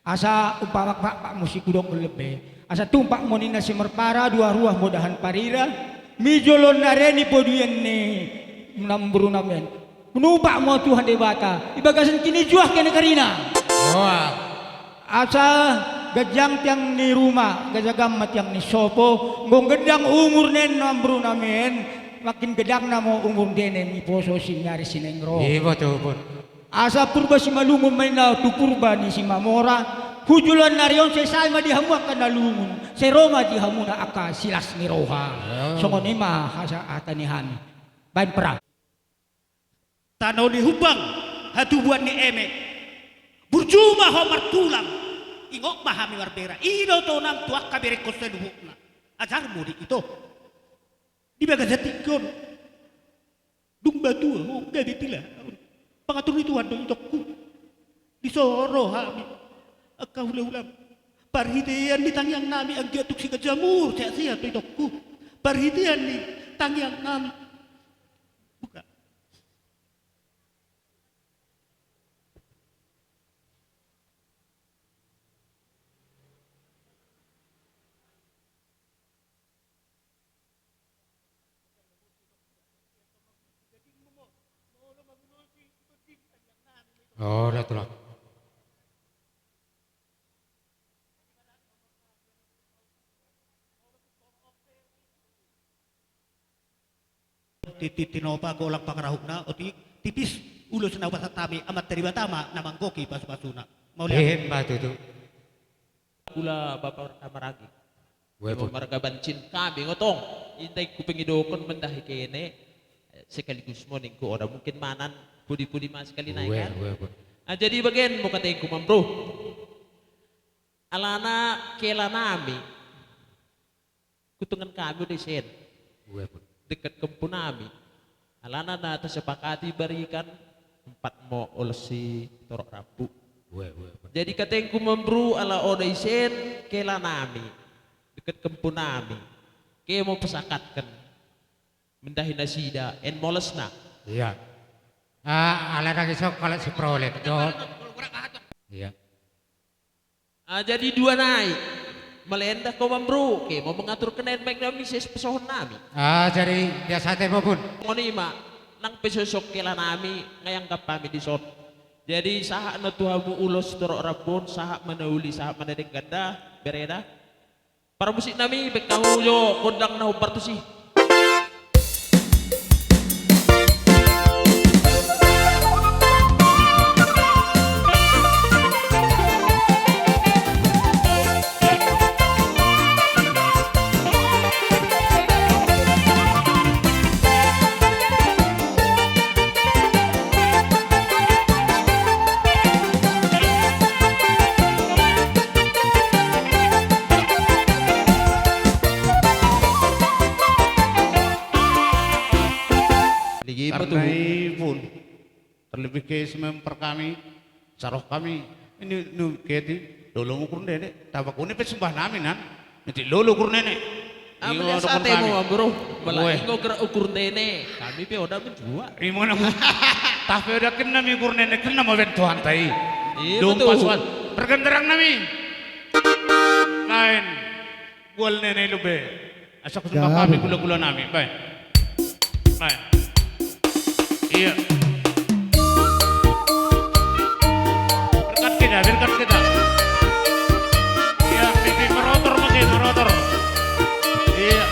Asa umpamak pak musik udok lebe. Asa tumpak mo ni na si merpara dua ruah modahan parira. Mijolon nareni poduyen ni namburu namen. Menubak mo Tuhan debata. Ibagasan kini juah kena karina. Asa gajang tiang ni rumah, gajagam tiang ni sopo, ngong gedang umur nen namburu namen. Makin gedang namo umur denen ni poso sinyari sinengro. Iya betul pun. Asa purba si malungun main na tu purba ni si mamora. Hujulan narion se salma dihamu akan nalungun. Se Roma dihamu na aka silas ni roha. Songon ima hasa atanihan. Bain perang. Tanaw ni hubang hatubuan ni eme. Burjuma ho martulang. Ingok mahami warbera. Ino to nang tuak kabere koseluhukna. Ajar mo di ito. Di baga zatikon. Dumba tua mo gabi tila. Pangatur ni Tuhan do itokku. Di soro hami. Akau ulam parhitian ni tangyang nami ang giatuk si kajamur siya to itokku parhitian ni tangyang nami buka Oh, dah tu lah. Tinopa ko lang pangarahok na o tipis ulo sa nawasatami amat terima tama namang koki pas-pasuna. Batu tu. Kula bapak kamaragi. Wepon. Marga bancin kami ngotong. Intay ko pangidokon mendahi kene. Sekaligus mo ning ko ora mungkin manan pudi-pudi mas sekali naik kan. Jadi bagian mo kateng ko bro. Alana kela nami. Kutungan kami di sen. Dekat kampung nami. Alana na tersepakati barikan 4 mo olesi torok rabu. Jadi kateng ko membru ala odaisen kela nami. Dekat kampung nami. Kaya mo pasakatkan. Mendahin nasida en moles na. Iya. Ala lagi sok kalau si prolet dot. Iya. Jadi 2 naik. Melenda ko bro, ke mau mengatur kenen baik nami ses pesohon nami. Jadi biasa teh pun. Ngonima, nang pesosok kela nami ngayang kapami di sot. Jadi saha na tuhamu ulos torok rabon, saha manauli, saha manadeng ganda, bereda. Para musik nami bekamu yo kondang na upartusi. Karena pun terlebih ke sememper kami, saroh kami ini nu keti lolo ukur nenek, tabak ini pesembah nami nan, nanti lolo ukur nenek. Ambil sate mo bro, malah ingo gerak ukur nenek, kami pe udah menjual. Imo nang, tapi udah kena mi ukur nenek kena mau bentuan tai. Iya Dompas betul. wan, bergenderang nami. Lain, gol nenek lube, asak sembah kami gula-gula nami, baik. Baik. Iya. Berkat kita. Iya, pipi merotor mungkin, merotor. Iya.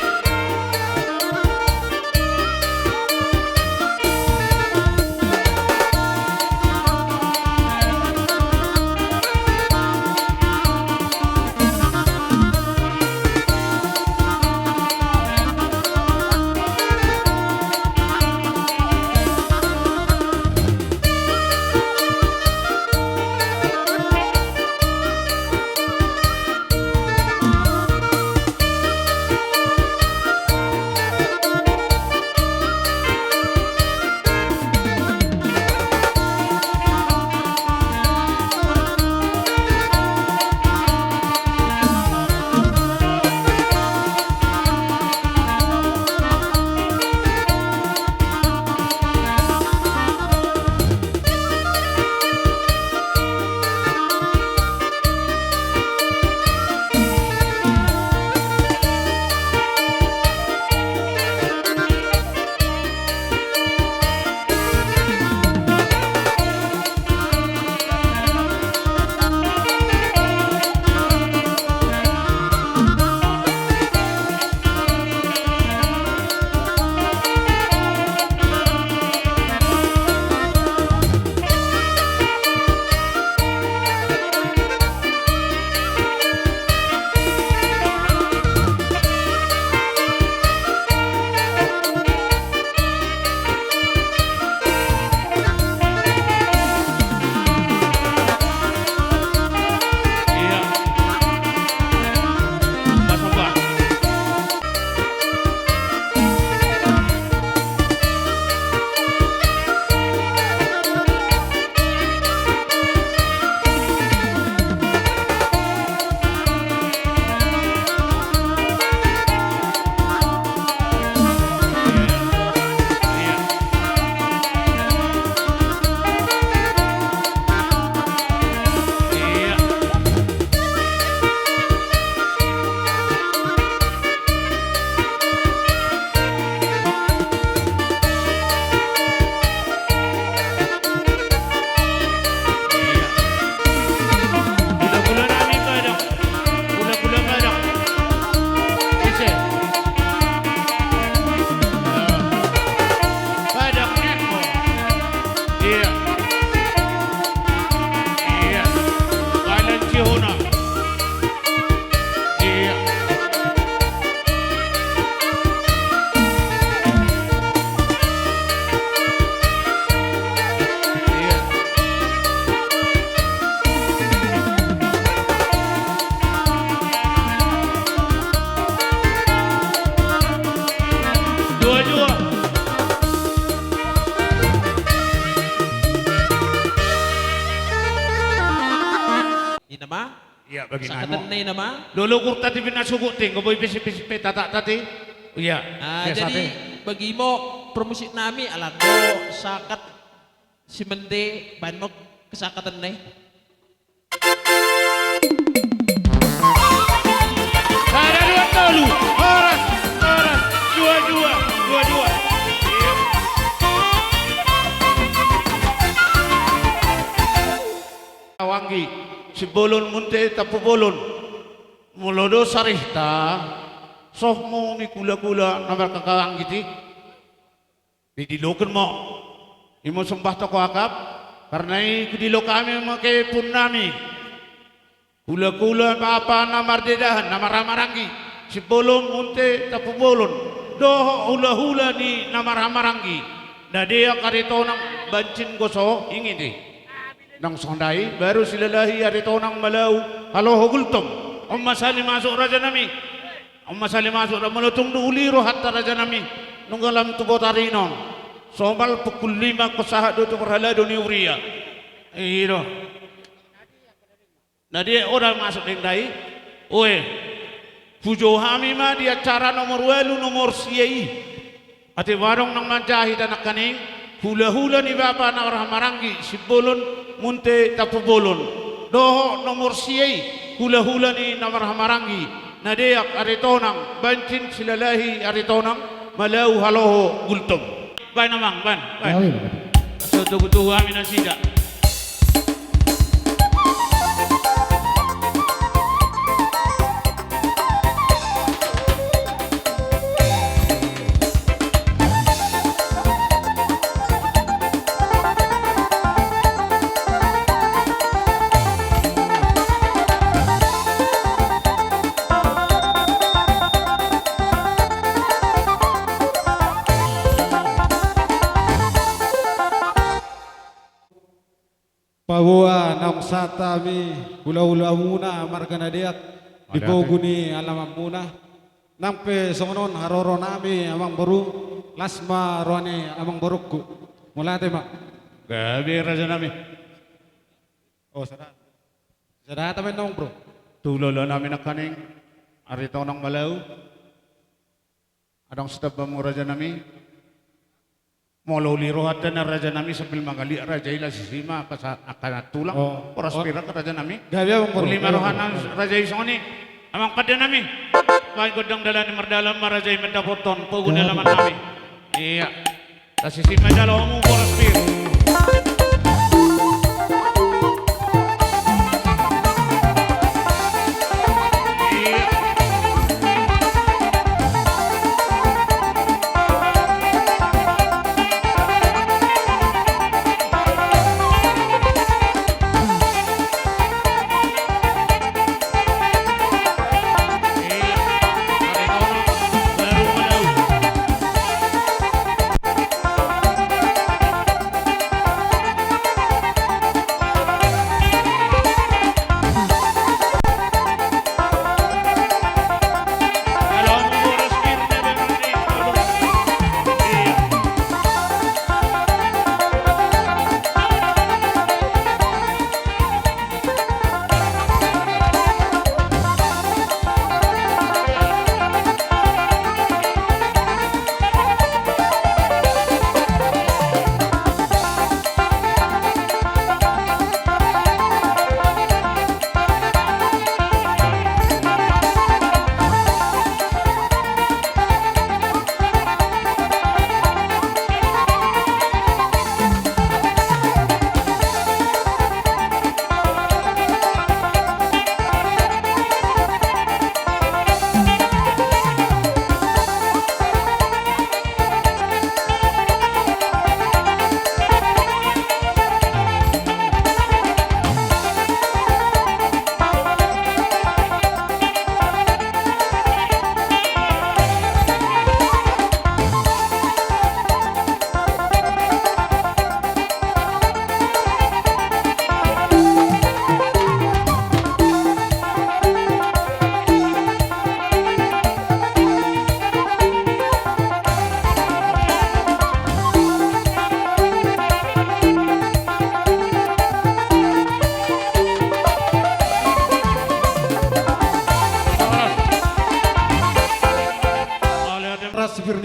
Inama? Iya bagi Sa katanay nama? Lolo kurta ti pinasugot ting, kaboy pisi-pisi tatak tati. Iya. Jadi bagi mo promosi nami alago sakat si mende banok kesakatan nih. Ada dua tolu, oras, dua. Wangi, si bolon munte tapu bolon, mulodo sarihta, soh mo ni kula-kula namar kakawang giti, didilokan mo, imo sembah toko akap, karena kudilo kami memakai pun nami, kula-kula apa namar dedahan, namar ramarangi, si bolon munte tapu bolon, doh hula-hula ni namar ramarangi, nah dia karito nang bancin goso ingin deh. Nang sondai baru silalahi arito nang malau halo hogultom umma sali masuk raja nami melutung uliro hatta raja nami nunggalam tubo tarinon somal pukul 5 kosahat do perhalado ni uria iro nah dia orang masuk deng dai oe pujo hami ma dia cara nomor welu nomor siai ati warung nang manjahi tanak kaning hula-hula ni bapa na orang marangi si bolon munte tapu bolon doho nomor siai hula-hula ni namar marangi nadeak aritonang bancin silalahi aritonang malau haloho gultom bay namang ban bay so tugu amin asida Pahua nang satami hula-hula muna margana diak dipoguni alamam muna nampe songonon haroro nami amang baru lasma roane amang barukku mulate mak gabi raja nami oh sada tamen nong bro tulolo nami nakaning arito nang malau adang sedap bamu raja nami Mololi rohat dan raja nami sambil mangali raja ila sisima akan tulang poras pira ke raja nami. Lima rohanan raja isoni amang pada nami. Baik godang dalan merdalam raja mendapoton puguna laman nami. Iya. Sisima jalomu poras pira.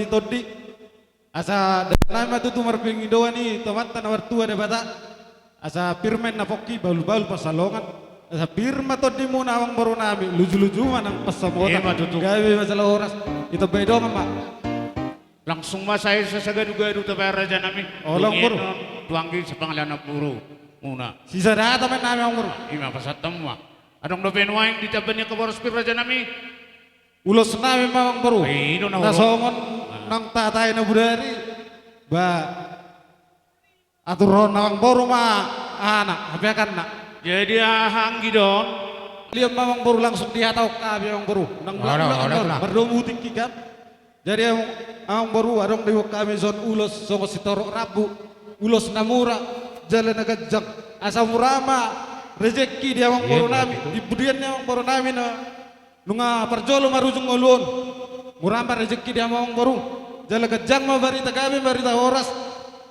si Todi. Asa nama tu marpingi doa ni tomata na wartua de bata. Asa pirmen na poki baul-baul pasalongan. Asa pirma Todi mo na awang baru nami luju-luju manang pasamota. Gawe masalah oras. Itu bedo Pak. Langsung masai sesagadu-gadu tapay raja namin. Olang buru. Tuanggi sa pangalan ng buru. Muna. Sisa na taman namin ang buru. Ima pasatam mo. Anong nobenwaing di taban niya kabaros pir raja namin? Ulos namin mamang buru. Ay, ino na Nasongon ng tatay na budari. Ba. Aturon namang buru anak. Habiakan na. Jadi hanggi don. Liam mamang buru langsung dihataw kabi ang buru. Nang bulan berdomutik kikat. Jadi ang baru adong diwak kami zon ulos songo si Torok Rabu ulos namura jalan agajang asa murama rezeki dia ang baru nami dibudian niya ang baru nami na nunga parjolo marujung ulun murama rezeki dia ang baru jalan agajang mabarita kami barita oras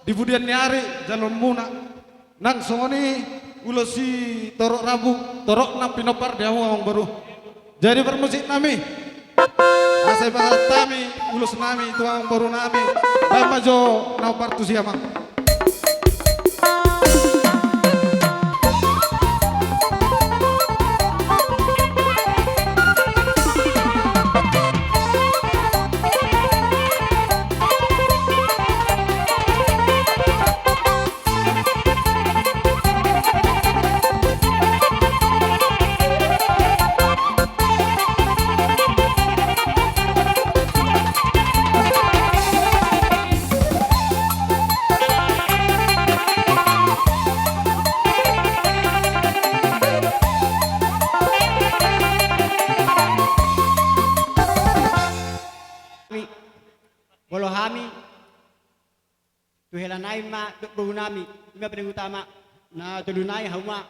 dibudian niya ari jalan muna nang songo ni ulos si Torok Rabu Torok nang pinopar dia ang baru jadi bermusik nami asay tami ulos nami itu ang baru nami lama jo na partu siya mang Tuhelanay ma nami ima paling utama na tulunay hauma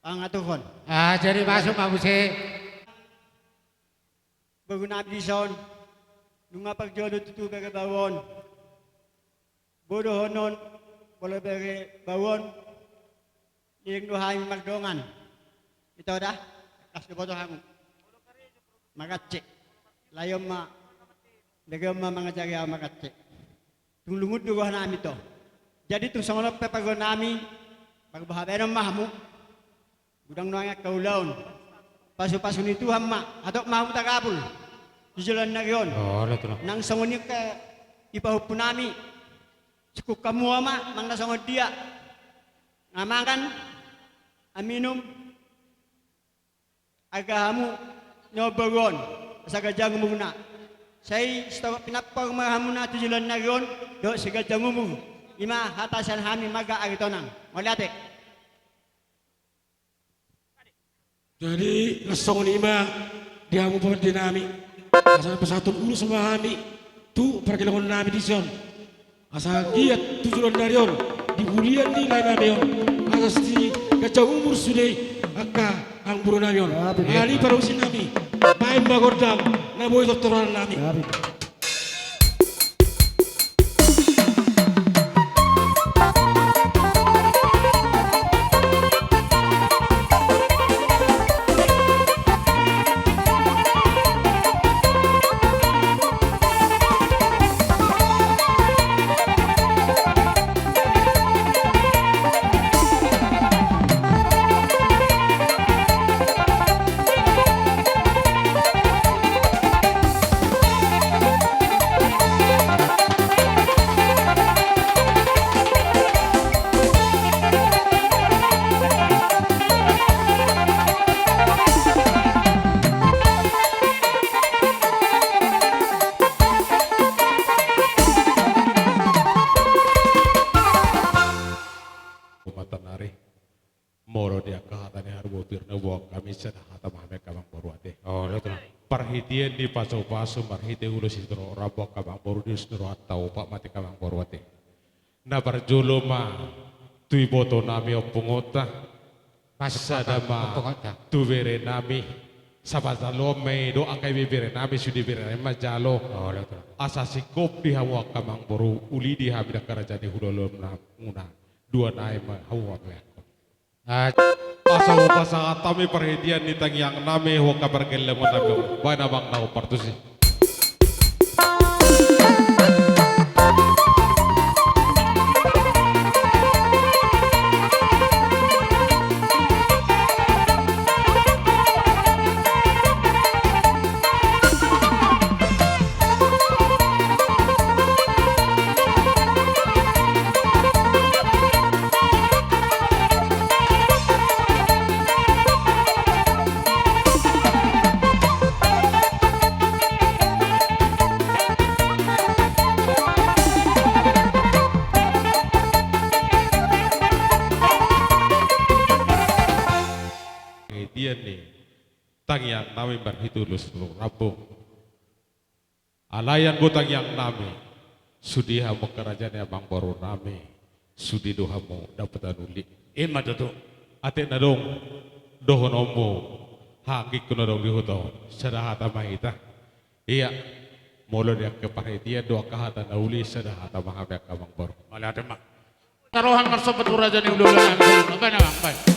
ang atuhon. Jadi masuk Pak Buse. Bagunami dison nunga pagjolo tutu bege bawon. Bodo honon boleh bege bawon ing duhay magdongan. Ito dah kas boto hangu. Magacek. Layom ma dagam ma mga jagya magacek. Tung lungud dugo nami to. Jadi tung sangonop pepago nami pagbahabe ng mahmu. Gudang noang kaulaon. Pasu-pasu ni Tuhan ma atok mahmu tagapul. Di jalan na yon. Nang sangonik ke ipahupu nami. Cukup kamu ama mang nasangod dia. Ngamakan aminum agahamu nyobagon sa gajang muna. Saya setawa pinapag mga hamuna tujulan na yon do sa gajang umu. Ima hatasan hami maga agitonang. Maliate. Jadi lasong ni ima dia mo pa dinami. Asa pasatun ulo sa mahami. Tu perkilongan nami di son. Asa giat tujulan na yon. Dibulian ni lain na yon. Asa si gajang umur sudah akka ang buru na yon. Ali parusin nami. Main bagordam na boy doktoran nami. Perhitian di paso-paso marhite ulo sitro rabok kabang boru di sitro atau pak mati kabang borwate. Na barjolo ma tui boto nami opungota sadama tu vere nami sabazalo me do akai bibire nami sudi bire ma jalo asasi kop di hawa kabang boru uli di habida kerajaan hudolom na muna dua naima hawa me. Asal pasang atami perhatian ni tangyang nami ho kabar kelemon nami bana bang nau partusi. perhatian nih tang yang nami berhitulus seluruh Rabu alayan gotang yang nami sudi hamu kerajaan abang baru nami sudi dohamu dapat anuli ima tuh ate nadong dohon omo hakik kunodong dihuto sadahata mahita iya molo dia keperhatian doa kahata nauli sadahata mahabek abang baru malate mak taruhan marsopat uraja ni udulan apa na apa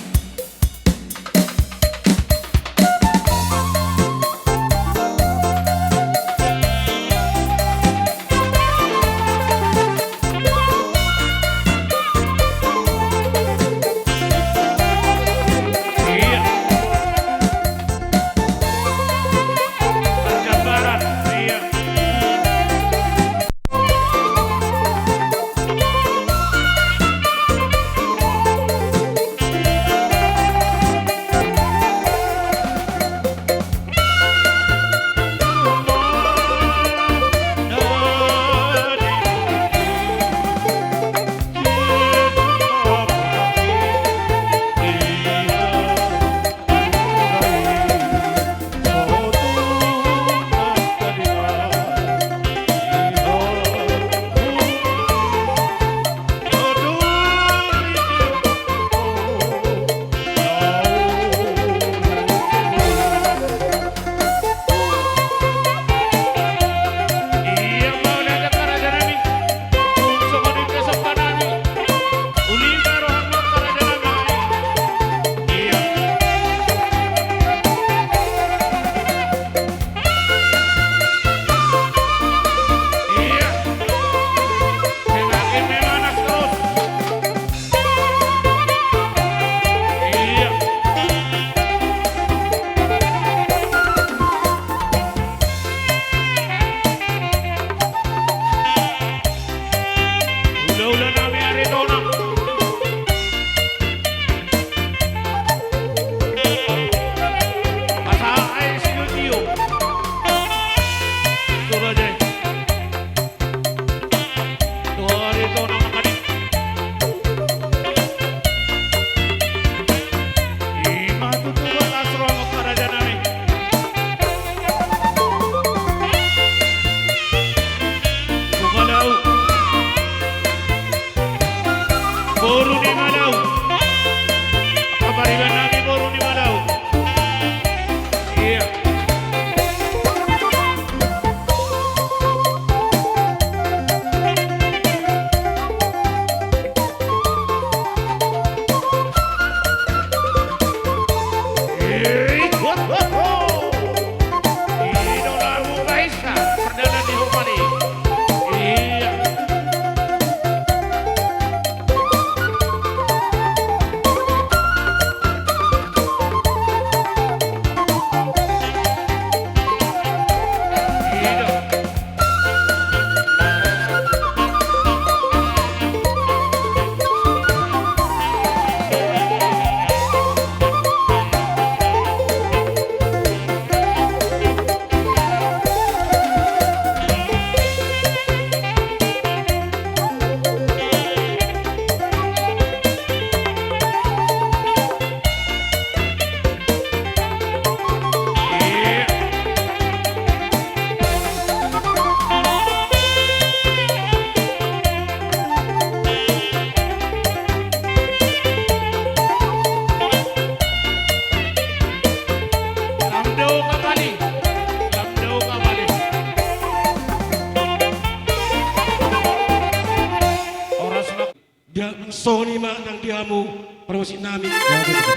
soni ma nang diamu parosi nami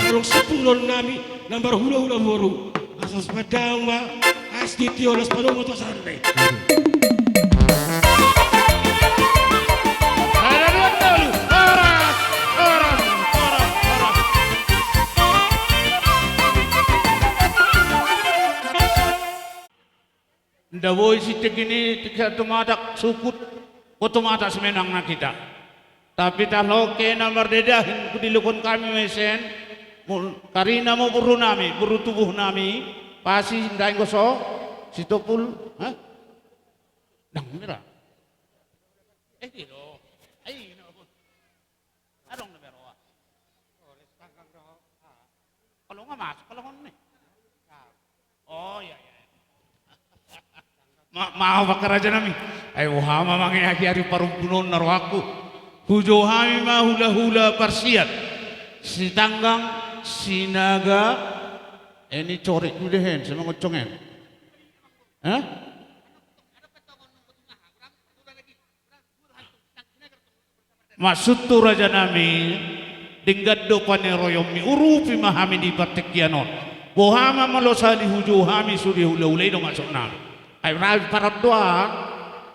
arong sepulon nami nambar hula-hula boru asas padang ma astitio las padong to santai Dawoi si tegini tiga tumadak sukut otomatis menang na kita. Tapi kalau kena merdedahin kudilukon kami mesen karina mo buru nami buru tubuh nami pasti hindai goso sitopul ha dang mira dilo ai no adong na meroa kalau nggak masuk kalau nih. Oh iya. Maaf Pak Raja Nami. Ayo hama mangi hari parumpunon narwaku. Hujo hami ma hula parsiat. Si tanggang sinaga ini corik dehen sama ngocongen. Hah? Maksud tu Raja Nami dinggat do paneroyomi urupi mahami di partekianon. Bohama malosali hujo hami suri hula-hulai do masuk nami. Ay rabi para doa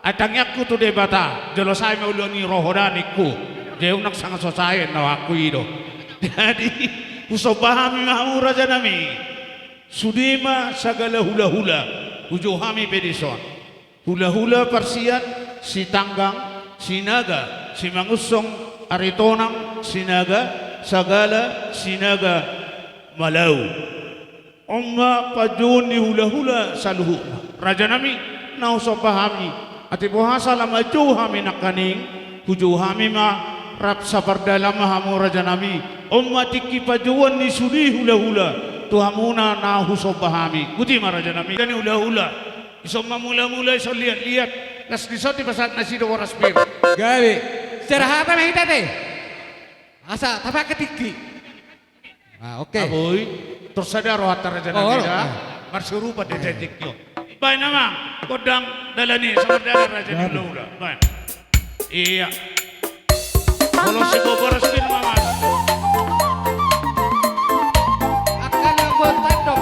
atangyaku tu debata jelosai mauloni rohodaniku jeu nak sangat sosai na aku ido. Jadi usobahami mahu Raja Nami sudima sagala hula-hula hujo hami pedison hula-hula parsiat si tanggang sinaga si mangusong aritonang sinaga sagala sinaga malau Omma pajuni hula-hula saluhu Raja Nami na usapahami ati bohasa lama hami nakaning huju hami ma rap sapardalam hamu Raja Nami Omma tiki pajuan ni sudi hula-hula tuhamuna na husapahami kuti ma Raja Nami kani hula-hula isomma mula-mula iso lihat-lihat las disoti pasat nasi do waras bir gawe serahata mahita teh asa tapak ketiki oke aboy tersadar rohata Raja Nami dah marsurupa detetik yo baik nama kodang dalani saudara Raja Hula-hula baik iya kalau si boboras bin mama akan yang buat tandok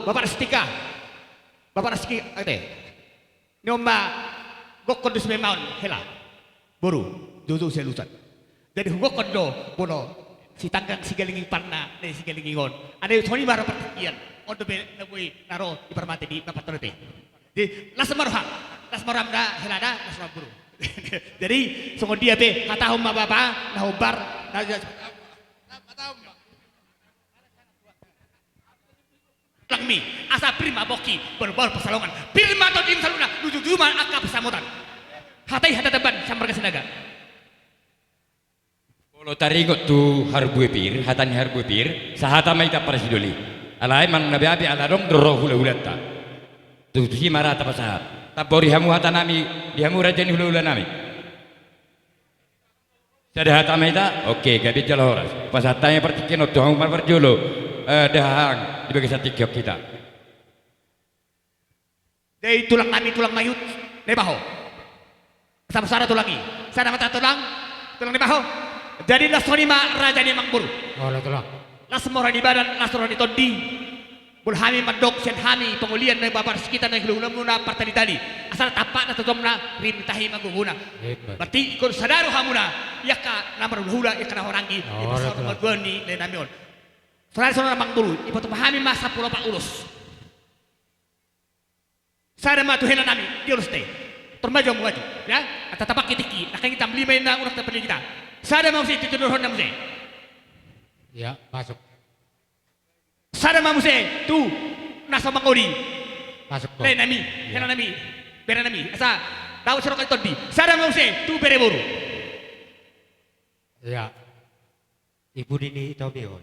Bapak Restika, Bapak Reski, ate, nyomba gokon dus memaun hela, boru, jojo selusan. Jadi gokon do, bono, si tanggang si galinging panna, si galinging on. Ada Tony baru pertikian, untuk nabui naro di permati di bapak terute. Di lasmaram da helada, lasmar boru. Jadi songo dia be, kata humma bapak, nahubar, Langmi, asa prima boki, baru-baru pesalongan. Pirma to din saluna, dudu-duman aka pesamutan. Hatai hata teban sambar kesinaga. Kalau taringot tu harbu pir, hatani harbu pir, sahata maita parasidoli. Alai mang nabi abi alarong doroh hula-hula ta. Tu si marah ta pasahat. Tabori hamu hata nami, dihamu rajani hula-hula nami. Sada hata maita, oke, gabi jalo horas. Pas hatanya pertikin tu hamu mar berjolo. Dahang di bagian tiga kita. Dari tulang kami tulang mayut, dari baho. Sama sana tulangi, sana mata tulang di baho. Jadi lasonima raja ni mangburu. Oh tulang. Las mora di badan, las mora di todi. Bulhami madok sen hami pengulian dari babar sekitar dari hulung muna partai tadi. Asal tapak na tudomna rintahi maguguna. Berarti ikut sadaru hamuna, ya ka namar hula ya kana orangi. Ibasar magwani le namion. Saudara mangburu, ibu tu pahami masa pulau Pak Ulus. Saya matu hena nami, dia urus teh. Termaju maju, ya. Atau tapak kitiki, akan kita beli mainan urus terpilih kita. Saya mau sih tujuh honda muse. Ya, masuk. Saya mau sih tu nasa mangori. Masuk. Lain nami, hena nami, bera nami. Asa tahu serok itu di. Saya mau sih tu bere boru. Ya. Ibu ini tahu bio.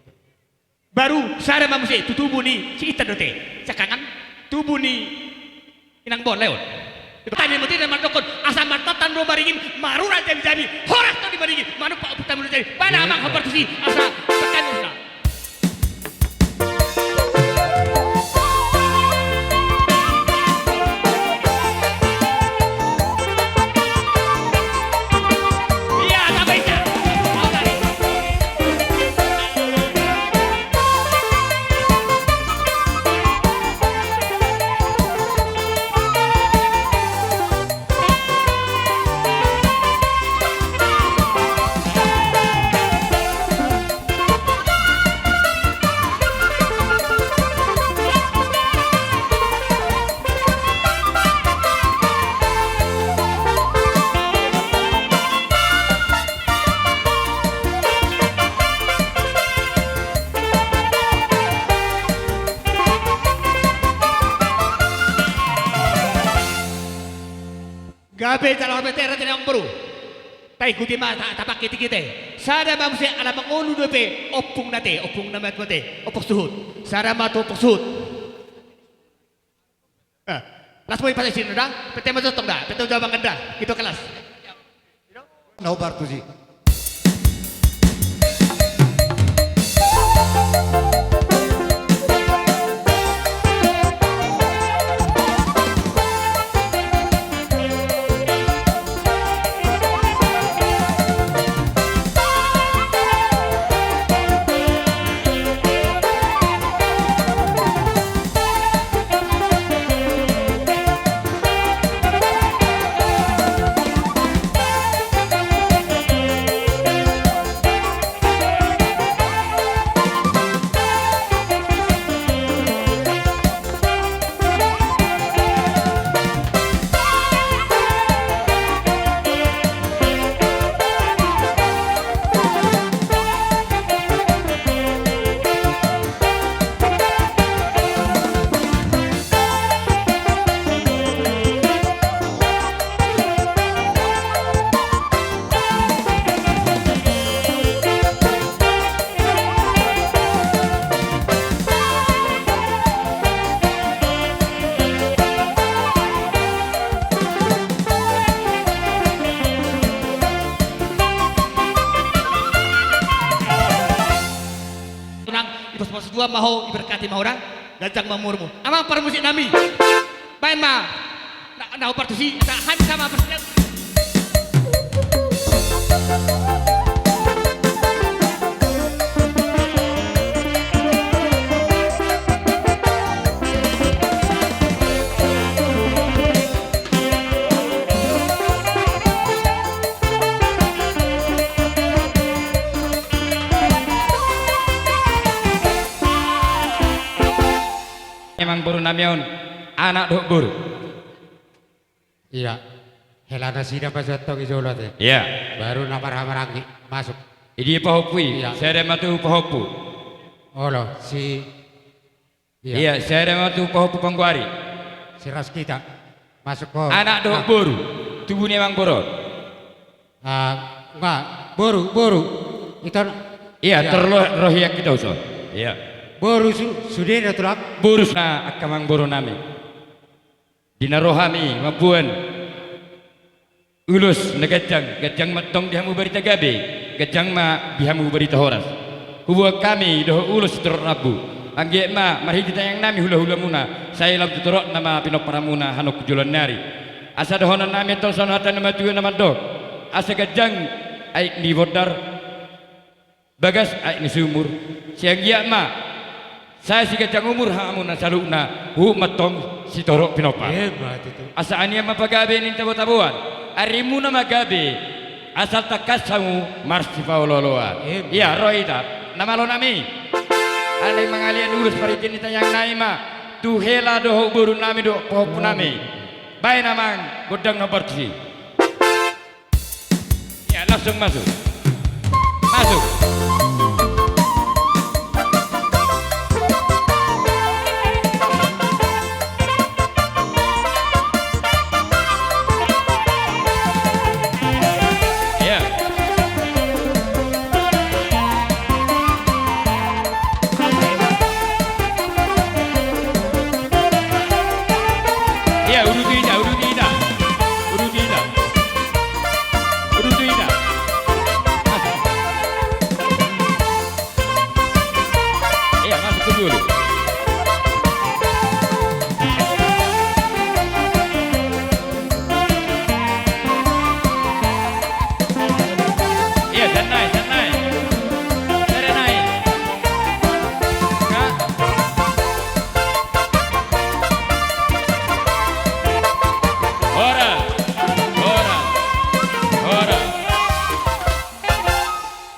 Baru saya mamusia tubuh ni si ita dote. Sekarang tubuh ni inang bon leon. Tanya mesti dan mandokon asal matatan ro baringin marura jadi horas to di baringin manu pak putam jadi pada amang habar tu si asal tekan usna. Gabe jalan betera tidak beru. Tai kuti mata tapak kita. Sada manusia ala mengulu dope opung nate, opung nama kote, opung suhut. Sada matu opung suhut. Las mau pada sini dah, pete masuk tong dah, pete jawab dah, itu kelas. Nobar tu sih. Dua mahu diberkati mahura gajang mamurmu amang para musik nami baik ma na operasi tahan sama presiden Emang baru namion anak dok buru. Iya. Helana sida pasatto isolo teh. Iya. Baru namar-hamarangi masuk. Idi pahopui. Iya. Saya matu pahopu. Olo si Iya, saya ada waktu poho pupangguari. Siras kita masuk ke Anak dok boru, tubuhnya memang borot. Enggak, boru. Itu Iya, terloh yang kita usah. Iya. Boru sudah tulak. Boru na akamang boru nami. Dina rohami mabuan. Ulus negajang matong dihamu berita gabe, gajang ma dihamu berita horas. Huwa kami doh ulus terrabu. Angge ma marhiti tayang nami hula-hula muna. Saya lam tuturok nama pinok paramuna hanok julan nari. Asa dohonan nami tol sonatan nama tuyo nama do. Asa gajang ai ni bodar. Bagas ai ni sumur. Siang iya ma. Saya si gajang umur hamuna saluna. Hu matong si torok pinopa. Hebat itu. Asa ania mapagabe nin tabo-tabuan. Arimu nama gabe asal takasamu marsi fauloloa. Iya roita nama lo nami. Alai mangalian urus paritin itayang naima. Tuhela doho buru nami do poho nami. Baik namang godang nobarci. Ya langsung masuk. Masuk.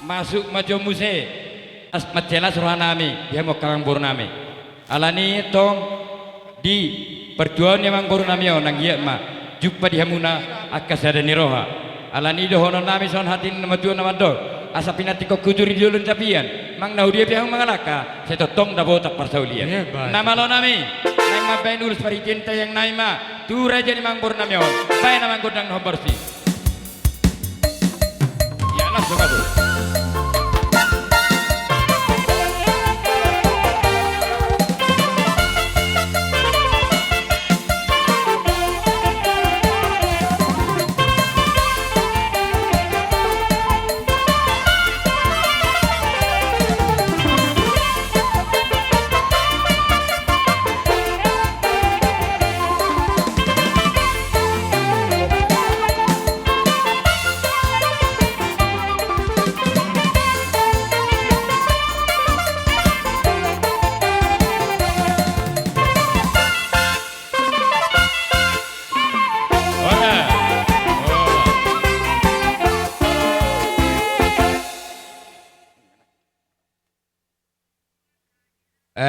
Masuk majo muse as macela suranami dia mau kang bornami alani tong di perjuangan yang bornami nang iya ma jumpa di hamuna akasada niroha alani dohono nami son hatin nama tuan nama do asa pinati ko kujuri diulun tapian mang nau dia pihang mangalaka saya tong dabo tak parsaulian nama lo nami nang mabain ulus paritin tayang naima tu raja ni mang bornami bae namang godang no bersih ya langsung masuk.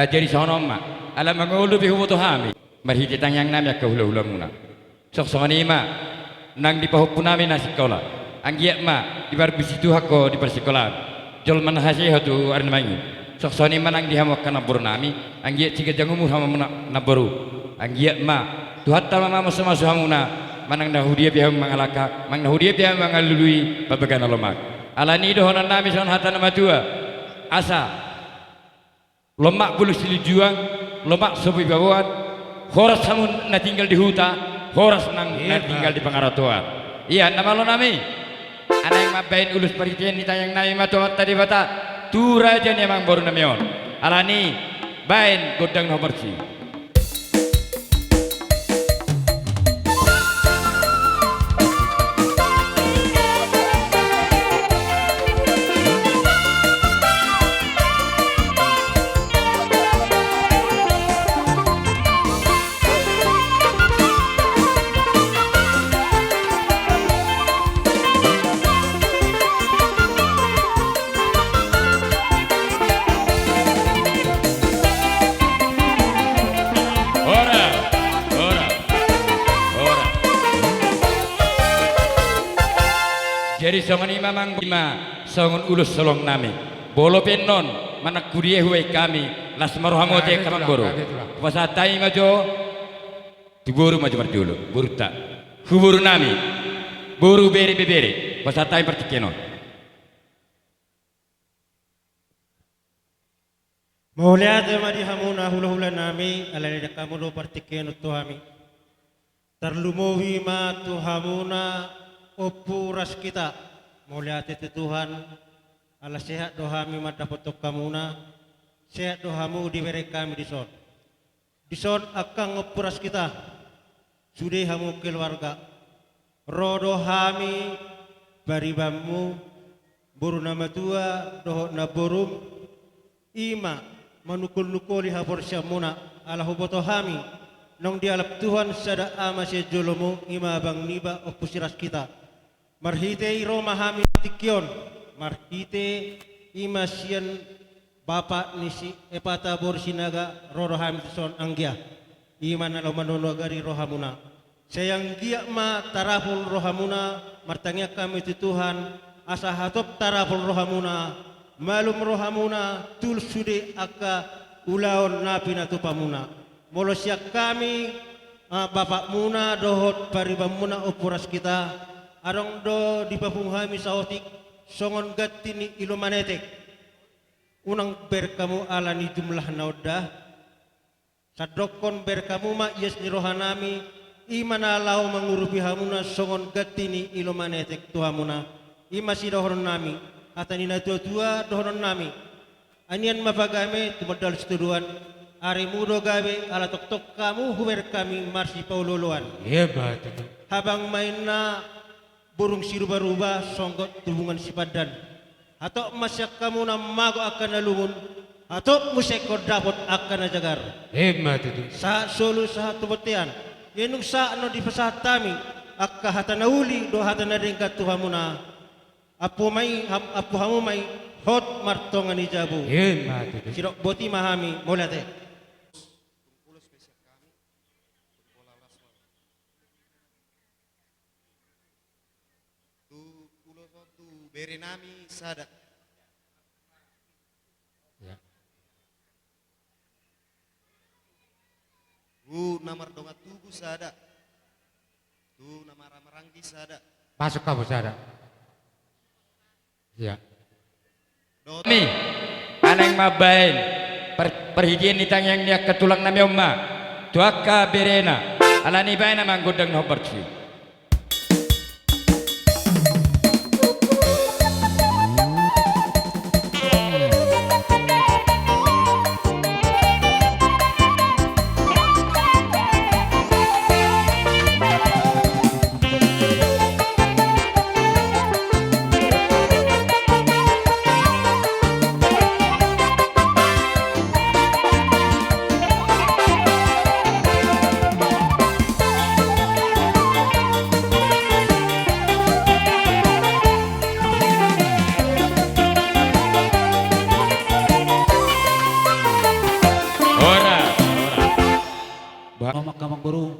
Jadi sono ma alam mangulu bi hubutu hami marhiti tanyang nami ka hula-hula muna sok soni ma nang di pahupu nami na sekolah anggiak ma di bar bisitu hako di persikolah jol man hasi hatu arna mangi sok soni ma nang di hamak kana nami anggiak ciga jangumu hama muna nabaru anggiak ma tuhat tama ma masu hamuna manang nahudia biham mangalaka mang nahudia biham mangalului babagana lomak alani dohonan nami son hatan matua asa lemak bulu sili juang, lemak sobi bawaan, horas samun na tinggal di huta, horas nang na tinggal di pangaratuan. Iya, nama lo nami. Ana yang mabain ulus paritian ditayang nami matuat tadi bata, tu raja ni emang baru namion. Alani, bain godang no bersih. Jadi songon imamang ima songon ulus solong nami bolo penon manak kurie huai kami las marohamo te kamang boru pasatai majo diburu maju berdulu buru tak huburu nami buru bere bebere pasatai pertikeno Mauliate madi hamuna hula-hula nami alani dakamulo partikeno tuhami terlumowi ma tuhamuna opuras kita mauliate Tuhan ala sehat dohami mata potok kamuna sehat dohamu diberi kami dison akan opuras kita sudah hamu keluarga rodo hami baribamu buru nama tua dohok na borum ima manukul-nukuli hapor syamuna ala huboto hami nong dialap Tuhan sada ama sejolomu ima bang niba opusiras kita marhite iroma hami tikyon marhite ima sian bapak nisi epata bor sinaga roro hami son anggia ima nalo manono gari rohamuna sayang gia ma taraful rohamuna martangnya kami itu Tuhan asa hatop taraful rohamuna malum rohamuna tul sude aka ulaon napina tu pamuna molosyak kami bapak muna dohot paribamuna opuras kita arong do di papunghami saotik songon gatini ilumanetek unang berkamu ala ni jumlah naudah sadokon berkamu ma yes ni rohanami imana lau mangurupi hamuna songon gatini ilumanetek tuhamuna imasi dohon nami atanina tua dohonon nami anian mapagame tumodal setuduan ari mudo gabe ala tok kamu huber kami marsi pauloloan hebat habang mainna burung siruba-ruba songgot tubungan sipadan atau masyak kamu na mago akan nalumun atau museko dapot akan najagar hebat itu sa solo sa tubutian yenung sa ano di pasatami akka hatanauli do hatanadengkat tuhamuna apu hamu mai hot martongan ijabu sirok boti mahami molate tu bere nami sada ya namar dongat tugu sada tu namar maranggi sada masuk kamu sada ya mi aneng mabain perhijin itang yang dia ketulang nami umma tuaka berena alani baina manggodang no berci Kamang baru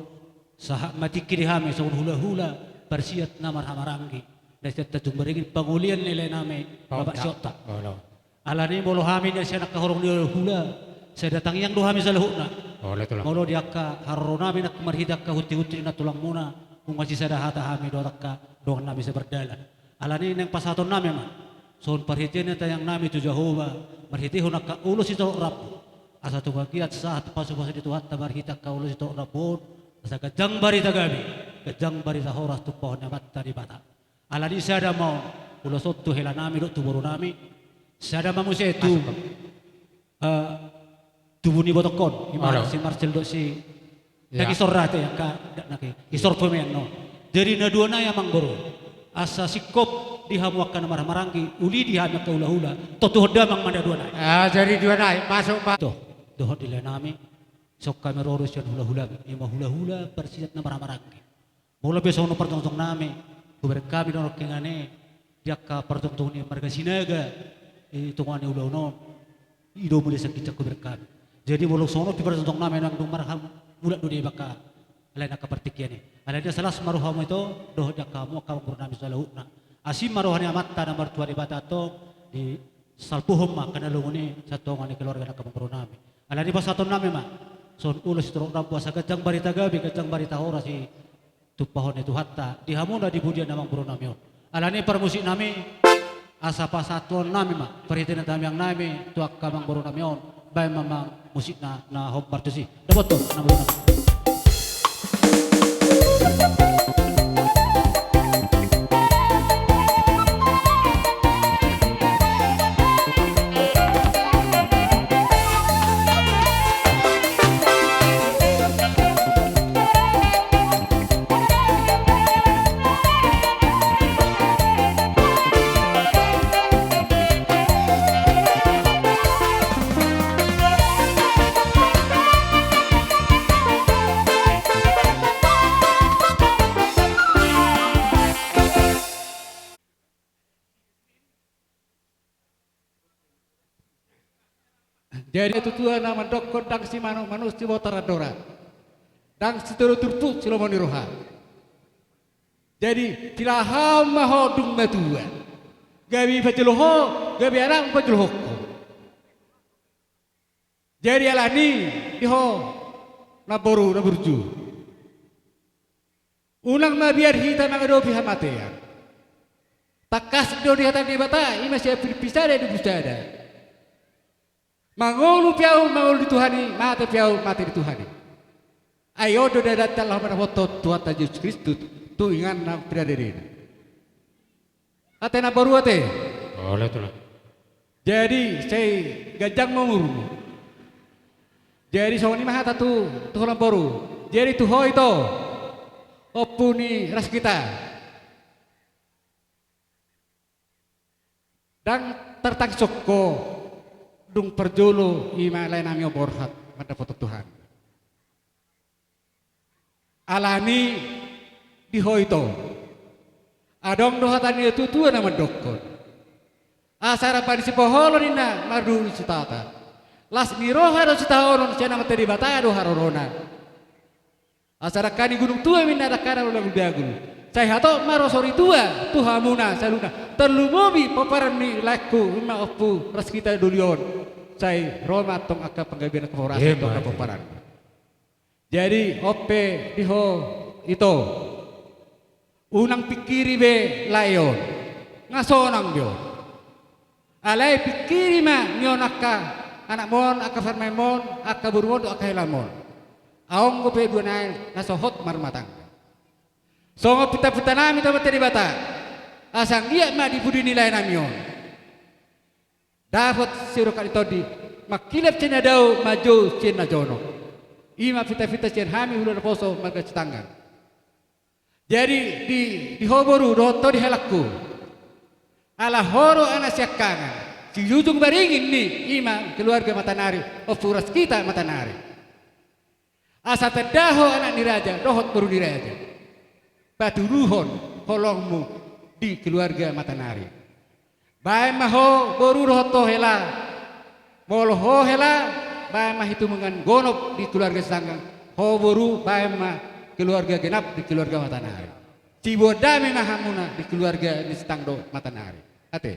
sahak mati kiri hame saun hula-hula persiat namar hamarangi dasar tajung beringin pangulian nilai name bapak syota alani molo hami nya saya nak kahorong dia hula saya datang yang dohami salahuna molo diaka harro nami nak marhidak ka huti-huti na tulang muna kung masih sada hata hami do takka doang nami seberdalan alani nang pasaton nami man son parhitian tayang nami tu Jehova marhiti hunak ka ulus itu rapu asa tu kakiat saat pasu-pasu di Tuhan tabar hitak kau lu situ rapun asa kejang bari tagabi kejang bari horas tu pohon nyamat tadi bata ala di sada mau ulo sotu hela nami do tuburu nami sada mamu se tu tubuni botokon imar si Marcel do si lagi sorate yang ka nake isor pemen no jadi na dua na yang manggoro asa sikop dihamuakan marah-marangki uli dihamuk ke hula-hula totu hodamang manda dua na jadi dua na masuk pak dohot di nami sok kami rorus yan hula-hula ima hula-hula persiat na marah-marangki mula besok no pertong-tong nami kuber kami no kengane diaka pertong-tong ni marga sinaga itungani hula-hula ido muli sakit kuber kami jadi mula sono pi pertong-tong nami nang dung marham mula do di baka lain nak pertikian ni alainnya salas maruham itu dohot jakamu kamu bernami salahuna asim maruhani amatta na martua di batato di salpuhum ma kanalunguni sa tongani keluarga na kamangro nami. Alani pa sa nami ma. Son ulos turok rampo sa gajang barita gabi, gajang barita ora si tupahon itu hatta dihamuna di budian namang bro nami on. Alani permusik nami asa pasatuan nami ma. Perhatian nami yang nami tuak kamang bro nami on. Bay mamang musik na hop martusi. Dapat to na bro nami. Jadi itu Tuhan nama dokon dang si manu manus si botaradora. Dang si turu turtu si lomoni roha. Jadi tilaham maho dung matua. Gabi pajeloho, gabi anak pajeloho. Jadi alani diho na boru na burju. Unang mabiar hita mangado pihamatean. Takas do di hatan di bata, ima siya pisada di busada. Mangolu piau mangolu di Tuhani, mati piau mati di Tuhani. Ayo do dadat Allah pada foto Tuhan Yesus Kristus tu ingan na piraderin. Ate na baru ate. Boleh tuh lah. Jadi saya gajang mengurung. Jadi sawani mah tu orang baru. Jadi tu hoi to. Opuni ras kita. Dan tertak soko. Dung perjolo ima lain nami oborhat pada foto Tuhan. Alani dihoito. Adong dohatan itu tua nama dokon. Asara pada si poholo nina mardu citata. Las miroha do citahoron cina mata di bataya do harorona. Asara kani gunung tua minna dakara ulang biagul. Saya hato marosori tua tuhamuna saluna. Terlumobi paparani laku ima opu ras kita dulion. Saya Roma tong aka penggabian keforasi tong paparan. Jadi ope diho itu unang pikiri be layon ngasonang bio. Alai pikiri ma nyon aka anak mon aka farmemon aka burmon aka helamon. Aong gope dua nail nasohot marmatang. Songo pita-pita nami tamat di bata. Asang dia ma di budi nilai namion. Dapat sirokan itu di makilap cina dau maju cina jono. Ima pita-pita cina hami ular poso marga cetangan. Jadi di hoboru roto di halakku. Ala horo anak siakangan. Si ujung baringin nih ima keluarga Matanari. Ofuras kita Matanari. Asa terdaho anak niraja dohot baru niraja. Batu ruhon holongmu di keluarga Matanari. Bae maho boru roto hela. Moloho hela bae mah itu mengan gonop di keluarga sanggang. Ho boru bae mah keluarga genap di keluarga Matanari. Cibodame mahamuna di keluarga di Stangdo Matanari. Ate.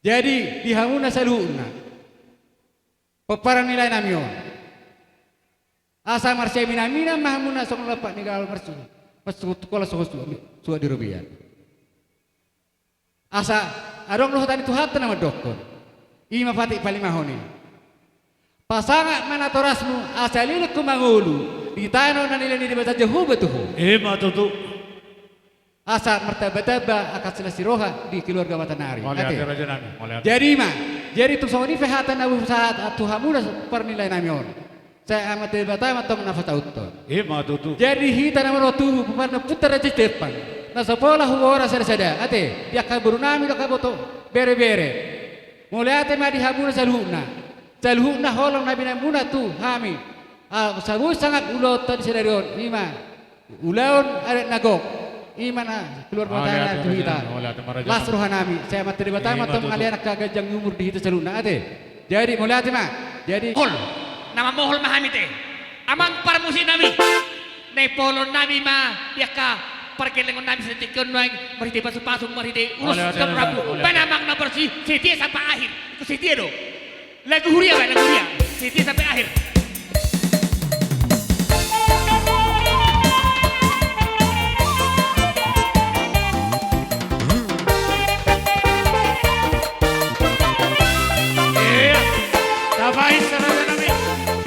Jadi di hamuna saluna. Peparan nilai namion. Asa marsya minamina mahamuna song lepak nigal marsu. Masuk sekolah suah di rubian. Asa adong lohutan itu hata nama dokon. Ima fatik paling mahoni. Pasangat mana torasmu asalilu kumangulu. Di tanah dan nilai di baca jauh betul. Ima tutu. Asa martaba-taba akan selesai roha di keluarga Matanari. Jadi ma, jadi tu sawani fehatan abu saat tuhamuda pernilai namion. Saya amat debata matong nafas auto. Ima tutu. Jadi hita nama rotu peparna putar aja depan. Na sekolah huwara sada ate dia kaburu nami do kaboto bere-bere. Mulai ate ma dihamuna salhuna holong nabi namuna tu hami. Sabu sangat ulot tadi sedarion ima. Ulaon ada nagok. Imana keluar matana tu hita. Las rohanami saya materi batama tom ngalian kagajang umur di hita saluna ate. Jadi mulai ate ma. Jadi hol nama mohol mahami te. Amang parmusi nami. Nepolon nami ma dia ka perkelengan namin sa tikon ng mariti pasupasong mariti ulos Oleh, kan oleh, rabu oleh. panamang na bersih setia sampai akhir itu setia do lagu huria lagu huria setia sampai akhir. Iya, sabay sarada namin.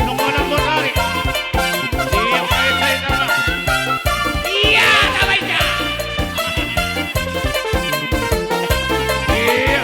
Nung walang botari. Iya, kaya tayo naman. Iya, sabay ka! Iya.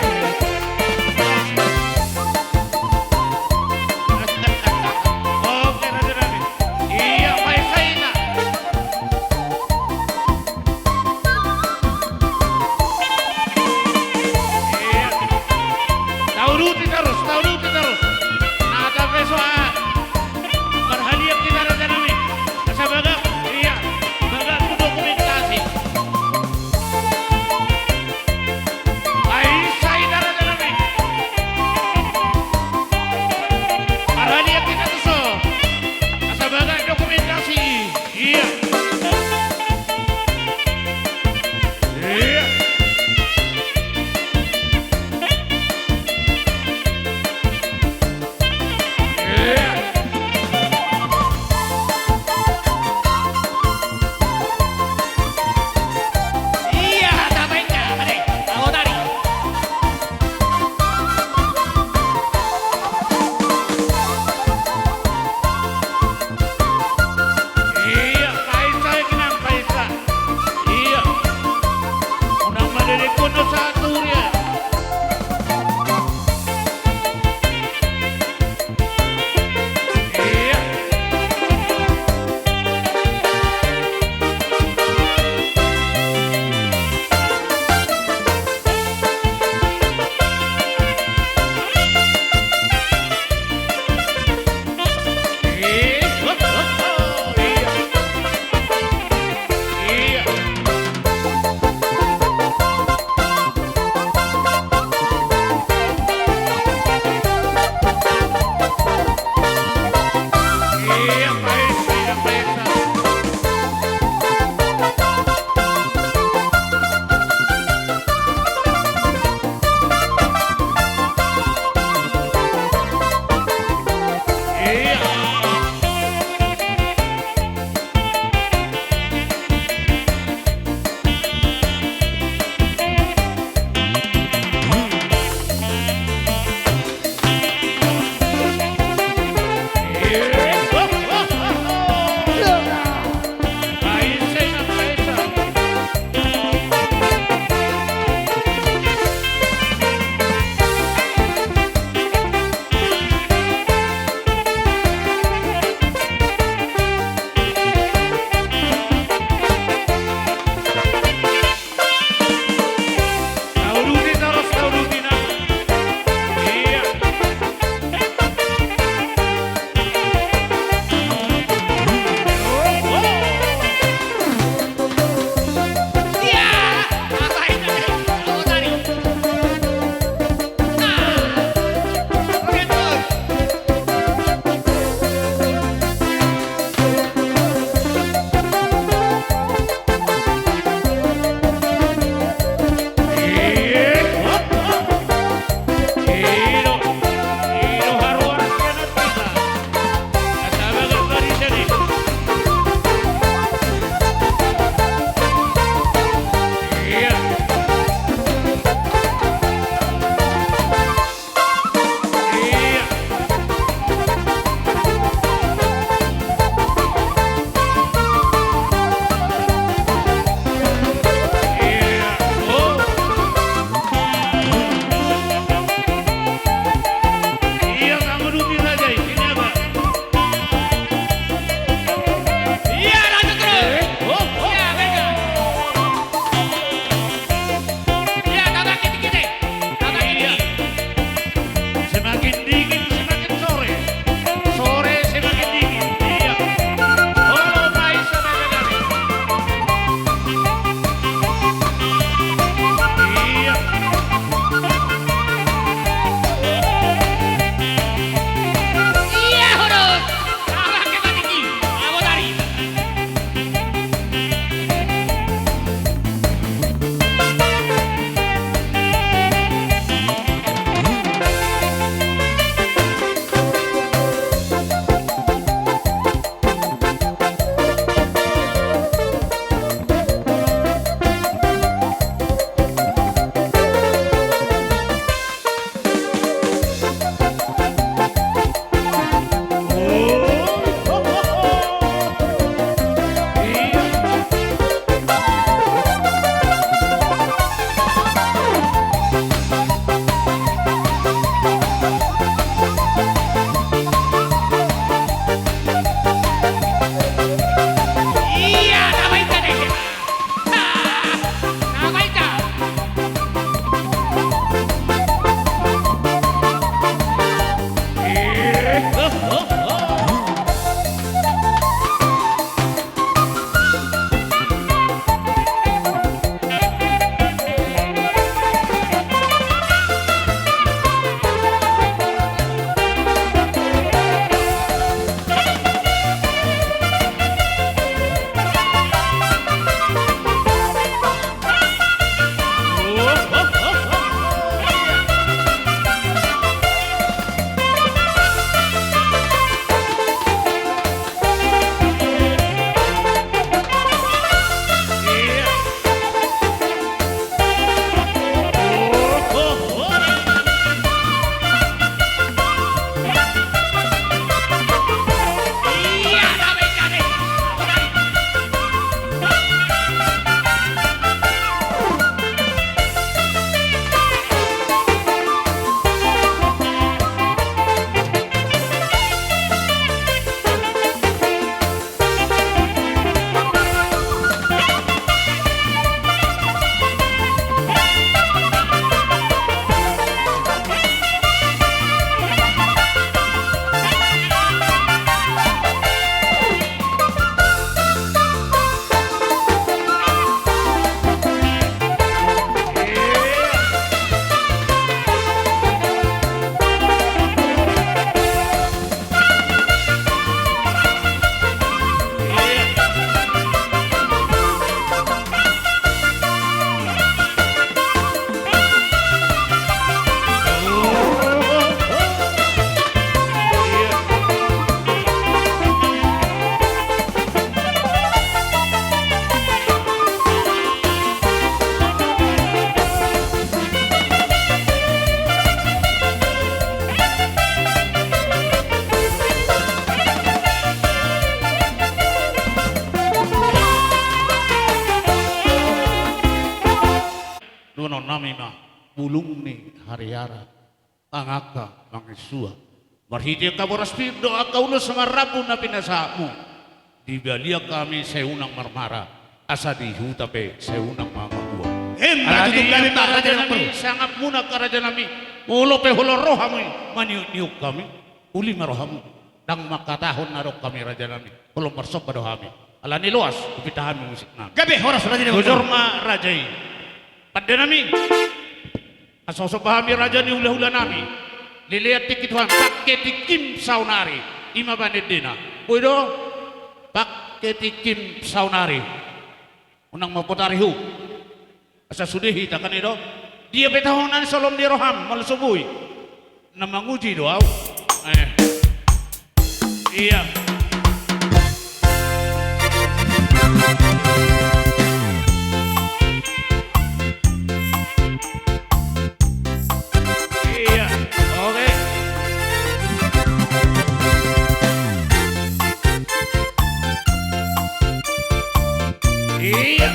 nami mah bulung ni hariara tangaka mangisua marhiti kaboras pirdo akau lo sama rabu na pinasamu di balia kami seunang marmara asa di hutape seunang mama gua Matutup kami Pak Raja nami sangat muna karaja nami ulo pe holo rohamu maniuk kami uli marohamu dang makatahon narok kami raja nami ulo marsop padohami ala ni luas upitahan musik nami gabe horas raja nami Gujur ma rajai pada nami asosok pahami raja ni hula-hula nami lilihat tikit tuhan pakai tikim saunari ima banedina uido pakai tikim saunari unang mapotari hu asa sudehi takan itu dia betahonan solom di roham mal subui na manguji doau iya iya oke iya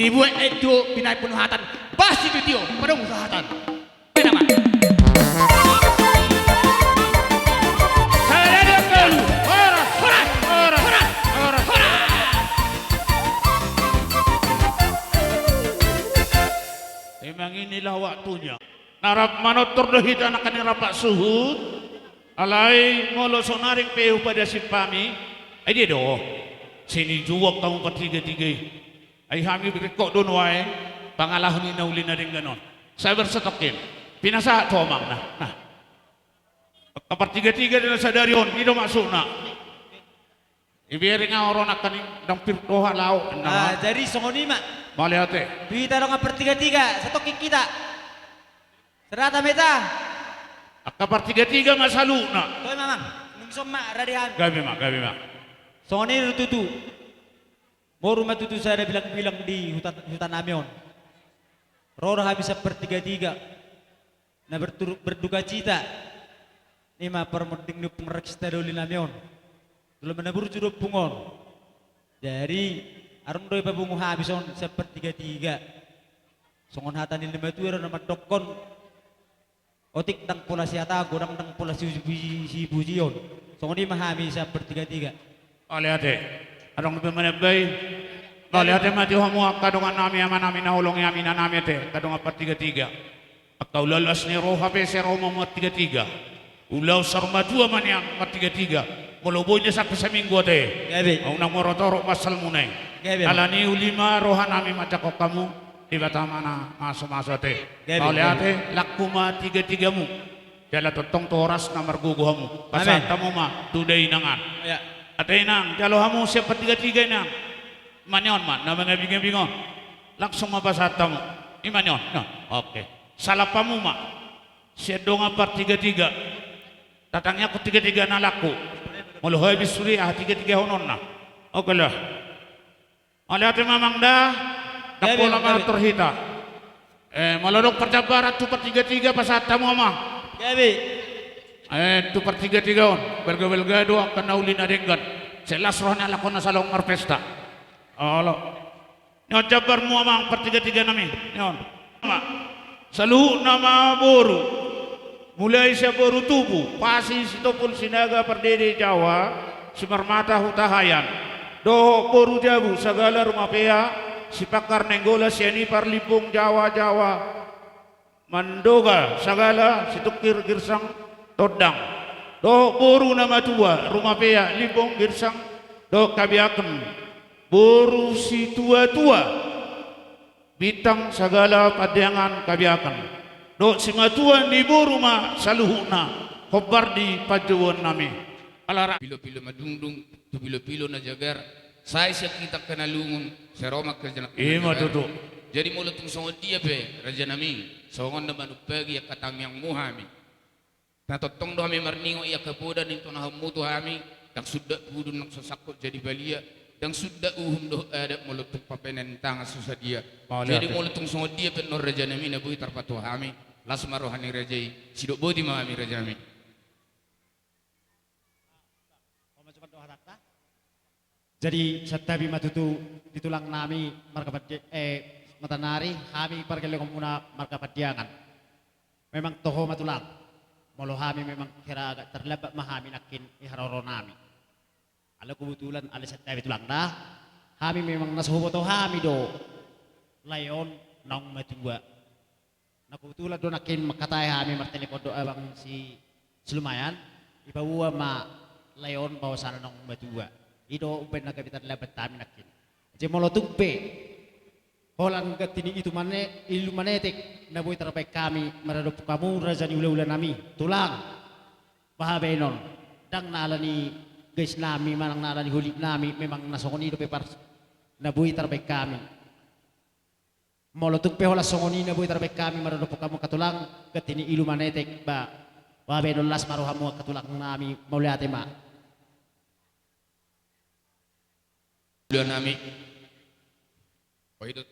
dibuat itu binay penuhatan pasti itu tio pada usahatan kenapa Memang inilah waktunya. Narap manotor dohit anak kanira Pak Suhud. Alai molo sonaring peu pada si pami. Ay di do. Sini juwak kamu pertiga-tiga. Ay hami berikok doon wae. Pangalahon ni nauli na rin ganon. Saya bersetokin. Pinasa to amang na. Kapartiga-tiga din sa daryon. Ito masuk na. Iberi nga oron akan dampir doha lau. Jadi songoni mak. Mali ate. Duita dong pertiga-tiga, satu kick kita. Serata meta. Akapar tiga-tiga masalu na. Toy mamang, nungsom mak radihan. Gabi mak. Songoni rututu. Mau rumah tutu saya ada bilang-bilang di hutan Amion. Roro habis sepertiga-tiga. Nah berduka cita. Ini mah permending nupung reksta doli Amion. Belum menabur judul pungon. Dari arum doi pabungu habis on sepertiga-tiga. Songon hatan ini metuir nama dokon. Otik tang pola si hata, godang tang pola si bujion. Songon ini mahami sepertiga-tiga. Oleh ate, adong lebih menebay. Oleh ate mati homo kadongan nami amanami nahulong yami nami ate kadongan pertiga-tiga. Akau lalas ni roh hape seromo tiga-tiga. Ulau sarmatua man yang tiga-tiga. Muluboy niya sampai seminggu ate. Gabi. Ang namorotoro masal munay. Gabi. Alani ulima rohan nami macakok kamu. Tiba tama na maso-maso ate. Gabi. Oleh ate lakuma tiga-tigamu. Jala totong toras na marguguhamu. Pasanta mo ma today nangan. Ya. Ate nang jalo hamu siya tiga-tiga nang. Manyon man na mga bingon-bingon. Langsung mapasata mo. Imanyon. No. Okay. Salapamu ma. Siya donga tiga-tiga. Tatangnya ko tiga-tiga na laku. Mulu habis suri tiga-tiga honon na. Oke lah. Oleh ate mamang dah. Dapola mana terhita. Malodok percabarat tu tiga-tiga pasata mo ama. Gabi. Tu tiga-tiga on. Belga-belga doa kena ulin adenggan. Selas rohnya lakon na salong marpesta. Alo. Nyon jabar mo amang tiga-tiga nami. Nyon. Saluh nama boru. Mulai siya baru tubuh, pasi sitopul sinaga perdede Jawa, Simarmata hutahayan. Do baru jabu segala rumah pea, si pakar nenggola siani parlipung Jawa. Mandoga segala situkir girsang todang. Do baru nama tua, rumah pea lipung girsang do kabiaken. Baru si tua-tua, bintang segala padangan kabiaken. Do singatuan di buruma saluhuna hobar di pajuan nami alara pilo-pilo madungdung tu pilo-pilo na jagar saya siya kita kena lungun seroma kerja nak tutu jadi mulut tung songon dia pe raja nami songon na manupagi ya katang yang muhami na totong do kami marningo iya kapodan itu na hamutu kami yang sudah budun nang sasakot jadi balia yang sudah do ada mulut tung papenen tanga susah dia jadi mulut tung songon dia pe nor raja nami na bui tarpatu kami las marohani rajai sidok bodi mami raja nami. Jadi setabi matutu ditulang nami marga matanari kami pergelong muna marga padiangan. Memang toho matulang. Molo kami memang kira agak terlebat mahami nakin iharoro nami. Ala kebetulan ala setabi tulang dah. Kami memang nasubo to kami do. Layon nang matua. Kebetulan do nakin makatay kami martelepon do abang si Slumayan. Ibawa ma layon bawa sana nang matua. Ido umpen na kapitan labat kami nakin. Jadi molo tumpe. Holang gatini itu mane ilu manetek na boy terbaik kami maradop kamu raja ni ula-ula nami tulang bahabenon dang nalani guys nami manang nalani hulik nami memang nasongoni do pepar na boy terbaik kami. Molo tumpe hola songoni na boy terbaik kami maradop kamu katulang gatini ilu manetek ba bahabenon las maruhamu katulang nami mauliate ma. Nami. Oh itu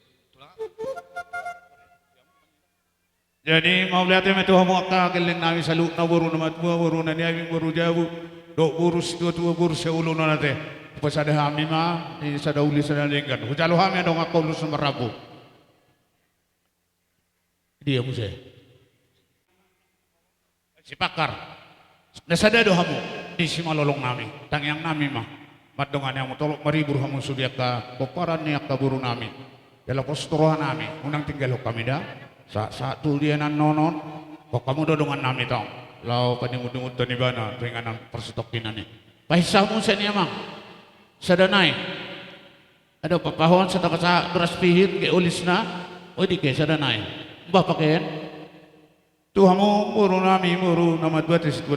jadi mau lihat yang itu hamu akak keling nami saluk na buru nama tua buru nani abing buru jabu do buru tua buru seulu nate pesada kami mah di sada uli sada lenggan. Hujalo kami dong aku lu semerabu. Dia musa. Si pakar. Nasada do hamu di simalolong nami. Tang yang nami mah. Madongan yang tolok maribur hamu sudiaka koparan ni akaburu nami. Dalam postorohan nami. Unang tinggal kami dah. Saat tulianan nonon. Kok kamu do dengan nami tau. Lau panimut-imut tani bana. Penganan perstokinan ni. Pahisamu seni amang. Sadanay. Ada papahon sa takasa beras pihit ke ulis na. O di ke sadanay. Mbah paken. Tuhamu muru nami muru nama 232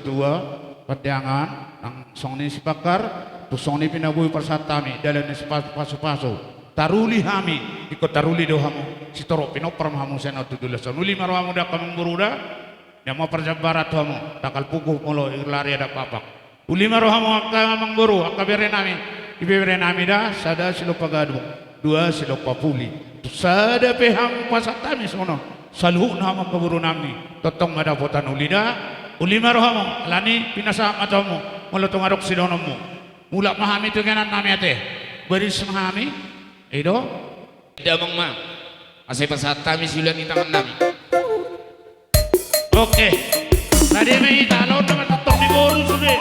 patiangan ang song ni si pakar tu song ni pinabuhi persatami dalam ni paso-paso taruli hami ikut taruli do hamu si torok pinopar hamu sena tudulah sanuli maro hamu dak kamang buruda ya mau perjabarat hamu takal puguh molo lari ada papak uli maro hamu kamang buru akabere nami ibere nami dah sada silo pagadu 2 silo papuli tu sada peham pasatami sono saluh nama kaburu nami totong madapotan ulida ulima rohamu lani pinasa matamu mulutong arok sidonomu mulak mahami tunganan nami ate beri semahami edo damang ma asai pasatami siluan di tangan nami oke tadi may italaw naman totong ni Boru sudah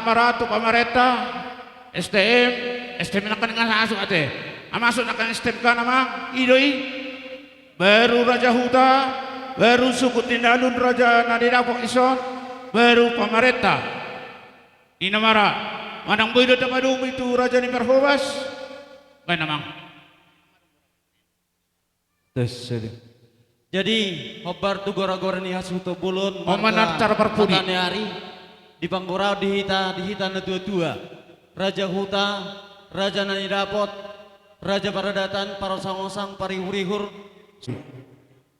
Maratu pamareta STM na kanang asuk ate amasuk na kan STM ka nama idoi baru Raja Huta baru suku Tindalun Raja Nadidapok ison baru pamareta inamara manang boydo tamadung itu Raja ni Perhobas bae namang jadi hobar tu gora-gora ni hasuto bulun omanar cara perpudi hari di Panggorau dihita na dua-dua Raja Huta, Raja Nanidapot, Raja Paradatan, Parosang-osang, Parihurihur.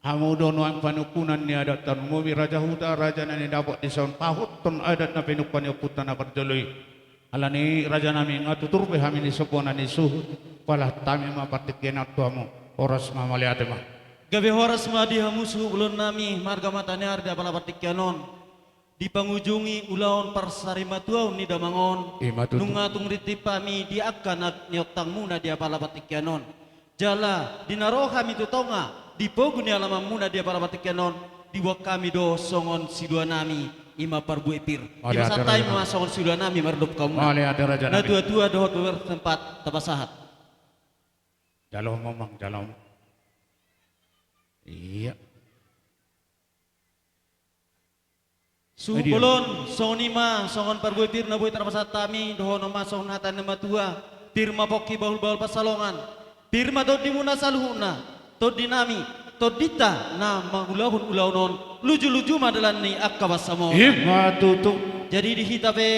Hamu dono ang panukunan ni adat tan umuwi Raja Huta, Raja Nanidapot di saun pahut ton adat na pinukuan ni putan na perjoloy. Alani Raja namin nga tuturpe kami ni soponan ni suhut, palah tami mapatikyan at tuamu, oras mamaliate ma. Gabi horas ma di hamusu ulun nami, marga matanya arda palapatikyanon. Di pangunjungi ulaon parsarimatuaw ni Damangon nungatung ritipami di akan at niotang muna di apalapatikyanon Jala dinaro kami tu tonga di poguni alamam muna dia para batikenon diwak kami do songon sidua nami ima parbu epir. Mali Ima ada santai raja. ma songon sidua nami mardop kaum. Mali ada raja Na nami. tua-tua dohot tempat tapasahat. Jalom ngomong, jalom. Iya. Subulon songon ima songon parbu epir na boy tapasahat tami dohon ma songon hatan nama tua. Pirma poki bahul-bahul pasalongan. Pirma to di muna saluhuna. To dinami. To dita na mangulahun ulaunon. Luju-luju madalan ni akka basamo. Tutup. Jadi di hitabe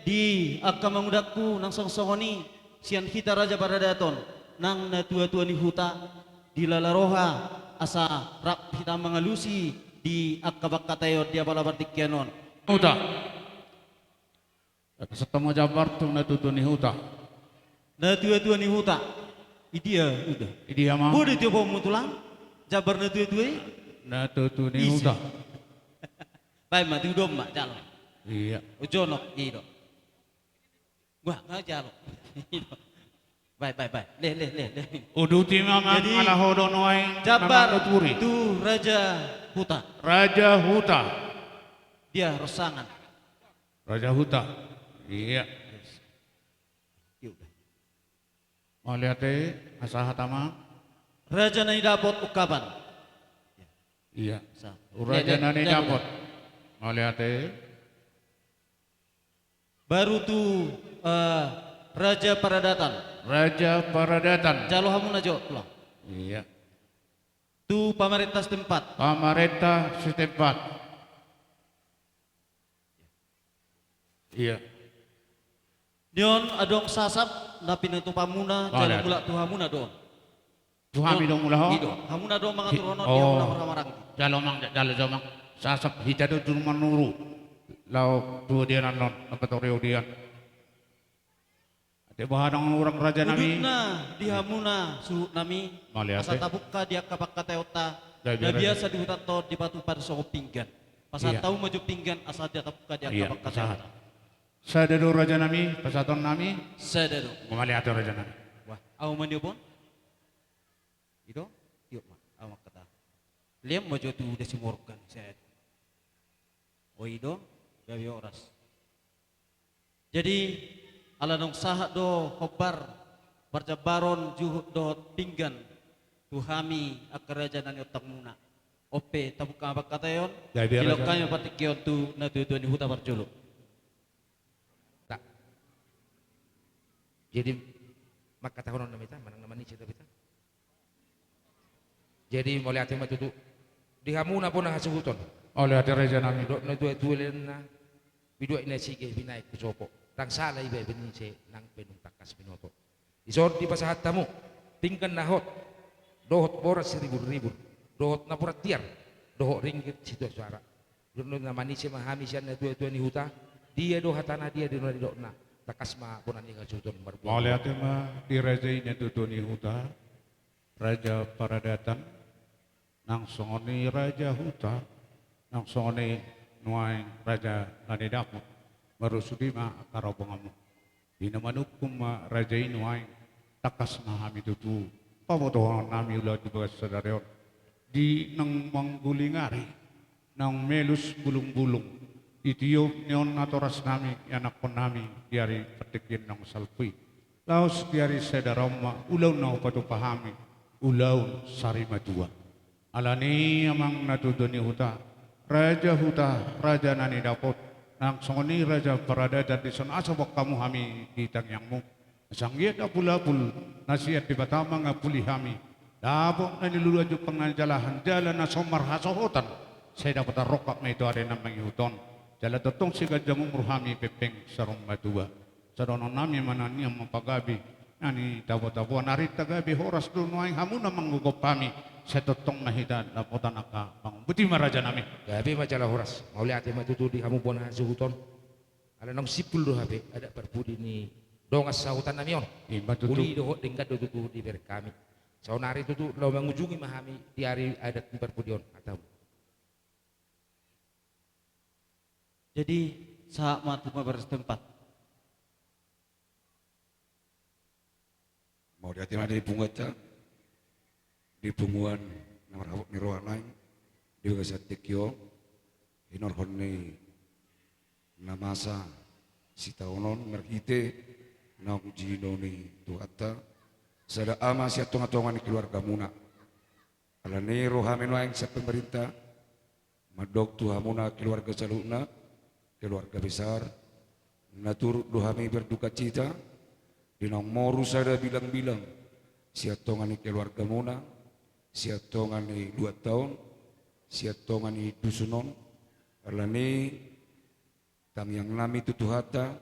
di akka mangudakku nang songsongoni sian hita raja baradaton nang natua-tua ni huta di lalaroha asa rap hita mangalusi di akka bakkatayo dia bala bartikyanon. Huta. Setemu Jabar tu natutu ni huta. Natua-tua ni huta. Idia udah. Idia mah. Bude tio bom mutulang. Jabar natua-tua. Natutu ni huta. Pai mati udom mak jalo. Iya. Ujonok ido. Gua nggak jalo. Bye. Le. Uduti mamang Jadi, ala hodon wae. Jabar Turi. itu raja huta. Raja huta. Dia rosangan. Raja huta. Iya. Maliate asahatama. Raja nani dapot ukaban. Iya. Sa. Raja nani Le. dapot. Maliate. Baru tu Raja Paradatan. Raja Paradatan. Jalo hamuna jo lo. Iya. Tu pemerintah setempat. Pemerintah setempat. Iya. Dion adong sasap na pinatu pamuna Oh, jalo lihat. mula tu hamuna don. Tuhami dong mula ho. Ido. Hamuna don mga turono dia Oh. muna marang-marang. Jalo jamang. Sasap hita do cuma nuru. Lau dua dia nanon. Napatoreo dia. Ate bahadang orang raja nami. Udutna di hamuna suhu nami. Maliate. Asa tabuka dia kapak kateota. Dari Na raja. biasa di hutan to di batu pada songo pinggan. Pasal Iya. tahu maju pinggan asal dia tabuka dia Iya, kapak pasahat. kateota. Sadado raja nami, pasaton nami. Sadado. Maliate raja nami. Wah, au mandio pon? Ido, yuk mak, awak kata. Liam maju tu desi Morgan saya. Oh ido, gawe oras. Jadi ala nong sahat do hobar barjabaron juhud do pinggan tuhami akaraja nani otak muna. Ope tabuka abak katayon. Gawe raja. Ilokanya patikyon tu na tujuan huta barjolo. Jadi maka tahun nama kita manang nama ni cerita kita. Jadi mulai hati matu tu di hamuna pun nang hasuhuton. Oleh ada raja nami. Dok na dua lena bidua ina sige binai kusopo. Tang sala ibe benise nang penung takas pinoto. Isor di pasahat tamu tingkan nahot dohot boras ribu-ribu dohot na purat tiar dohot ringgit situ suara. Dok na manise mahami sian na dua ni huta dia do hatana dia di dok na takas ma punan ni kasuton marbu. Maliate ma di raja ini tutuni huta. Raja Paradatan. Nang songoni raja huta. Nang songoni nuai raja nanidamu. Marusudi ma karobongamu. Di namanukum ma raja inuai. Takas mahami tutu. Pamotohan nami ulah juga sadarion. Di nang manggulingari. Nang melus bulung-bulung. Itiup neon atoras nami, anak pon nami, diari petikin nang salpui. Laos diari sedaroma, ulau nau patu pahami, ulau sari madua. Alani amang natudoni huta, raja nani dapot, nang songoni raja Paradatan di sana asabok kamu hami di tangyangmu. Sangyet apul-apul, nasiat di batama ngapuli hami. Dapok nani lulu ajuk penganjalahan jalan nasomar hasohotan. Saya dapat rokak na ito ada namang huton. Jala totong si gajang umruhami pepeng sarong madua. Sadono nami manani ang mapagabi. Nani tabo-tabo narit tagabi horas doon ay hamuna manggugopami. Sa totong nahidan lapotan aka pangbuti maraja nami. Gabi majalah horas. Mau lihat yang matutu di kamu pun suhuton. Ada nong sipul do habe ada berbudi ni dongas sahutan nami on. Uli dohot tingkat do tutu di ber kami. Saunari tutu lo mengunjungi mahami di hari adat berbudi on atau. Jadi saat matu bersetempat. Mau lihat yang ada di bunga di punguan namarabok ni rohanay di bagasat tikyo inorhon namasa si taonon merkite naong jino ni tuata sada ama si atong-atongan ni keluarga muna alani rohamin waeng sa pemerintah madog tuhamuna keluarga saluna keluarga besar naturut dohami berduka cita dinong moru sada bilang-bilang si atongan ni keluarga muna si atongan ni 2 tahun si atongan ni dusunon alani tam yang nami tutuhata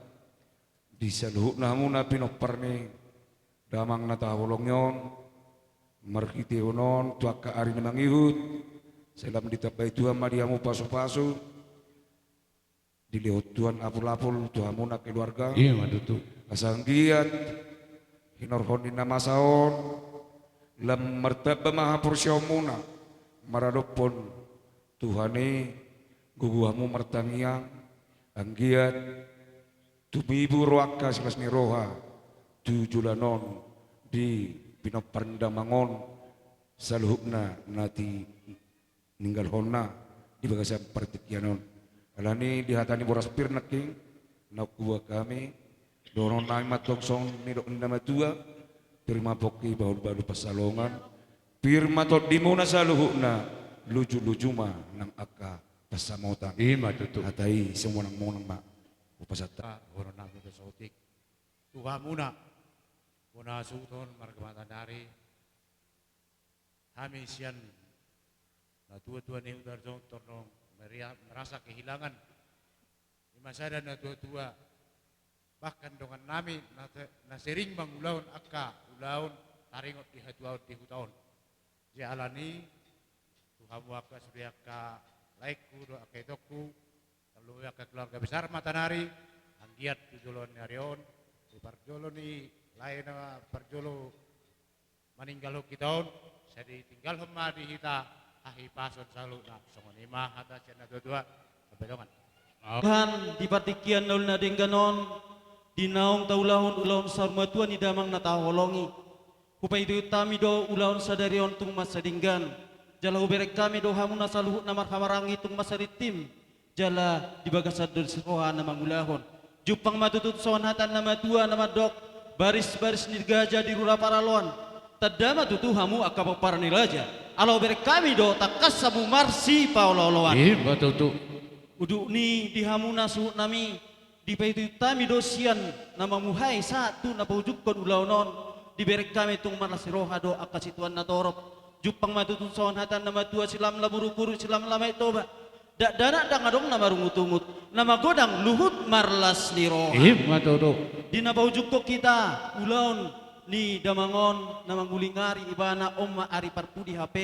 di saluhuk na muna pinoparni damang natahulongyon markiti unon tuaka ari na mangihut salam ditapay Tuhan madiamu paso-paso dilihat Tuhan apul-apul Tuhan muna keluarga iya madutu asanggiat hinorhonin nama saon lam martaba mahapursyaw muna maradopon Tuhani guguhamu martangiang anggiat tumibu roaka silas ni roha tujulanon di pinoparandamangon saluhukna nati ninggal honna di bagasan partikyanon alani dihatani boras pirnaking nakuwa kami doron na matongsong ni nama tua pirma poki bahu-bahu pasalongan pirma to di muna saluhukna luju-luju ma nang aka pasamotan ima tutu hatai semua nang monang ma upasata Guru nabi besotik Tuhan muna muna suton margamata dari kami sian na tua-tua ni udar jong tornong merasa kehilangan di masa dan na tua-tua bahkan dengan nami na sering mangulaun akka ulaun taringot di hatuaun di hutaun alani Tuhan waka sudah ka laiku doa ketokku lalu ya keluarga besar Matanari anggiat tujulon nyarion di parjolo ni lain parjolo meninggal kitaon jadi tinggal hema di hita ahi pason salu na songonima hata cina dua sampai dongan Tuhan di partikian naul na dengganon di naong taulahon ulahon sarmatuan ni damang nataholongi upay itu tami do ulahon sadarion tung masadinggan jala uberek kami do hamuna saluhut na marhamarangi tung masaritim jala di bagasad do siroha na mangulahon jupang matutut sawanhatan na matua na madok baris-baris ni gajah di rura paralon tadama tutu hamu akapapar ni raja alo uberek kami do takas sabu marsi pauloloan betul tu uduk ni di hamuna suhut nami di paitu tami dosian nama muhai satu na paujukon ulaunon di berek kami tung marasiroha do akasituan na torop jupang matutun sawan hatan nama tua silam laburu-buru silam lamai toba dak dana dak ngadong nama rungut-ungut nama godang luhut marlas niroha matodo di na paujukko kita ulaun ni damangon nama ngulingari ibana omma ari parpudi HP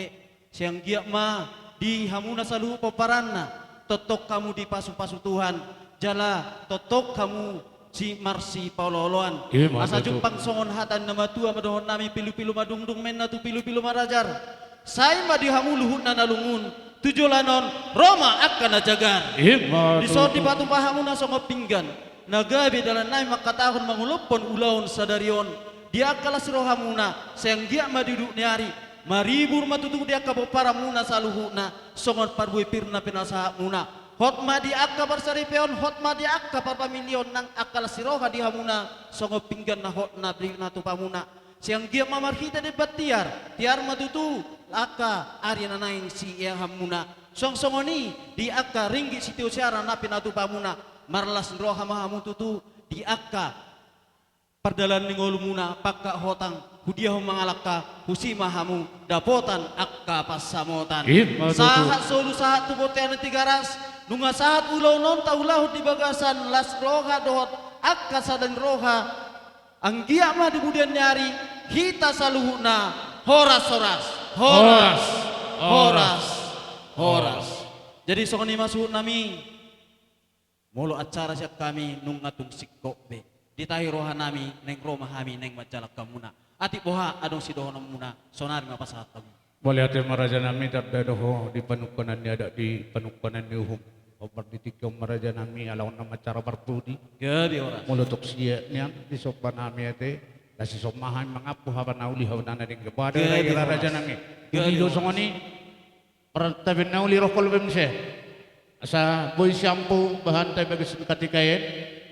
siang giak ma di hamuna saluhu paparanna totok kamu di pasu-pasu Tuhan jala totok kamu si marsi pauloloan asa jumpang songon hatan nama tua madohon nami pilu-pilu madungdung menna tu pilu-pilu marajar sai ma dihamu luhut na nalungun tujulanon Roma akan najagar di sort di batu pahamu na songo pinggan nagabi dalam nai makatahun mangulopon ulaun sadarion dia kala sirohamuna sayang dia maduduk niari maribur matutu dia kapopara muna saluhuna songon parbuy pirna penasaha muna hotma di akka barsaripeon hotma di akka parpamilion nang akal siroha di hamuna songo pinggan na hotna brina tupamuna siang dia mamarhita di batiar tiar matutu akka arya nanain si yang hamuna song songoni di akka ringgi sitio siara na pinatupamuna marlas roha mahamututu di akka pardalan ningolumuna pakka hotang hudiah mangalaka husima hamu dapotan akka pasamotan sahat solu sahat tubotean tigaras nunga sahat ulau non taulahu di bagasan las roha dohot akka sadang roha anggia mah di budian nyari hita saluhuna horas horas horas horas horas jadi sokoni masuk nami molo acara siap kami nung ngatung sikko be ditahi roha nami neng roma hami neng majalak kamuna ati boha adong sidohonom muna sonar ngapasahat kami boleh ate maraja nami terdadoh di panukanan ni ada di panukanan ni uhum obar ditikong maraja nami alawan nama cara berpudi gabi ora mulutok siya niya di sopan nami ate Kasi somahan mangapu haban nauli haban na din kepada raja nami. Gilo songoni orang tabi nauli rokol bemse. Asa boy shampoo bahan tabi bagus katikayen.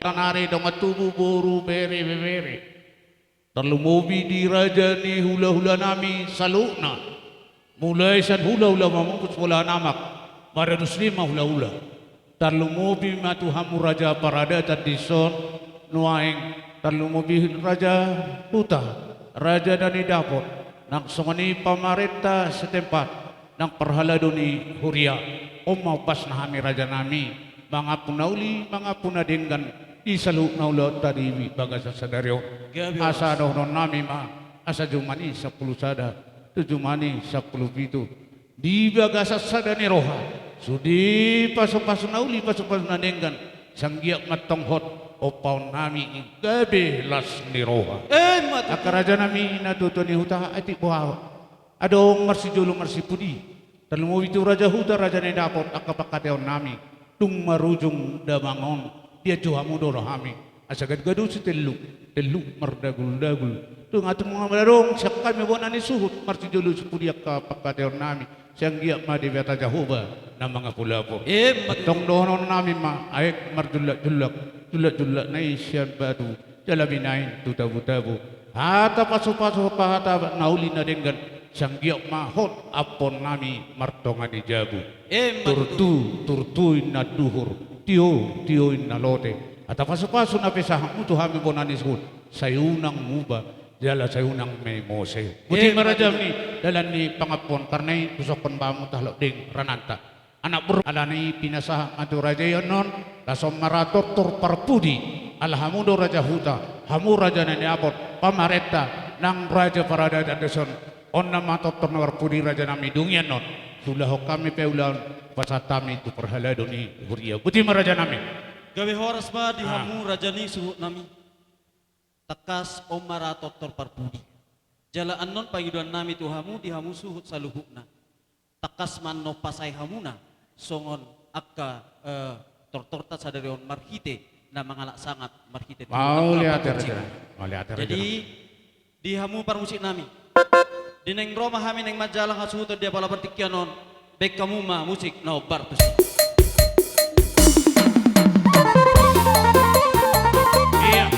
Tanari dong tubuh boru bere bere. Terlalu mobi di raja ni hula nami salukna. Mulai san hula mamungkus bola namak. Mara muslimah hula. Terlalu mobi matu hamu raja parada tadison nuaing. Terlalu mobi raja huta. Raja dani dapot. Nang songoni pamarenta setempat. Nang perhala doni huria. Omau pas nahami raja nami. Mangapuna uli, mangapuna denggan. Isalu naula tadi bagasa sadario. Asa dohron nami ma. Asa jumani 10 sada. Tujumani 10 pitu. Di bagasa sadani roha. Sudi pasu-pasu nauli pasu-pasu nadenggan. Sanggiak matong hot. Opau nami gabe las ni roha. Akaraja nami natutuni huta ati buah. Adong marsi julu marsi pudi. Terlalu itu raja huta raja ni dapot akapakateon nami. Tung marujung damangon. Dia juhamu doro hami. Asagad gadu si telu merdagul. Tung atun mga malarong siya kami bonani suhut. Marsi julu sepudi akapakateon nami. Siyang giyak ma di beta jahuba na mga kulapo. Tong dohonon nami ma ayek marjulak na isyan batu. Jalabinain tutabu-tabu. Hata pasu-pasu pahata nauli na denggan. Siyang giyak ma hot apon nami martongan di jabu. Turtu na duhur. Tio na lote. At pasu-pasu na pesahang mutu hami bonani suhut. Sayunang muba. Jala sayunang may mose. Buti marajam ni dalan ni pangapon karnay kusokon bamu tahlok ding rananta. Anak bro alani pinasah atu raja yonon lasom marator tor parpudi alhamudo raja huta hamu raja nani apot pamareta nang raja parada dadeson onna matot tor parpudi raja nami dungyan non sulah kami peulan pasatami tu perhala doni huria. Buti maraja nami. Gawe horas ba di hamu raja ni suhut nami. Takas omaratot torparpudi. Jalaan non payudan nami tuhamu di hamu suhut saluhukna. Takas man no pasay hamuna songon akka tortorta sadarion marhite na mangalak sangat marhite. Mau lihat Jadi di hamu parmusik nami. Di neng Roma hami neng majalah hasuto dia pala pertikyanon. Bek kamu ma musik no bartus. Iya.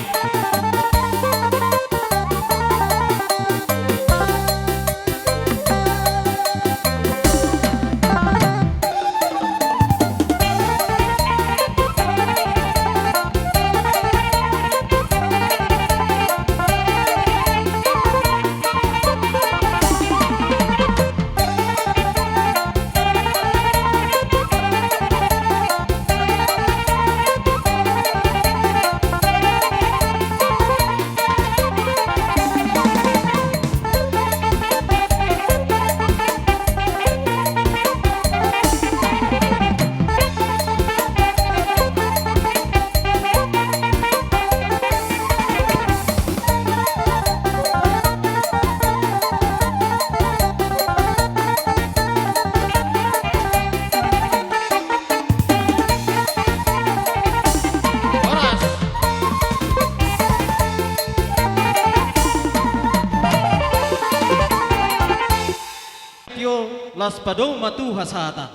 Las padong matu hasata.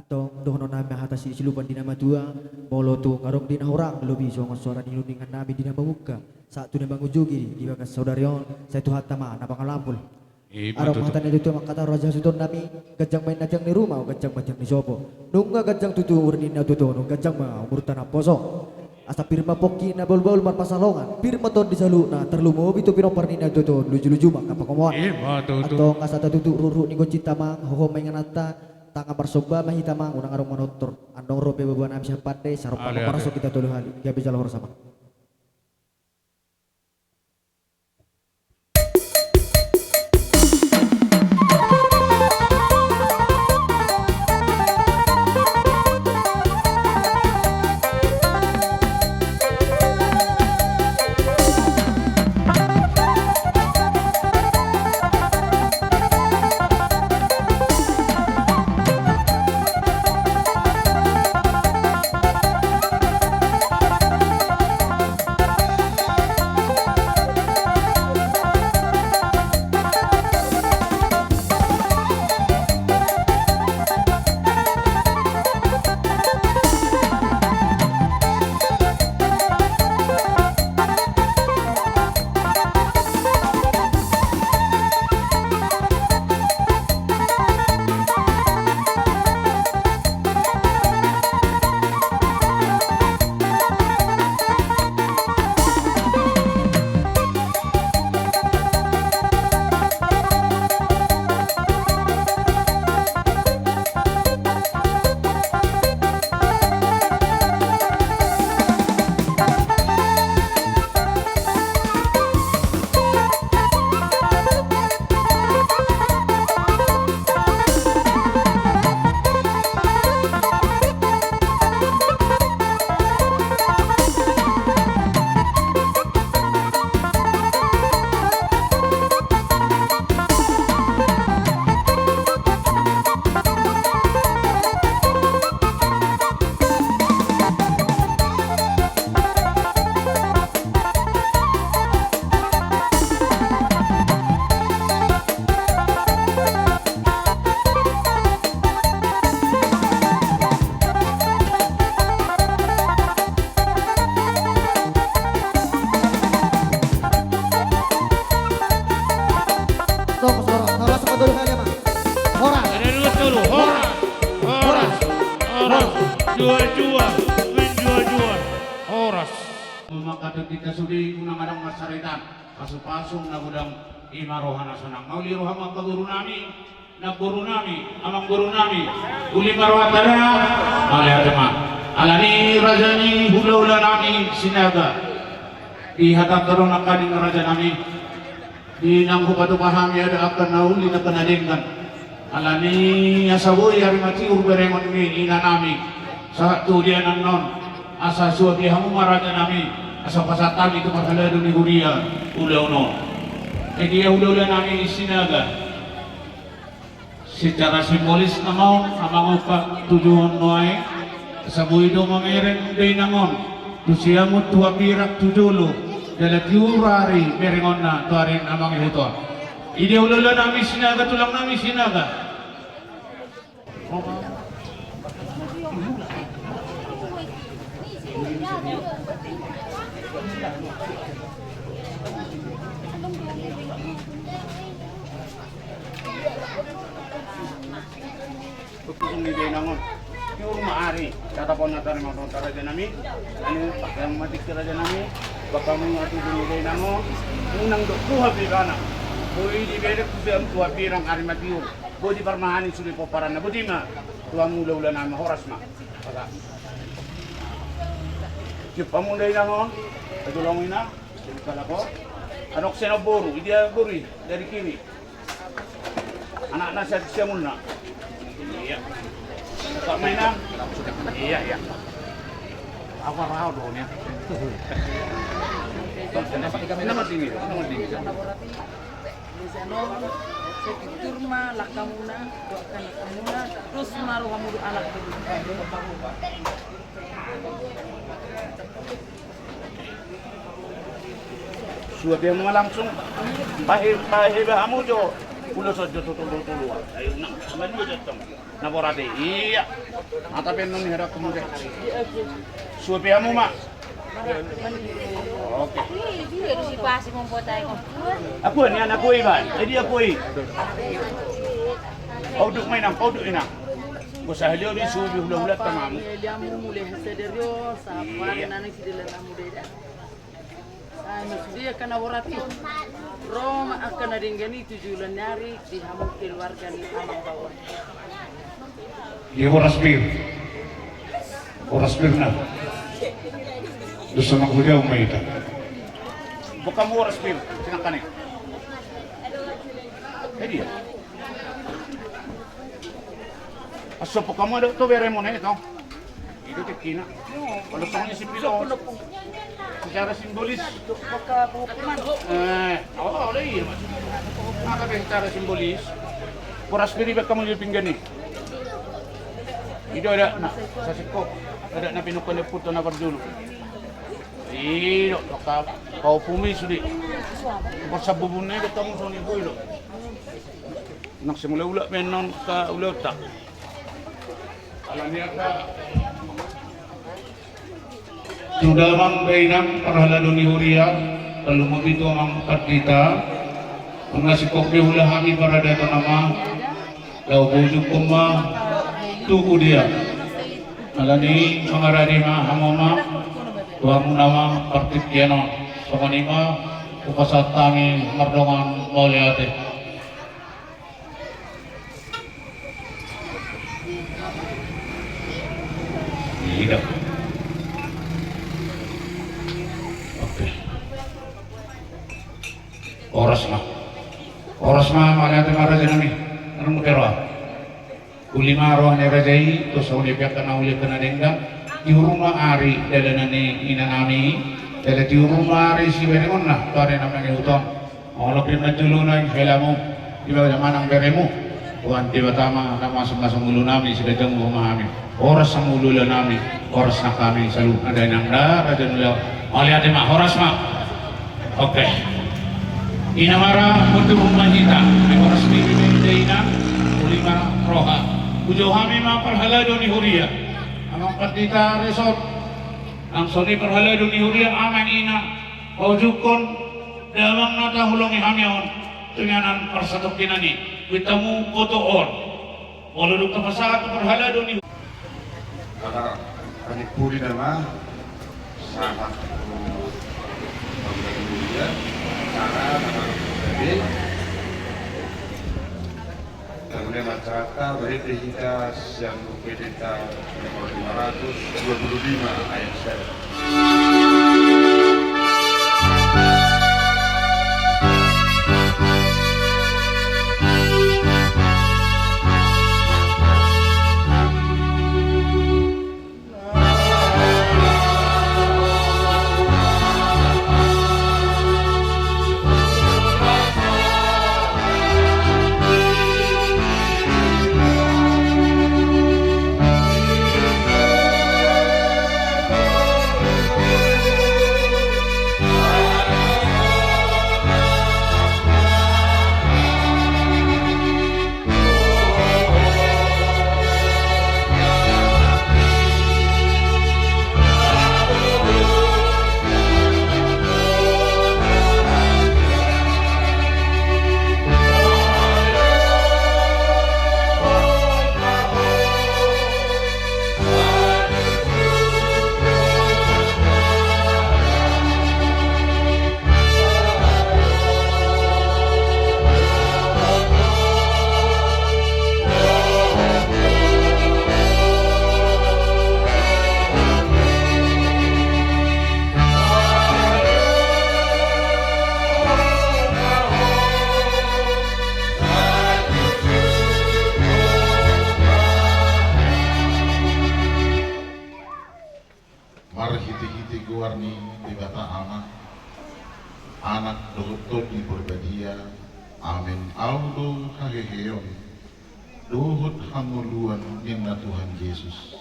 Dohono nami atas silupan dina matua bolo tu karong dina orang lebih songon suara dilundingan nami dina bamuka saat tu nembang ujugi di bagas saudarion saya tu hatama napangan lampul. Arok matan itu makata raja sudon nami gajang main najang di rumah gajang macam di sopo nungga gajang tutu urnin tutu nung gajang ma umur tanah poso asa pirma poki na bol mar pasalongan pirma ton di salu na terlumo bitu piro parnina tutu luju mak apa komoan atau ngasata tutu ruru ni goncita mang hoho mainganata tanga barsoba mahita mang unang arong manotor andong rope bebuan abis pande saropa parasok kita tolu hali dia bisa lohor sama. menjua-jua, horas. Maka kita sudi unang-adang masaritan, pasung-pasung na gudang imarohana sanang. Mauli rohama paguru nami, naguru nami, amang guru nami, uli marohatana, malihatama. Alani rajani hula-hula nami sinaga. Ihatap tarong nakaning raja nami. Di nangku patu pahami ada akan nauli na kanadingkan. Alani asawoy harimati urberemon ni ina nami. Sa tu dia non asa suati hamu maraja nami. Asa pasatan itu masalah ni huria ulau. Dia ulau nami sinaga. Secara simbolis namong amang upak tujuan noai. Sabuy do mamereng day nangon. Tusiamut tua pirak tujulu. Dalam tiurari merengon na tuarin amang ihuto. Ide ulala nami sinaga tulang nami sinaga. Kusung ni day nangon. Tiur maari. Tatapon na tayo mga raja nami. Ano yang mati raja nami. Baka mga atulungan namo unang dokuha bigana boy di beda kusam tua pirang arimatiur boy di parmahani suli poparan na budima tua mula-ula nama horas ma pada cipamundai namo tulongin na kalako anok senoboru dia guri dari kiri anak nasihat siamulna iya tak mainan iya apa rau donya nama tinggi. Sekitar mah lakamuna, doakan lakamuna, terus maru kamu alat dulu. Sudah mau langsung bahir kamu jo, ulo saja tutul. Ayo nak, mana jatuh? Naborade, iya. Atau penon hera kamu deh. Sudah kamu mak. Oke. Aku ni anak aku Iban. Jadi aku Kau duduk main kau duduk ina. Kau sahlia di subi hula-hula tamam. Dia mau mulai sederio, sapa nana sidela namu deda. Dia akan aborati. Roma akan adinggani 7 bulan nyari di hamu keluarga ni amang bawah. Dia horas bir na. Dosa ng huli ang maita. Bukan mo oras pil, sinakanin. Jadi ya. Aso po kamu ada to bere mo na ito. Itu tikina. Kalau soalnya si pilo. Secara simbolis. Iya mas. Maka secara simbolis. Horas pil iba kamu di pinggani. Itu ada, nah, sasiko. Ada na pinukuan na puto na dulu. Iyo, kau pumi sudi. Pasal bubunnya kita mau soni boy lo. Nak semula ulat menon ka ulat tak. Alanya ka. Sudah mang bainang para laduni huria, lalu mabito ang kita. Mengasih kopi ulah kami para data nama. Lau bujuk kuma tuku dia. Alani mengarani ma hamoma. Tuhan nama pertikiano sokonima ukasatami mardongan mauliate. Tidak. Oke. Oras ma mauliate maraja nami. Anong mutero? Ulima roh ni rajai to sa ulipyak kana ulit kana dengga. Di rumah ari dalanane ina nami dala di rumah ari si benemon na tare namanya utong Allah pin najulunay helamu di bawah manang beremu Tuhan dewa tama na masuk-masuk ulu nami sudah jenguk memahami oras sang ulu nami oras na kami selalu ada yang dar ada yang melihat mak oras mak oke ina mara untuk rumah kita oras bibi ina ulima roha ujo kami ma parhalado ni huria amang patita resort ang soni parhalado ni huria amang ina ojukon damang natahulong ihamyon tunganan parsatok kinani witamu kotoon waluduk tapasat parhalado ni kami puli nama sahabat kemudian cara dari kemudian masyarakat berita kita yang kita nomor 525 ayat 1. anak dohut di berbadia, amin aldo haheheon, dohut hanguluan inna Tuhan Yesus.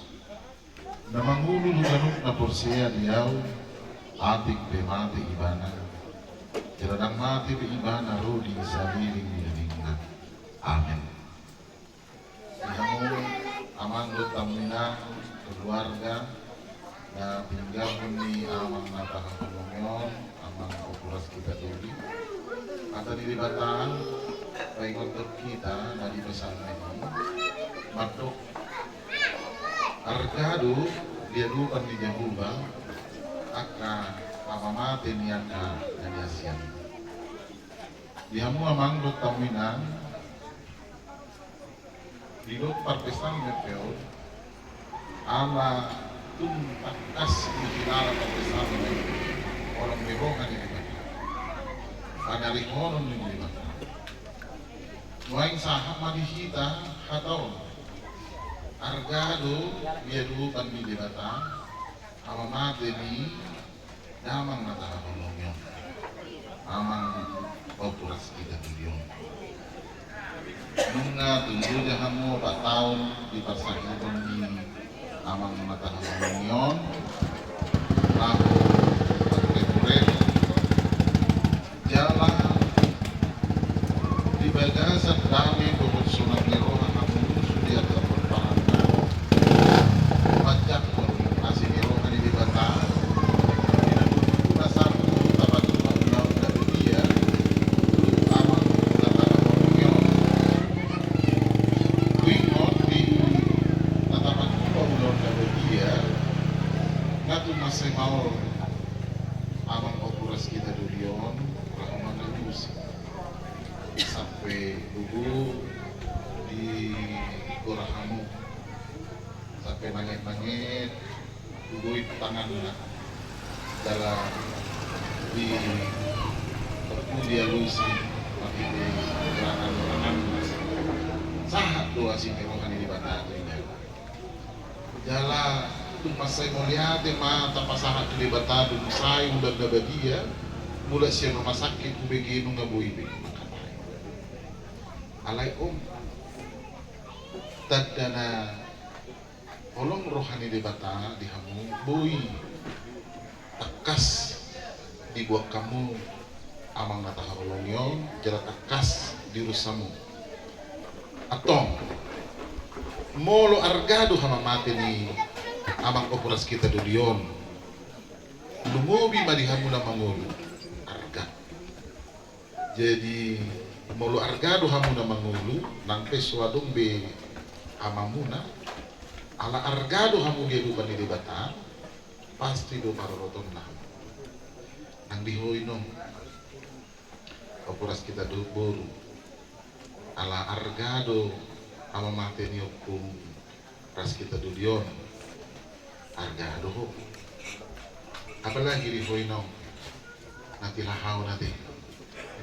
Namangulu luganuk na porsea diaw, atik be mati ibana, jeladang mati be ibana rodi saliling nilingna. Amin. Kamu amang lutamina keluarga na tinggal ni amang natang pengomyon, amang ukuras kita dulu. Kata diri batang, baik untuk kita dari pesan ini, matuk argado dia lupa di Jehovah, akan apa mati niaka dan yasian. Dihamu amang lutamina di luar pesan meteo, ala tuntakas di finala pesan orang lebokan ini. Ada likonon di lima. Muaing sahab madihita hatau. Argado dia dulu pandi di bata. Amamate ni damang mata kolongnya. Amang populas kita tujuan. Nunga tunggu jahamu 4 tahun di persakit di amang mata kolongnya. Lalu berkurang jalan di bagasan kami bukut sunat niroha namun sudah terperpana pajak masih niroha di bata rasa tabat panggilan dari dia utama tata panggilan kuingot di tatapan panggilan dari dia ngatu masih mau amang okuras kita durion sampai dulu di Gorahamu sampai nangit-nangit dulu tangan dalam di dia lusi tapi di gerakan sangat doa si merohani di batanya jala tuh masai melihat mah tanpa sangat di batadu saya udah gabadia mulai siang rumah sakit begini nggak boleh alai tadana olong rohani debata dihamu bui tekas dibuat kamu amang nata holongyo jarak tekas dirusamu atong molo argado hama mati ni amang populas kita dudion lumubi madihamu na mangulu arga jadi mulu argado hamuna mangulu nang peswadong be amamuna ala argado hamu dia dupan di bata pasti do maroroton na nang dihoy no kapuras kita do boru ala argado ama mate ni hukum ras kita do dion argado ho apalagi dihoy no nanti lahaw nanti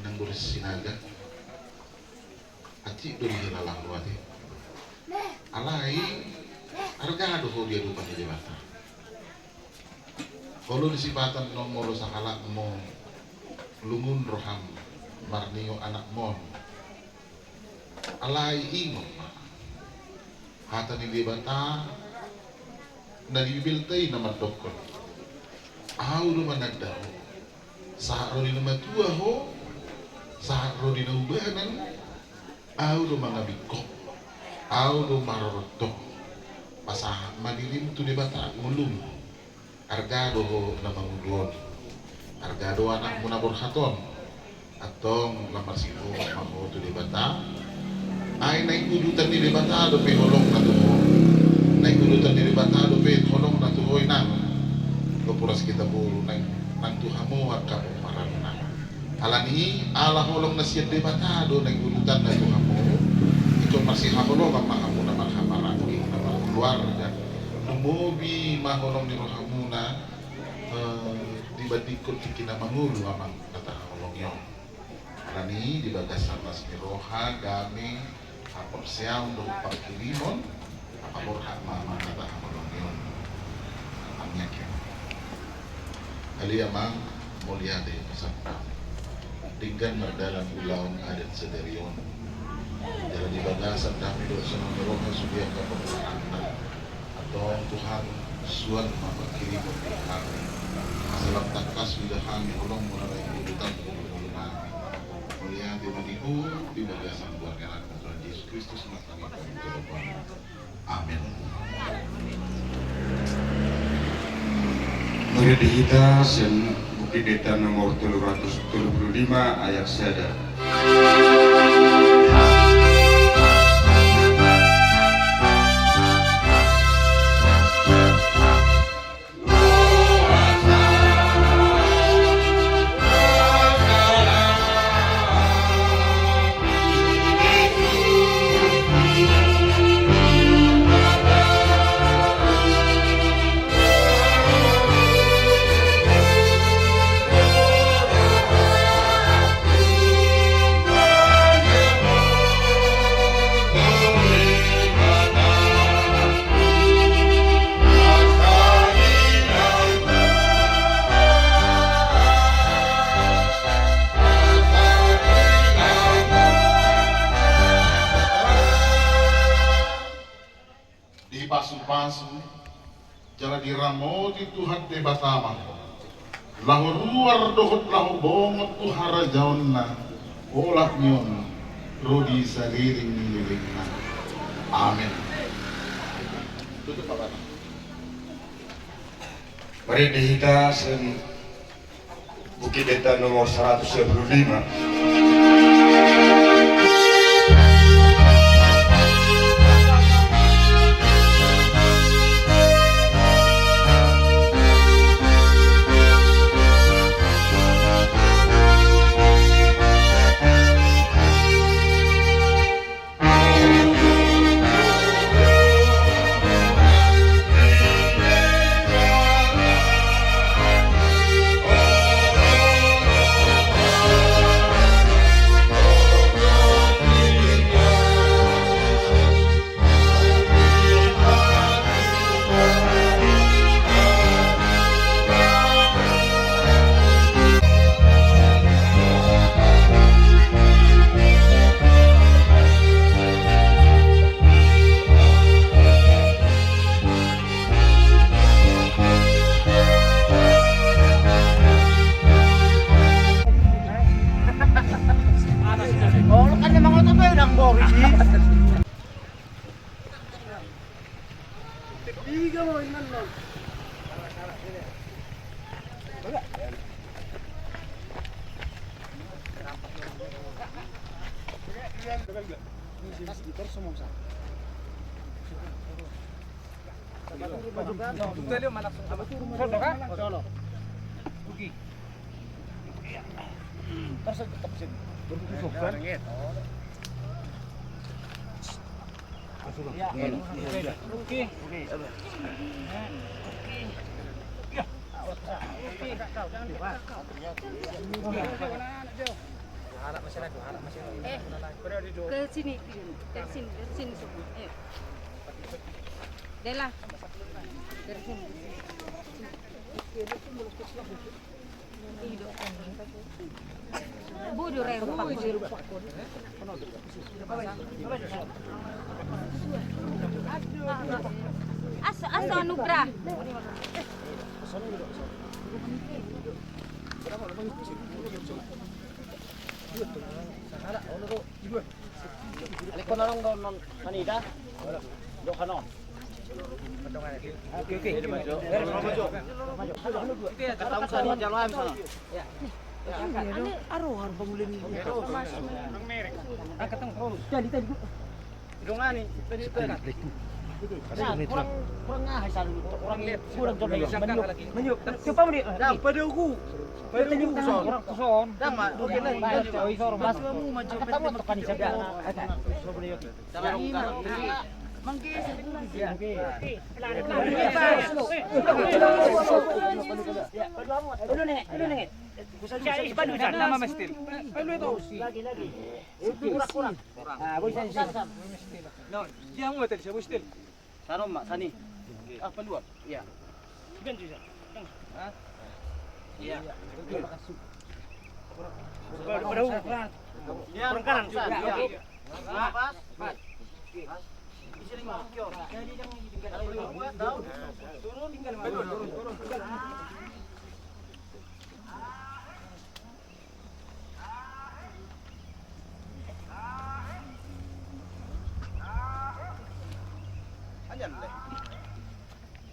nang boris sinaga ati do hilalang luati alai argado ho dia dupan di bata kalau disipatan nomor sakalak mo lungun roham marnio anak mon alai ingo hata ni libata dari bibiltay na madokon aw do managdaho sa ro di matua ho sa ro di ubanan aw do mga bigko aw do maroroto pasah madilim tu dibata ngulung argado na mangudon argado anak muna borhaton atong lamar sipo maho tu dibata ay naikudutan ni dibata do pe holong na tuho naikudutan ni dibata do pe holong na tuhoy nang kapuras kita buru nang tuhamo at kapumparan na alani ala holong na siya dibata do naikudutan na tuhamo ito masih holong ang mahamu na marhamaraki na keluarga umubi mahonong ni rohamuna dibandingkot kina mangulu amang kata holong yon karani dibagas atas ni roha game apor siang do pakilimon apor hak mama kata holong yon amnya ke kali amang mulia de pesan tinggal merdalam ulang adat sederion jalan dibagasan kami do senang roha sudia kaperan Dong Tuhan suan mama kiri berpihak salam takas sudah kami ulong mulai kebutuhan kebutuhan mulia di manihu di bagasan keluarga anak Tuhan Yesus Kristus matang kami berdoa amin. Mari kita sen Bukti Deta nomor 375 ayat 1. Jala diramoti Tuhan de batama lahu luar dohot lahu bongot tuhara jaonna olah nyon rodi saliring nilingna amin. Tutup apa? Mari kita sen Bukti Deta nomor 175. Ke sini, dari sini semua. Ayo. Dela. Dari sini. Bodoh rey rupa. Asa anugerah. Alikon na lang non kanida. Do kanon. Oke oke. Maju. Katang sa ni jalan sana. Ya. Ini aruhan pemulin itu. Ang merek. Katang terus. Jadi tadi. Idungan ni. Nah, kurang ngahai salu. Kurang coba menyuk. Coba mo di. Dang pada aku. Pada aku kuson. Kurang kuson. Dang mak do kena. Oi sor mas mu maju pete tekan ni jaga. Jangan rongga. Mangke ya. Dulu nih. Bisa padu nama mestil. Padu itu. Lagi. Kurang. Ah, bisa. No, dia mau tadi saya mestil. Sano mak sani. Ah, peluang. Iya. Sekian juga. Hah? Iya. Terima kasih. Kurang kanan. Iya. Mas. Jadi yang tinggal turun tinggal turun. Anyan leh.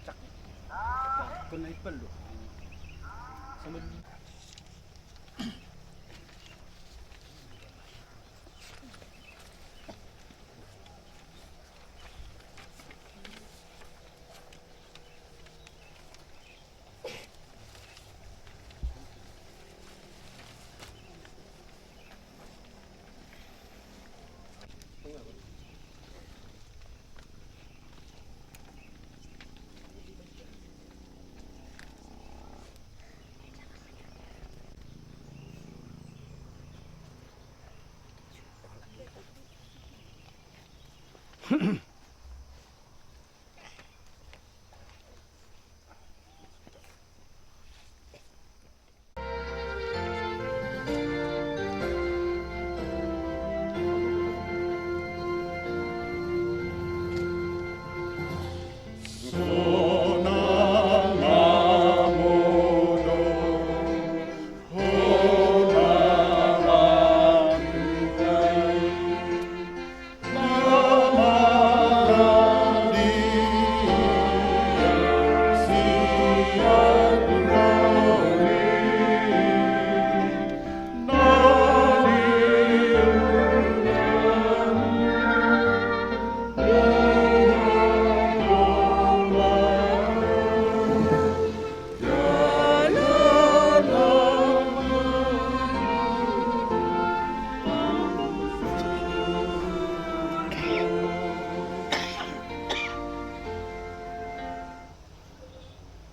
Cak. Kena ipel lu. Sama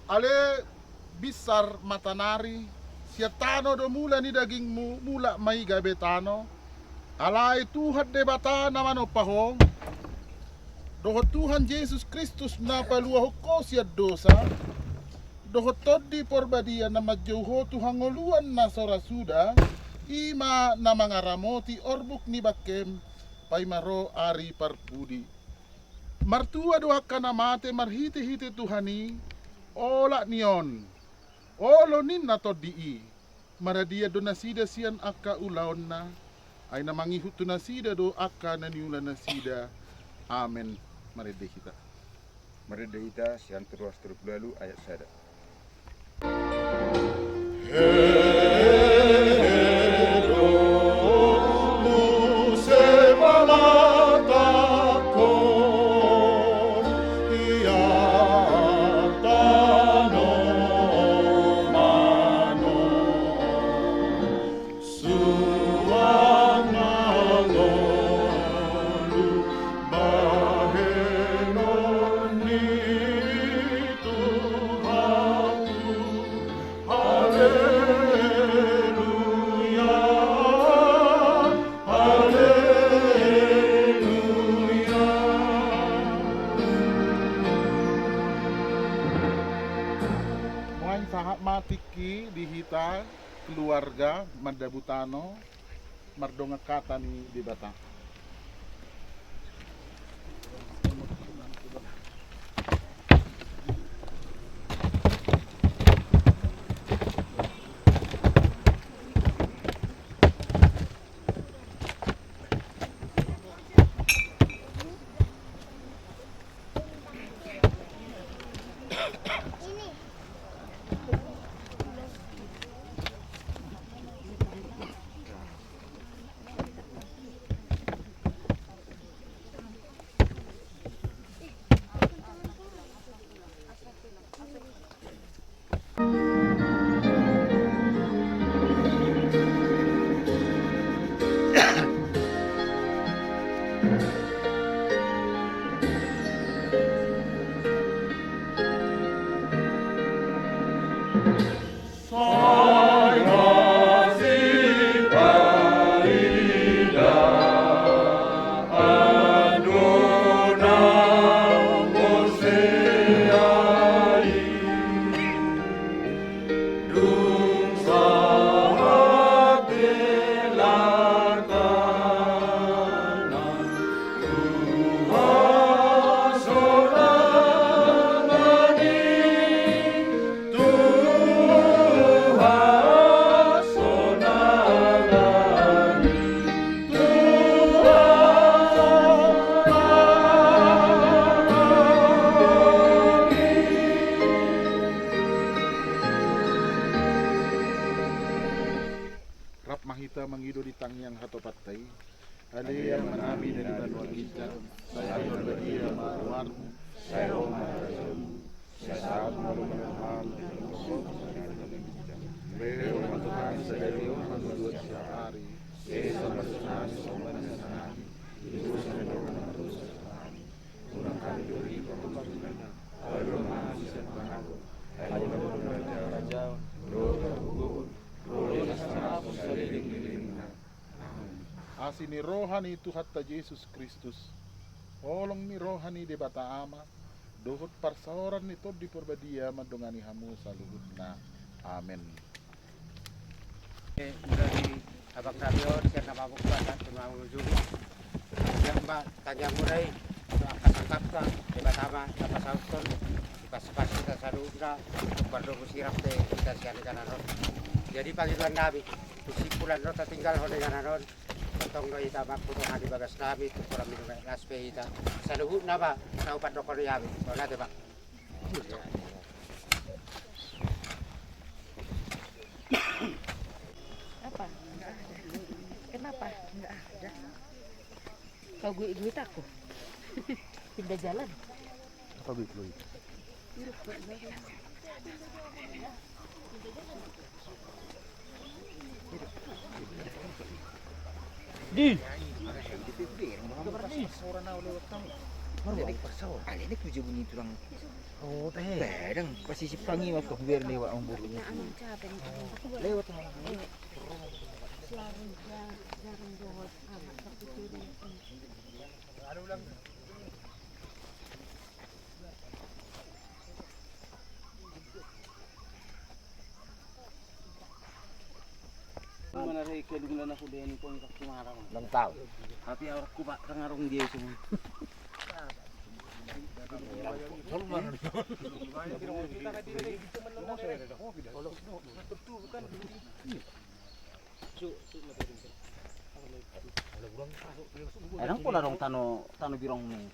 Ale bisar matanari siatano do mula ni dagingmu mula mai gabetano alai Tuhan debata namano pahong doho Tuhan Yesus Kristus na paluaho ko siya dosa doho todi porbadia na majauho Tuhan ngoluan na sorasuda ima na mga ramoti orbuk ni bakem paimaro ari parpudi martua doha kanamate marhite-hite Tuhani ola nion olo ninna todii maradia do nasida sian akka ulaon na ay namangihut nasida do akka naniula nasida amen maredehita sian terus lalu ayat sada Ia rezeki di hita keluarga Mandabutano mardonga kata ni di Batak. Mahita mangido di tangyang hatopatay. Alea manami dari banwa kita. Saya berbadia marwarmu. Saya Roma Rasul. Saya saat malu menahal. Beliau matuhan sedari orang dua hari. Esa masunan soman sanani. Itu sanadong terus. Urang kali dori pembangunan. Ayo masih sepanjang. Ayo raja. Roda gugur. Asini rohani Tuhan Yesus Kristus. Olong mi rohani de bata ama. Dohut parsaoran nito di perbadia mandongani hamu saluhutna. Amin. Dari abang Rabion, saya nama Abu Basan, cuma mengunjungi. Yang mbak tanya mulai, kakak-kakak, debat sama, dapat sauton, pas-pas kita sadunda, berdua sirap teh kita sian kanan. Jadi panggilan Nabi, kesimpulan rota tinggal oleh kanan. Potong doi tabak putung hadi bagas Nabi, tu kurang minum laspe kita. Saluhut napa, tahu padokor yabi, soalnya tebak. Apa? Enggak ada. Kenapa? Enggak ada. Kau duit aku. Pindah jalan. Apa duit lu? Di. Jadi persau, ini kerja bunyi turang. Oh, teh. Kadang pasti si pangi waktu biar lewat orang bukunya. Lewat. Ada ulang. Mana ray kedungan aku dia ni pun tak marah. Lang tahu. Tapi orang ku pak ngarung dia semua. Erang pula dong tano birong ni.